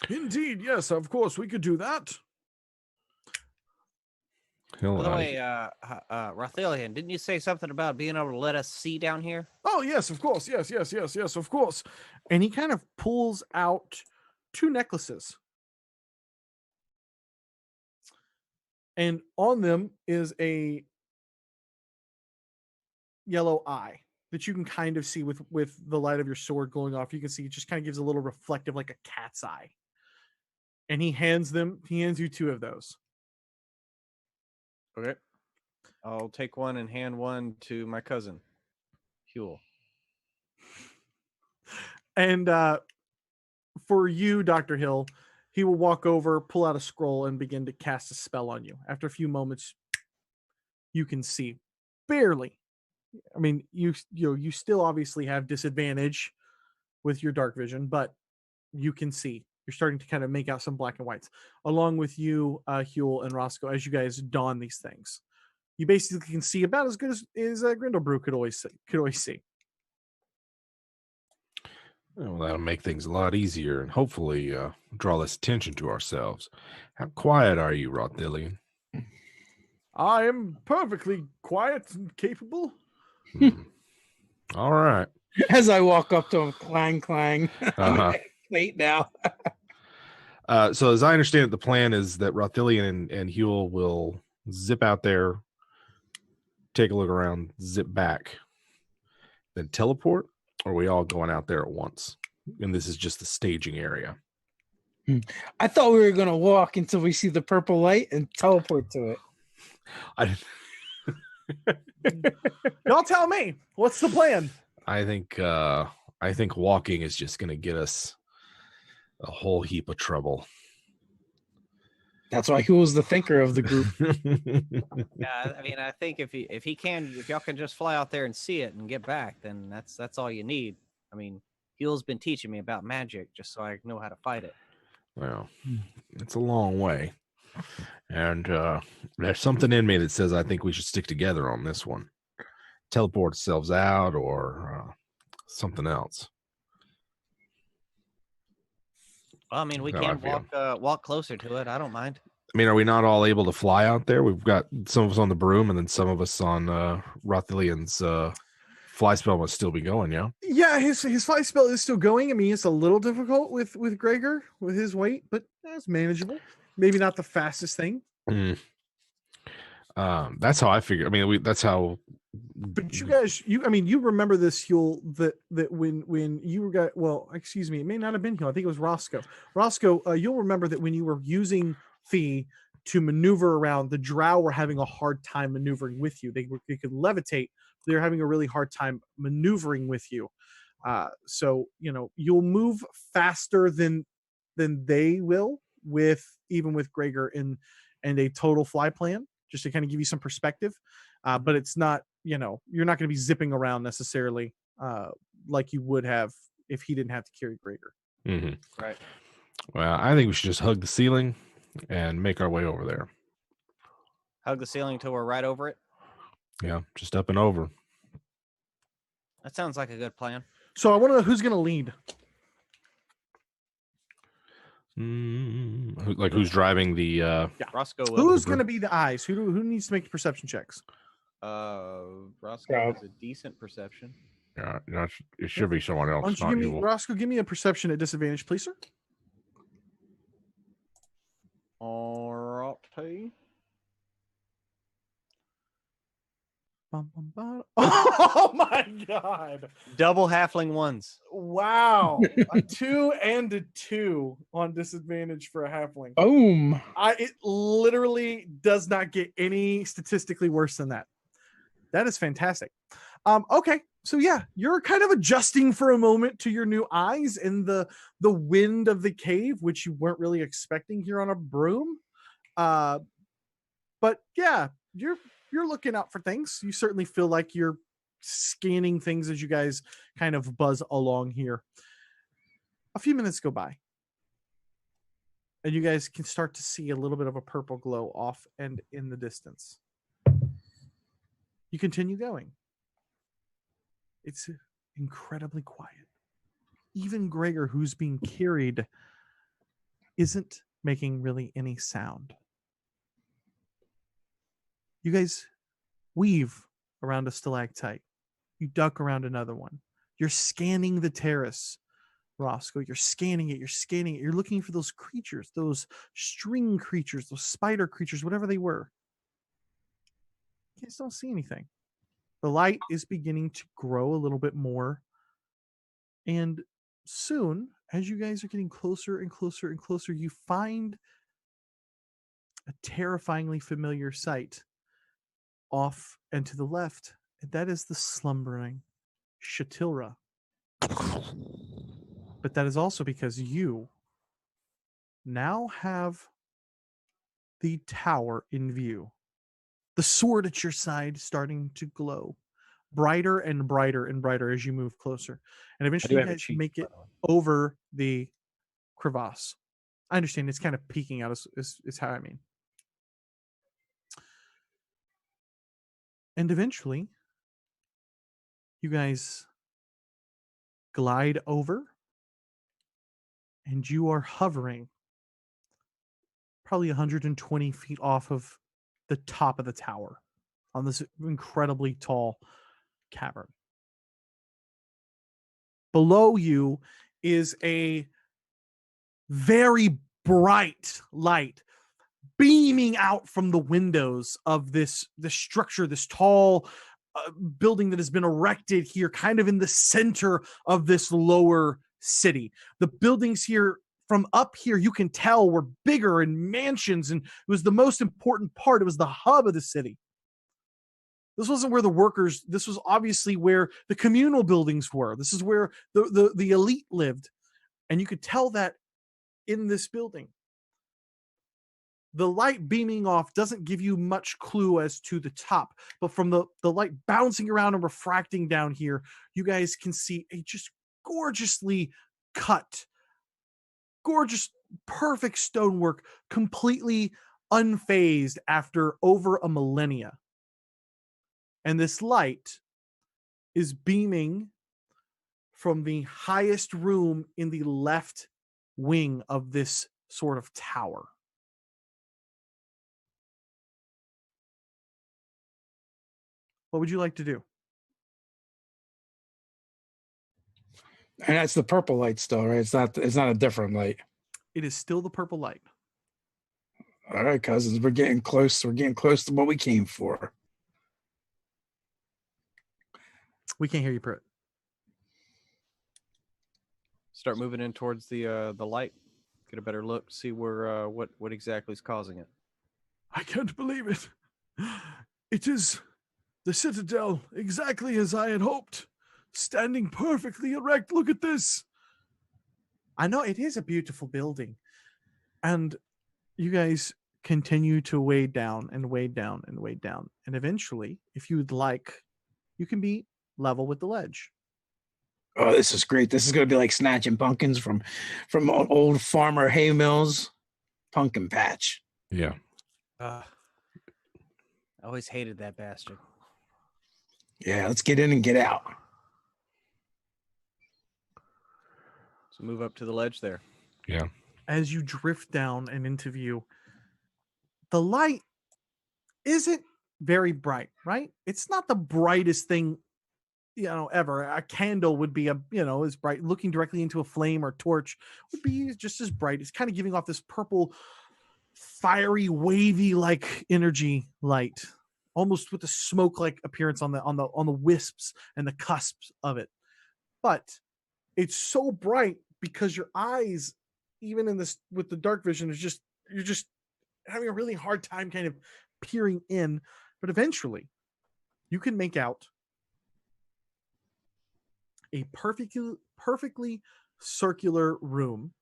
Indeed, yes, of course we could do that. He'll, By the way, Rothelian, didn't you say something about being able to let us see down here? Oh, yes, of course. Yes, of course. And he kind of pulls out 2 necklaces. And on them is a yellow eye that you can kind of see with the light of your sword going off. You can see it just kind of gives a little reflective, like a cat's eye. And he hands you 2 of those. Okay. I'll take one and hand one to my cousin, Huell. And for you, Dr. Hill, he will walk over, pull out a scroll, and begin to cast a spell on you. After a few moments, you can see. Barely. I mean, you still obviously have disadvantage with your dark vision, but you can see. You're starting to kind of make out some black and whites. Along with you, Huell and Roscoe, as you guys don these things. You basically can see about as good as Grindlebrew could always see. well, that'll make things a lot easier and hopefully draw less attention to ourselves. How quiet are you, Rothelian? I am perfectly quiet and capable. All right. As I walk up to him, clang, clang. Uh-huh. Wait now. So as I understand it, the plan is that Rothelian and Huell will zip out there, take a look around, zip back, then teleport, or are we all going out there at once? And this is just the staging area. I thought we were going to walk until we see the purple light and teleport to it. Y'all tell me, what's the plan? I think walking is just going to get us a whole heap of trouble. That's why he was the thinker of the group. Yeah, I mean, I think if y'all can just fly out there and see it and get back, then that's all you need. I mean, Huell's been teaching me about magic just so I know how to fight it. Well, it's a long way. And there's something in me that says I think we should stick together on this one. Teleport ourselves out or something else. Well, I mean, we That's how can I walk closer to it. I don't mind. I mean, are we not all able to fly out there? We've got some of us on the broom and then some of us on Rothilian's fly spell must still be going, yeah? Yeah, his fly spell is still going. I mean, it's a little difficult with Gregor with his weight, but it's manageable. Maybe not the fastest thing. That's how I figure. I mean, that's how. But you guys, you remember this, Huell, that when you got, well, excuse me, it may not have been Huell. I think it was Roscoe. Roscoe, you'll remember that when you were using Fee to maneuver around, the drow were having a hard time maneuvering with you. They could levitate. They're having a really hard time maneuvering with you. So you'll move faster than they will even with Gregor and a total fly plan, just to kind of give you some perspective. But it's not, you're not going to be zipping around necessarily like you would have if he didn't have to carry Gregor. Mm-hmm. Right. Well, I think we should just hug the ceiling and make our way over there. Hug the ceiling until we're right over it. Yeah, just up and over. That sounds like a good plan. So I want to know who's going to lead. Who's driving the? Yeah. Roscoe. Who's going to be the eyes? Who needs to make the perception checks? Roscoe has a decent perception. Yeah, it should be someone else. Why don't you Not give me, Roscoe, give me a perception at disadvantage, please, sir. Alrighty. Oh my god! Double halfling ones. Wow, a 2 and a 2 on disadvantage for a halfling. Boom. It literally does not get any statistically worse than that. That is fantastic. Okay, so yeah, you're kind of adjusting for a moment to your new eyes in the wind of the cave, which you weren't really expecting here on a broom. But yeah, you're looking out for things. You certainly feel like you're scanning things as you guys kind of buzz along here. A few minutes go by, and you guys can start to see a little bit of a purple glow off and in the distance. You continue going. It's incredibly quiet. Even Gregor, who's being carried, isn't making really any sound. You guys weave around a stalactite. You duck around another one. You're scanning the terrace, Roscoe. You're scanning it. You're looking for those creatures, those string creatures, those spider creatures, whatever they were. You guys don't see anything. The light is beginning to grow a little bit more. And soon, as you guys are getting closer and closer and closer, you find a terrifyingly familiar sight off and to the left. And that is the slumbering Shatilra. But that is also because you now have the tower in view. The sword at your side starting to glow brighter and brighter and brighter as you move closer. And eventually you guys make it over the crevasse. I understand it's kind of peeking out is how I mean. And eventually you guys glide over and you are hovering probably 120 feet off of the top of the tower on this incredibly tall cavern. Below you is a very bright light beaming out from the windows of this structure, this tall building that has been erected here kind of in the center of this lower city. The buildings here, from up here, you can tell were bigger and mansions, and it was the most important part. It was the hub of the city. This wasn't where the workers, this was obviously where the communal buildings were. This is where the elite lived. And you could tell that in this building. The light beaming off doesn't give you much clue as to the top, but from the light bouncing around and refracting down here, you guys can see a just gorgeously cut, gorgeous, perfect stonework, completely unfazed after over a millennia. And this light is beaming from the highest room in the left wing of this sort of tower. What would you like to do? And that's the purple light still, right? It's not a different light. It is still the purple light. All right, cousins, we're getting close. We're getting close to what we came for. We can't hear you, Pruitt. Start moving in towards the light. Get a better look. See where what exactly is causing it. I can't believe it. It is the citadel, exactly as I had hoped. Standing perfectly erect. Look at this. I know it is a beautiful building. And you guys continue to wade down and wade down and wade down. And eventually, if you would like, you can be level with the ledge. Oh, this is great. This is going to be like snatching pumpkins from old farmer Haymill's pumpkin patch. Yeah. I always hated that bastard. Yeah, let's get in and get out. So move up to the ledge there. Yeah. As you drift down and into view, the light isn't very bright, right? It's not the brightest thing, ever. A candle would be as bright. Looking directly into a flame or torch would be just as bright. It's kind of giving off this purple, fiery, wavy like energy light, almost with a smoke like appearance on the wisps and the cusps of it. But it's so bright because your eyes, even in this with the dark vision, you're just having a really hard time kind of peering in. But eventually, you can make out a perfectly circular room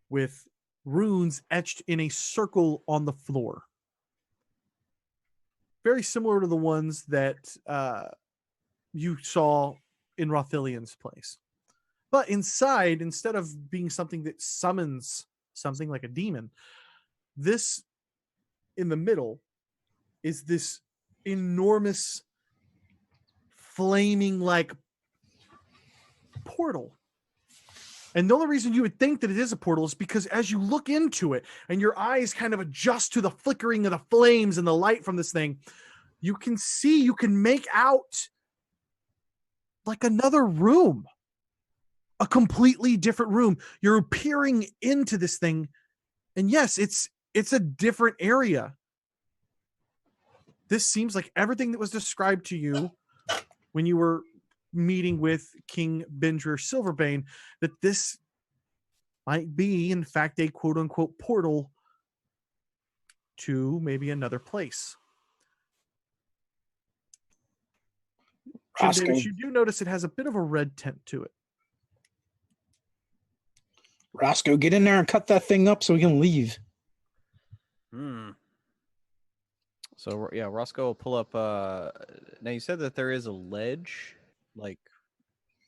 with runes etched in a circle on the floor. Very similar to the ones that you saw in Rothilian's place. But inside, instead of being something that summons something like a demon, this in the middle is this enormous flaming like portal. And the only reason you would think that it is a portal is because as you look into it and your eyes kind of adjust to the flickering of the flames and the light from this thing, you can make out like another room, a completely different room. You're peering into this thing, and yes, it's a different area. This seems like everything that was described to you when you were meeting with King Silverbane, that this might be, in fact, a quote-unquote portal to maybe another place. Roscoe, You do notice it has a bit of a red tint to it. Roscoe, get in there and cut that thing up so we can leave. So yeah, Roscoe will pull up. Now you said that there is a ledge, like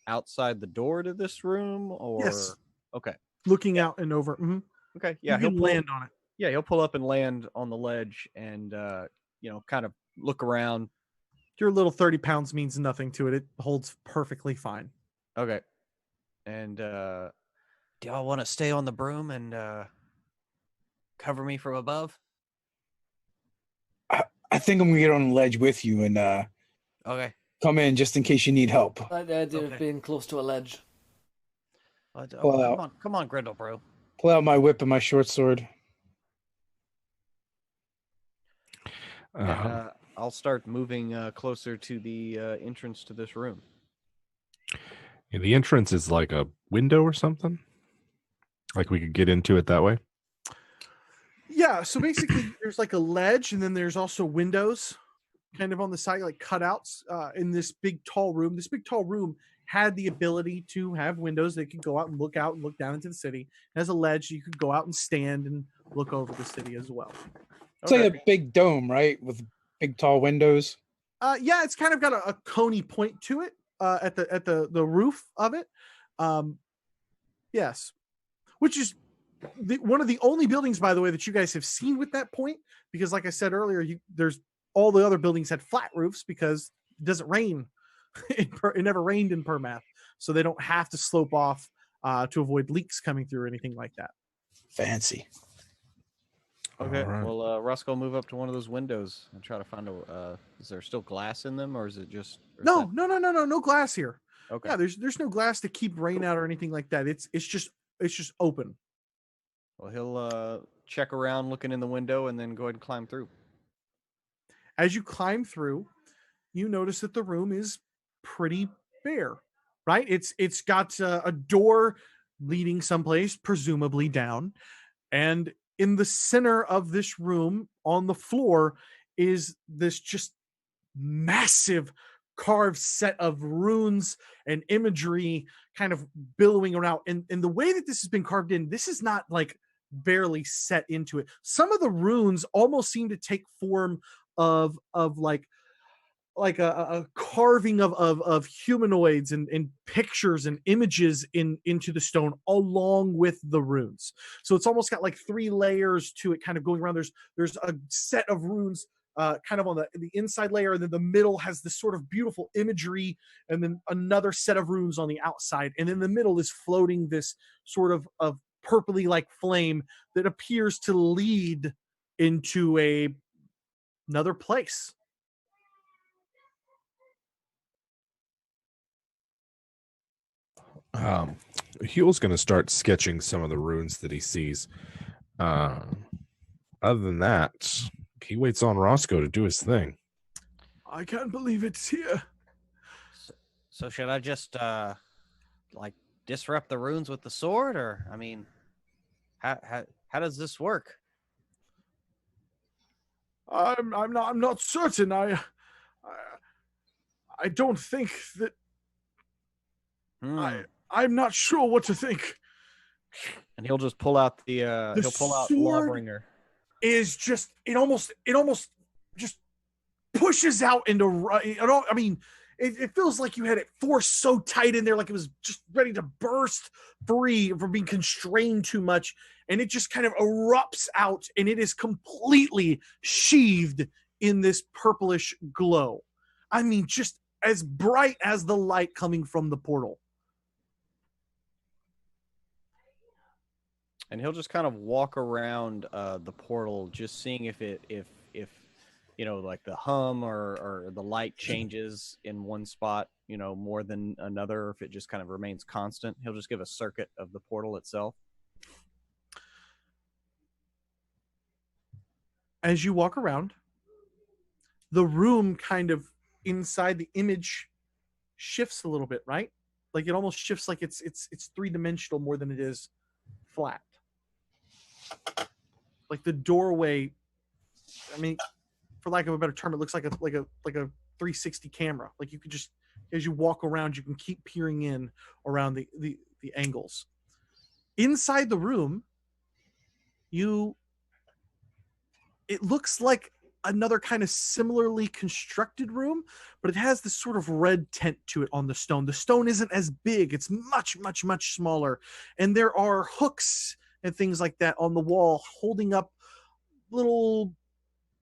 outside the door to this room, or Yes. Okay, Looking out and over. Mhm. okay, yeah, You can land on it. Yeah, he'll pull up and land on the ledge, and kind of look around. Your little 30 pounds means nothing to it. It holds perfectly fine. Okay, and Do y'all want to stay on the broom and cover me from above? I think I'm gonna get on the ledge with you and Okay. come in just in case you need help. I like the idea Okay. of being close to a ledge. Pull out. Come on, Grindlebrew. Pull out my whip and my short sword. I'll start moving closer to the entrance to this room. Yeah, the entrance is like a window or something. Like we could get into it that way. Yeah, so basically there's like a ledge and then there's also windows kind of on the side, like cutouts in this big tall room. This big tall room had the ability to have windows that could go out and look down into the city. It has a ledge you could go out and stand and look over the city as well. It's like a big dome, right? With big tall windows. Yeah, it's kind of got a coney point to it at the roof of it. Yes, which is one of the only buildings, by the way, that you guys have seen with that point, because like I said earlier, there's all the other buildings had flat roofs because it doesn't rain. It never rained in Permath, so they don't have to slope off to avoid leaks coming through or anything like that. Fancy. Okay. All right. Well, Roscoe, move up to one of those windows and try to find a. Is there still glass in them, or is it just? No glass here. Okay. Yeah, there's no glass to keep rain out or anything like that. It's just open. Well, he'll check around, looking in the window, and then go ahead and climb through. As you climb through, you notice that the room is pretty bare, right? It's got a door leading someplace, presumably down, and in the center of this room on the floor is this just massive carved set of runes and imagery kind of billowing around. And the way that this has been carved in, this is not like barely set into it. Some of the runes almost seem to take form of like a carving of humanoids and pictures and images into the stone along with the runes. So it's almost got like 3 layers to it kind of going around. There's a set of runes kind of on the inside layer, and then the middle has this sort of beautiful imagery, and then another set of runes on the outside, and in the middle is floating this sort of purpley like flame that appears to lead into another place. Huell's going to start sketching some of the runes that he sees. Other than that, he waits on Roscoe to do his thing. I can't believe it's here. So should I just like disrupt the runes with the sword, or I mean, how does this work? I'm not certain. I don't think that. I'm not sure what to think. And he'll just pull out he'll pull out Lawbringer. Is just it almost just pushes out into. I mean, it feels like you had it forced so tight in there, like it was just ready to burst free from being constrained too much, and it just kind of erupts out, and it is completely sheathed in this purplish glow. I mean, just as bright as the light coming from the portal. And he'll just kind of walk around the portal, just seeing if you know, like the hum or the light changes in one spot, you know, more than another, or if it just kind of remains constant. He'll just give a circuit of the portal itself. As you walk around, the room kind of inside the image shifts a little bit, right? Like it almost shifts, like it's 3-dimensional more than it is flat. Like the doorway, I mean, for lack of a better term, it looks like a 360 camera. Like you could just, as you walk around, you can keep peering in around the angles. Inside the room, it looks like another kind of similarly constructed room, but it has this sort of red tint to it on the stone. The stone isn't as big. It's much, much, much smaller. And there are hooks and things like that on the wall holding up little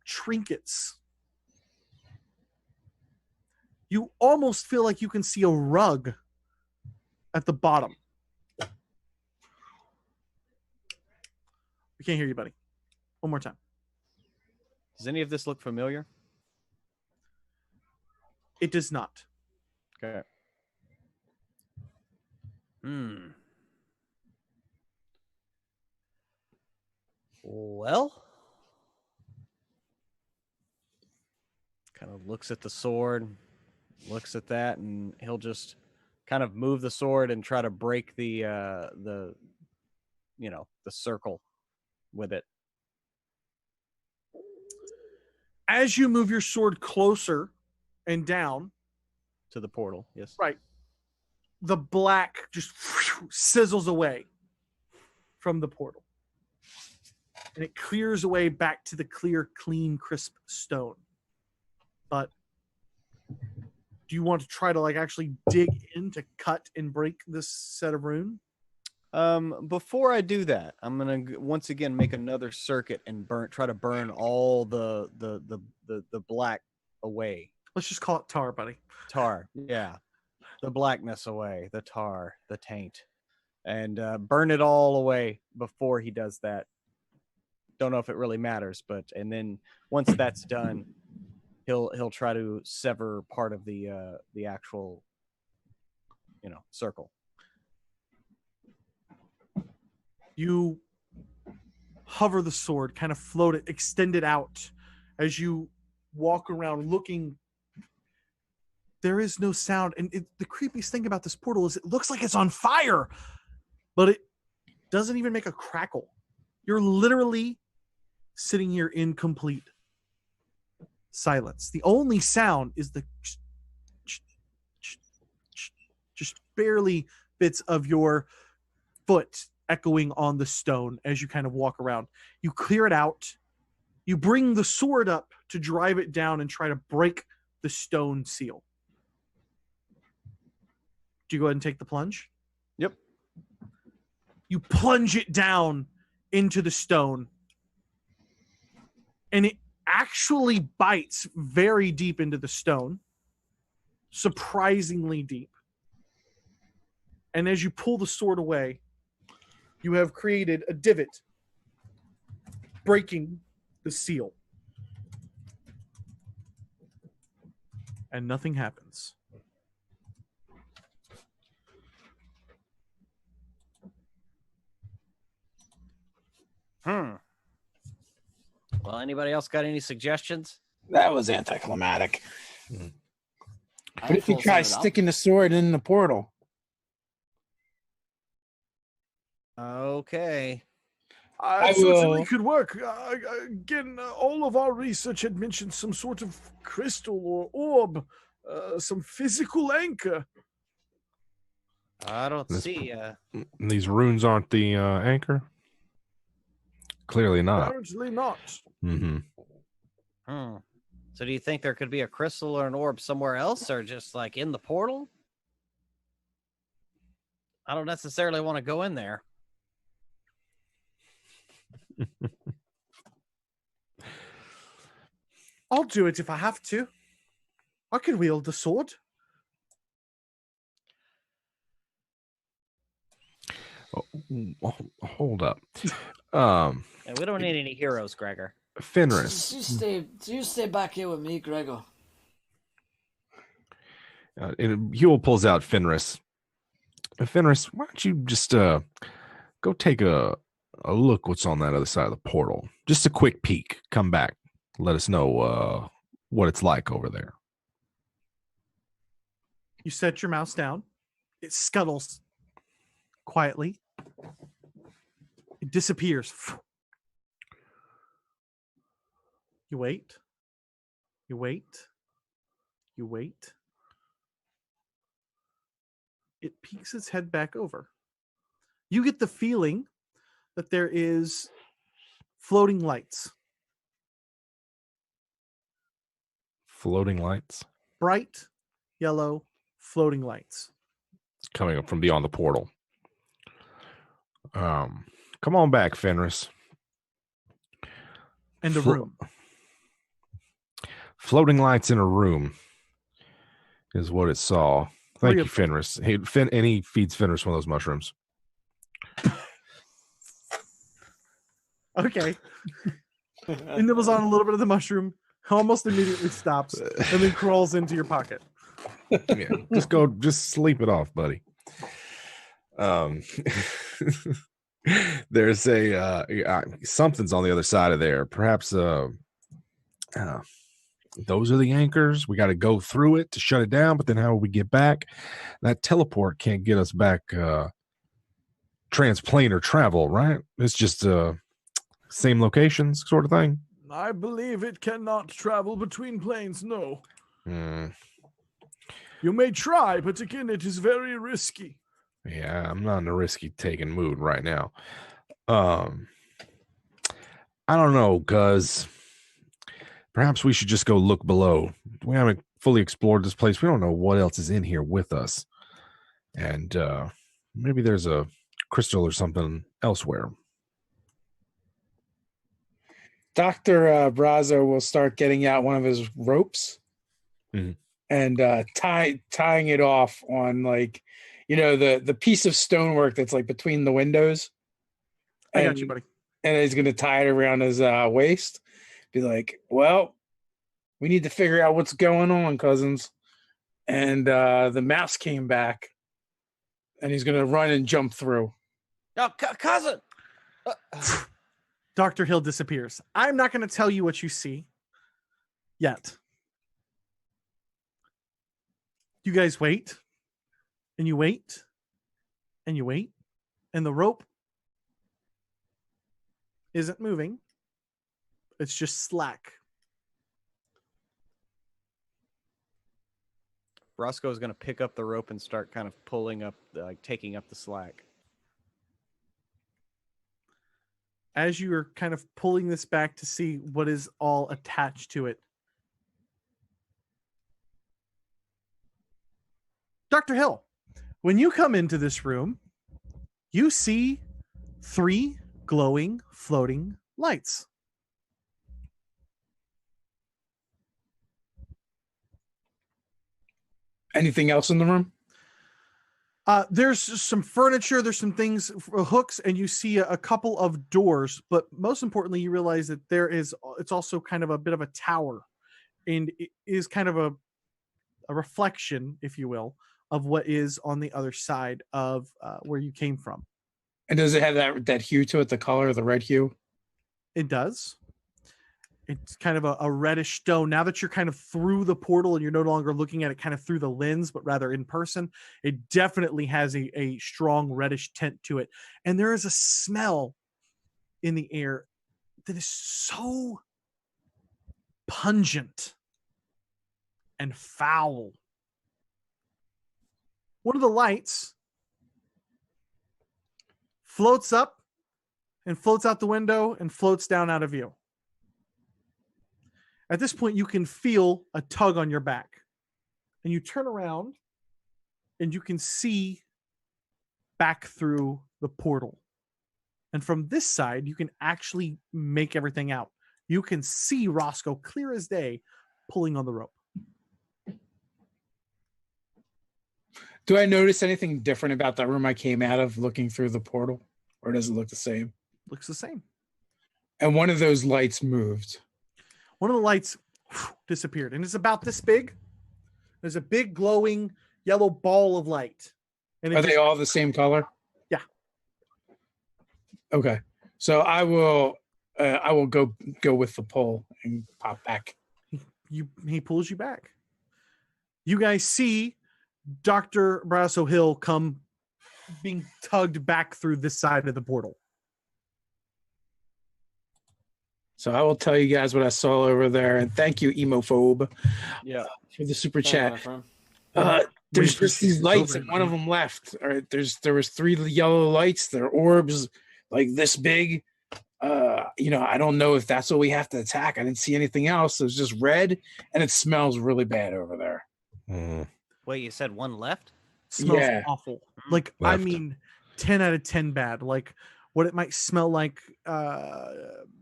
trinkets. You almost feel like you can see a rug at the bottom. We can't hear you, buddy. One more time. Does any of this look familiar? It does not. Okay. Well, kind of looks at the sword, looks at that, and he'll just kind of move the sword and try to break the circle with it. As you move your sword closer and down To the portal, yes. right, the black just sizzles away from the portal. And it clears away back to the clear, clean, crisp stone. But do you want to try to like actually dig in to cut and break this set of rune? Before I do that, I'm gonna once again make another circuit and try to burn all the black away. Let's just call it tar, buddy. Tar, yeah, the blackness away, the tar, the taint, and burn it all away before he does that. Don't know if it really matters, and then once that's done, he'll try to sever part of the actual, circle. You hover the sword, kind of float it, extend it out as you walk around looking. There is no sound. And the creepiest thing about this portal is it looks like it's on fire, but it doesn't even make a crackle. You're literally sitting here in complete silence. The only sound is the just barely bits of your foot echoing on the stone as you kind of walk around. You clear it out. You bring the sword up to drive it down and try to break the stone seal. Do you go ahead and take the plunge? Yep. You plunge it down into the stone, and it actually bites very deep into the stone, surprisingly deep. And as you pull the sword away, you have created a divot, breaking the seal. And nothing happens. Well, anybody else got any suggestions? That was anticlimactic. I What if you full try set it up. sticking the sword in the portal? Okay. I Certainly will- could work. Again, all of our research had mentioned some sort of crystal or orb, some physical anchor. I don't This- see. These runes aren't the anchor. Clearly not. Apparently not. Mm-hmm. So do you think there could be a crystal or an orb somewhere else, or just like in the portal? I don't necessarily want to go in there. I'll do it if I have to. I can wield the sword. Hold up. And we don't need any heroes, Gregor. Fenris. You stay back here with me, Gregor. And Huell pulls out Fenris. Fenris, why don't you just go take a look what's on that other side of the portal? Just a quick peek. Come back. Let us know what it's like over there. You set your mouse down. It scuttles quietly. It disappears. You wait. You wait. You wait. It peeks its head back over. You get the feeling that there is floating lights. Floating lights Bright yellow floating lights. coming up from beyond the portal. Come on back, Fenris. And a Flo- room. Floating lights in a room is what it saw. Thank Three you, of- Fenris. And he feeds Fenris one of those mushrooms. Okay. He nibbles on a little bit of the mushroom, almost immediately stops, and then crawls into your pocket. Yeah, just sleep it off, buddy. There's something's on the other side of there. Perhaps those are the anchors. We got to go through it to shut it down, but then how will we get back? That teleport can't get us back transplanar travel, right? It's just same locations sort of thing. I believe it cannot travel between planes, no. You may try, but again, it is very risky. Yeah, I'm not in a risky taking mood right now. I don't know, cuz perhaps we should just go look below. We haven't fully explored this place. We don't know what else is in here with us. And maybe there's a crystal or something elsewhere. Dr. Braso will start getting out one of his ropes Mhm. and tying it off on, like, the piece of stonework that's like between the windows. I got you, buddy. And he's going to tie it around his waist. Be like, well, we need to figure out what's going on, cousins. And the mouse came back, and he's going to run and jump through. Oh, cousin. Dr. Hill disappears. I'm not going to tell you what you see yet. You guys wait, and you wait, and you wait, and the rope isn't moving. It's just slack. Roscoe is going to pick up the rope and start kind of pulling up, like taking up the slack. As you're kind of pulling this back to see what is all attached to it, Dr. Hill, when you come into this room, you see 3 glowing, floating lights. Anything else in the room? There's some furniture, there's some things, hooks, and you see a couple of doors, but most importantly, you realize that it's also kind of a bit of a tower, and it is kind of a reflection, if you will, of what is on the other side of where you came from. And does it have that hue to it, the color, the red hue? It does. It's kind of a reddish stone. Now that you're kind of through the portal and you're no longer looking at it kind of through the lens, but rather in person, it definitely has a strong reddish tint to it. And there is a smell in the air that is so pungent and foul. One of the lights floats up and floats out the window and floats down out of view. At this point, you can feel a tug on your back. And you turn around and you can see back through the portal. And from this side, you can actually make everything out. You can see Roscoe clear as day pulling on the rope. Do I notice anything different about that room I came out of looking through the portal? Or does it look the same? Looks the same. And one of those lights moved. One of the lights disappeared, and it's about this big. There's a big glowing yellow ball of light. And Are they all the same color? Yeah. Okay. So I will go with the pole and pop back. He pulls you back. You guys see Dr. Braso Hill come being tugged back through this side of the portal. So I will tell you guys what I saw over there, and thank you, Emophobe, for the super chat. There's just these lights, and one of them left. All right, there was 3 yellow lights. They're orbs like this big. I don't know if that's what we have to attack. I didn't see anything else. It was just red, and it smells really bad over there. Wait, you said one left? Smells awful. Like, Left. I mean, 10 out of 10 bad. Like, what it might smell like.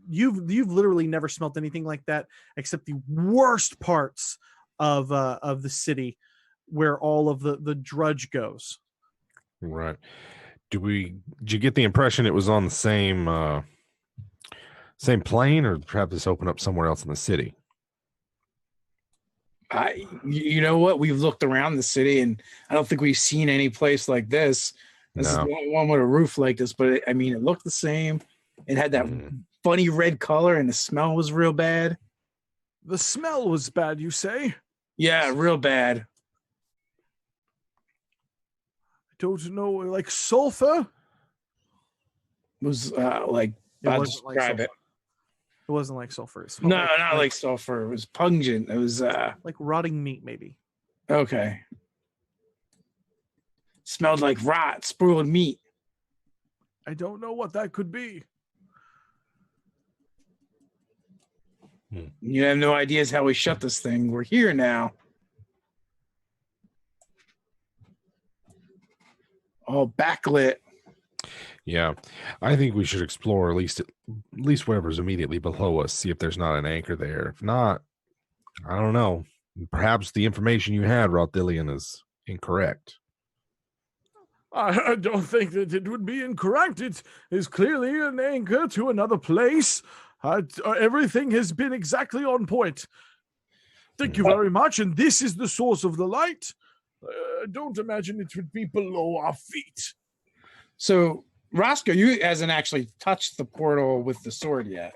You've literally never smelled anything like that, except the worst parts of the city, where all of the drudge goes. Right. Did you get the impression it was on the same plane, or perhaps it's open up somewhere else in the city? You know what? We've looked around the city, and I don't think we've seen any place like this. This is the only one with a roof like this, but it looked the same. It had that funny red color, and the smell was real bad. The smell was bad, you say? Yeah, real bad. I don't know, like sulfur? It was like, I'll describe it. It wasn't like sulfur. It smelled Not like sulfur. It was pungent. It was like rotting meat, maybe. Okay. Smelled like rot, spoiled meat. I don't know what that could be. You have no ideas how we shut this thing. We're here now. all backlit. Yeah, I think we should explore at least whatever's immediately below us. See if there's not an anchor there. If not, I don't know. Perhaps the information you had, Rothillian, is incorrect. I don't think that it would be incorrect. It is clearly an anchor to another place. Everything has been exactly on point. Thank you very much. And this is the source of the light. I don't imagine it would be below our feet. So, Roscoe, you hasn't actually touched the portal with the sword yet,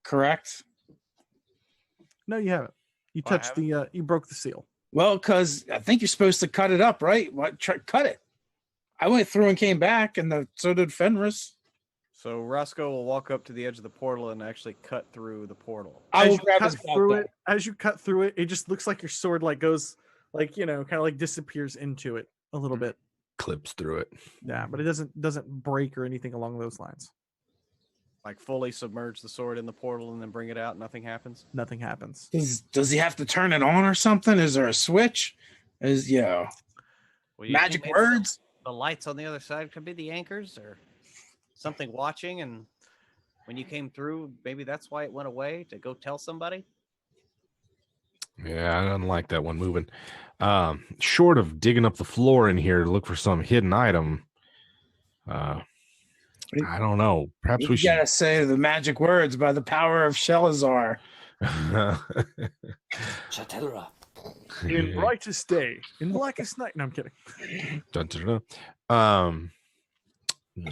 correct? No, you haven't. You touched you broke the seal. Well, because I think you're supposed to cut it up, right? Cut it. I went through and came back, and so did Fenris. So Roscoe will walk up to the edge of the portal and actually cut through the portal. I will As you grab cut his belt through though. it, as you cut through it, it just looks like your sword like goes like, kind of like disappears into it a little bit. Clips through it. Yeah, but it doesn't break or anything along those lines. Like fully submerge the sword in the portal and then bring it out. Nothing happens. Nothing happens. Does he have to turn it on or something? Is there a switch? Well, you Magic think maybe words? The lights on the other side could be the anchors or something watching. And when you came through, maybe that's why it went away, to go tell somebody. Yeah, I don't like that one moving. Short of digging up the floor in here to look for some hidden item, I don't know. Perhaps we You should. gotta say the magic words by the power of Shelazar. Chatera. In brightest day, in blackest night. No, I'm kidding. Dun, dun, dun.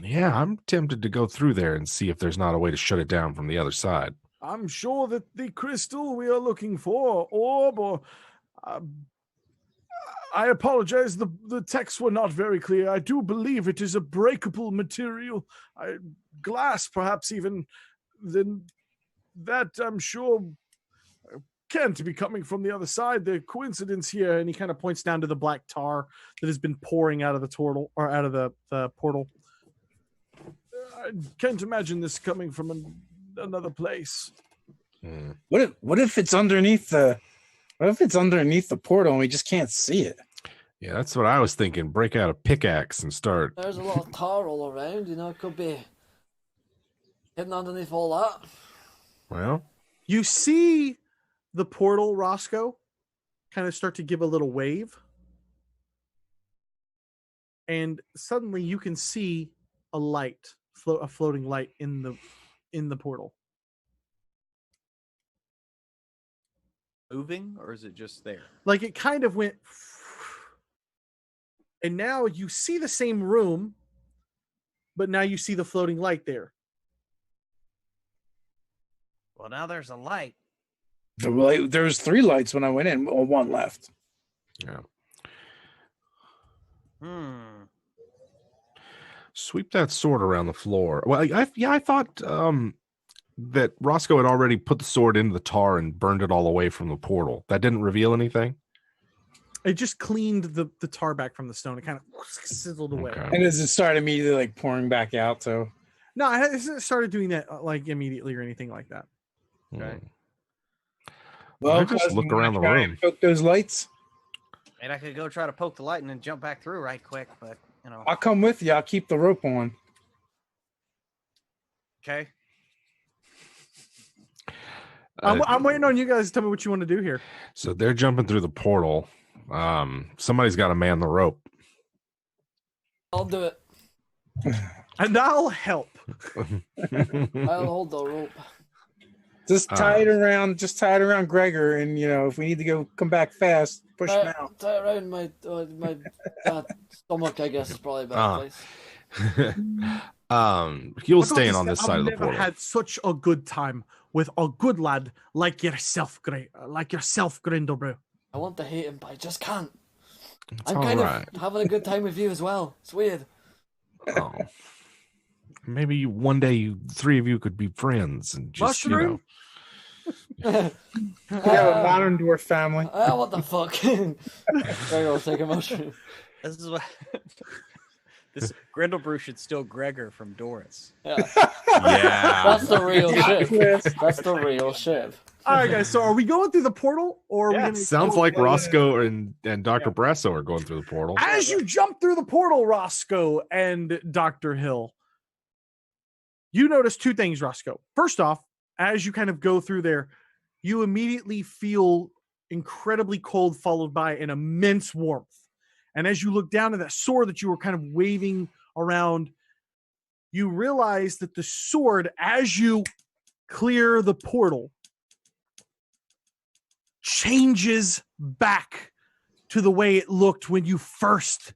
Yeah, I'm tempted to go through there and see if there's not a way to shut it down from the other side. I'm sure that the crystal we are looking for, orb, or I apologize, the texts were not very clear. I do believe it is a breakable material. Glass, perhaps even. Then that, I'm sure, can't be coming from the other side. The coincidence here, and he kind of points down to the black tar that has been pouring out of the turtle or out of the portal. I can't imagine this coming from another place. What if it's underneath the portal and we just can't see it? Yeah, that's what I was thinking. Break out a pickaxe and start. There's a lot of tar all around, it could be hidden underneath all that. Well, You see the portal, Roscoe, kind of start to give a little wave. And suddenly you can see a light, a floating light in the portal. Moving, or is it just there? Like it kind of went, and now you see the same room, but now you see the floating light there. Well, now there's a light. There was 3 lights when I went in, or 1 left. yeah. Sweep that sword around the floor. Well, I thought that Roscoe had already put the sword into the tar and burned it all away from the portal. That didn't reveal anything? It just cleaned the tar back from the stone. It kind of sizzled away. Okay. And does it start immediately like pouring back out? So No, I hasn't started doing that like immediately or anything like that. Okay. I just look around the room. Poke those lights. And I could go try to poke the light and then jump back through right quick, but I'll come with you. I'll keep the rope on. Okay. I'm waiting on you guys to tell me what you want to do here. So they're jumping through the portal. Somebody's got to man the rope. I'll do it. And I'll help. I'll hold the rope. Just tie it around Gregor, and if we need to come back fast, push him out. Tie it around my stomach, I guess, is probably a better place. You'll stay on this side of the I've portal. never had such a good time with a good lad like yourself, Grindlebrew. I want to hate him, but I just can't. It's I'm all kind right. of having a good time with you as well. It's weird. Oh. Maybe one day you 3 of you could be friends and just Mushroom? We have a modern dwarf family. What the fuck? Gregor will take a mushroom. This is what This Grindlebrew should steal Gregor from Doris. Yeah. Yeah. That's the real ship. That's the real ship. All right, guys. So are we going through the portal, or are we going to? Sounds like Roscoe and Dr. Braso are going through the portal. As you jump through the portal, Roscoe and Dr. Hill, you notice two things, Roscoe. First off, as you kind of go through there, you immediately feel incredibly cold, followed by an immense warmth. And as you look down at that sword that you were kind of waving around, you realize that the sword, as you clear the portal, changes back to the way it looked when you first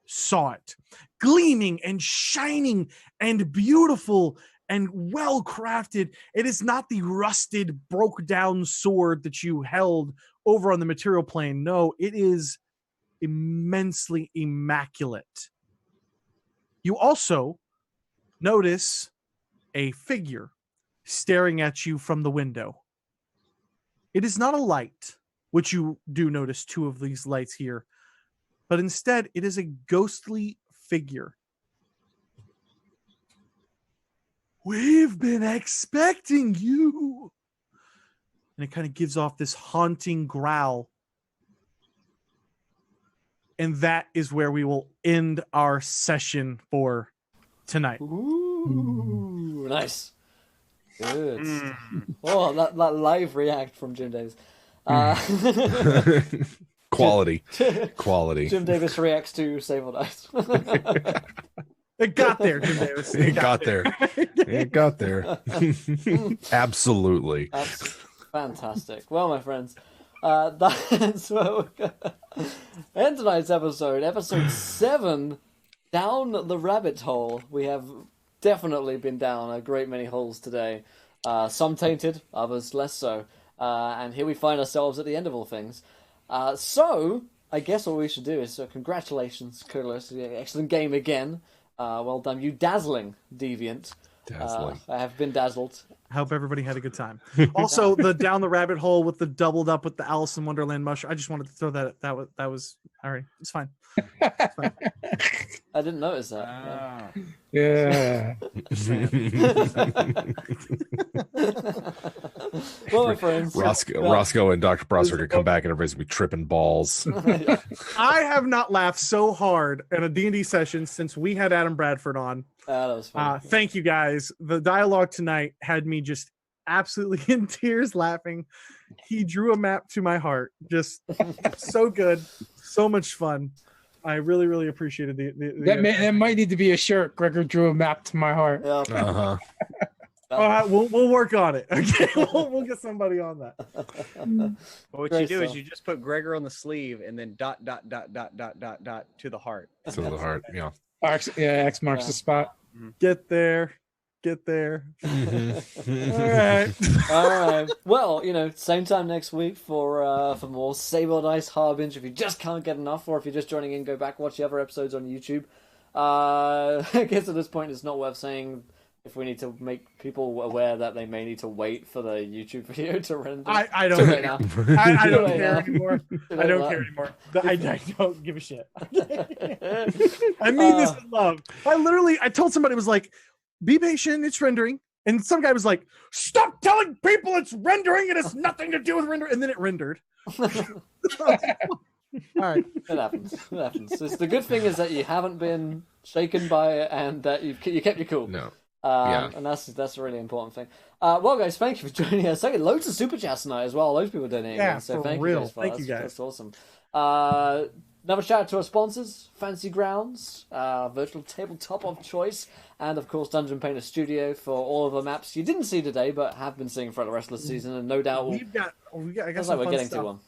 saw it. Gleaming and shining and beautiful and well crafted. It is not the rusted, broke down sword that you held over on the material plane. No, it is immensely immaculate. You also notice a figure staring at you from the window. It is not a light, which you do notice two of these lights here, but instead it is a ghostly figure. We've been expecting you. And it kind of gives off this haunting growl. And that is where we will end our session for tonight. Ooh, nice. Good. Oh, that live react from Jim Davis. Quality. Jim Davis reacts to Save or Dice. It got there, Jim Davis. It got there. It got there. Absolutely. That's fantastic. Well, my friends, that's where we're gonna end tonight's episode 7, Down the Rabbit Hole. We have definitely been down a great many holes today. Some tainted, others less so. And here we find ourselves at the end of all things. So, I guess what we should do is, congratulations, Kudos. Excellent game again. Well done, you dazzling deviant. Dazzling. I have been dazzled. I hope everybody had a good time. Also, the down the rabbit hole with the doubled up with the Alice in Wonderland mushroom. I just wanted to throw that was all right. It's fine. It's fine. I didn't notice that. Yeah. Well, my friends. Roscoe and Dr. Braso are going to come back and everybody's going to be tripping balls. I have not laughed so hard in a D&D session since we had Adam Bradford on. That was fun. Thank you, guys. The dialogue tonight had me just absolutely in tears laughing. He drew a map to my heart. Just so good. So much fun. I really, really appreciated that might need to be a shirt. Gregor drew a map to my heart. Yeah. Uh-huh. We'll work on it. Okay, we'll get somebody on that. What Great you do is stuff. you just put Gregor on the sleeve and then ... to the heart. To the heart, yeah. X marks the spot. Get there. All right. All right. Well, same time next week for more Save or Dice Harbinger. If you just can't get enough, or if you're just joining in, go back, watch the other episodes on YouTube. I guess at this point it's not worth saying if we need to make people aware that they may need to wait for the YouTube video to render. I don't Too late care. now. I don't Too late care now. anymore. Too I late don't now. care anymore. I don't give a shit. I mean this in love. I told somebody, it was like, be patient, it's rendering. And some guy was like, stop telling people it's rendering. It has nothing to do with rendering. And then it rendered. All right. It happens. It's the good thing is that you haven't been shaken by it and that you kept your cool. No. And that's a really important thing. Well, guys, thank you for joining us. Loads of super chats tonight as well. Loads of people donating. Yeah, so for thank real. you guys. Thank you guys. That's awesome. Another shout out to our sponsors, Fancy Grounds, virtual tabletop of choice, and of course Dungeon Painter Studio for all of the maps you didn't see today, but have been seeing throughout the rest of the season, and no doubt we got I got sounds some like we're fun getting stuff. to one.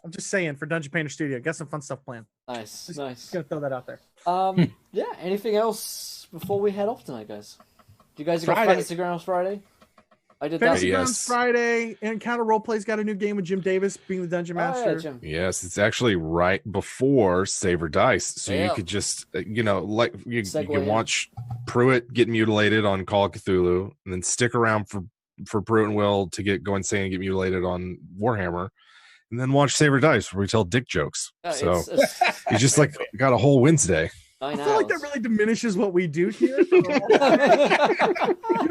I'm just saying, for Dungeon Painter Studio, got some fun stuff planned. Nice. Just gonna throw that out there. Yeah. Anything else before we head off tonight, guys? Do you guys got Friday. Fantasy Grounds Friday? I did Fantasy that. Yes. Grounds Friday, and Encounter Roleplay's got a new game with Jim Davis being the Dungeon Master. Oh, yeah, Jim. Yes, it's actually right before Save or Dice. So Yeah. you could just, like you Segue can in. watch Pruitt get mutilated on Call of Cthulhu and then stick around for Pruitt and Will to go insane and get mutilated on Warhammer. And then watch Save or Dice where we tell dick jokes. Yeah, So it's you just got a whole Wednesday. I feel like that really diminishes what we do here. You're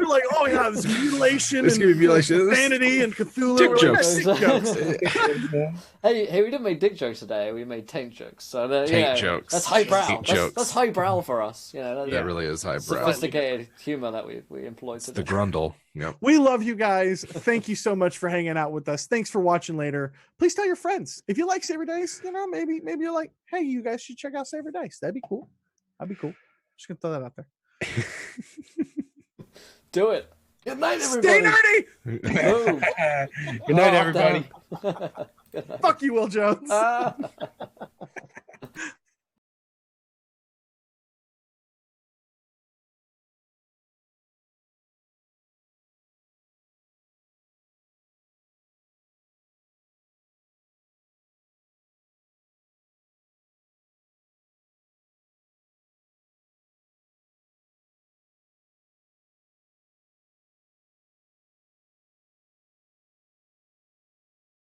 like, oh yeah, this mutilation This and could be mutilation. vanity and Cthulhu. Dick We're like, jokes. "Dick jokes." Hey, we didn't make dick jokes today. We made taint jokes. So Taint jokes. That's highbrow. Taint That's, jokes. that's highbrow for us. You know, That really is highbrow. sophisticated humor that we employ It's today. the grundle. Yep. We love you guys. Thank you so much for hanging out with us. Thanks for watching later. Please tell your friends. If you like Savor Dice, you know, maybe you're like, hey, you guys should check out Savor Dice. That'd be cool. That'd be cool. Just gonna throw that out there. Do it. Good night, everybody. Stay nerdy. Boom. Good night, Oh, everybody. damn. Good night. Fuck you, Will Jones.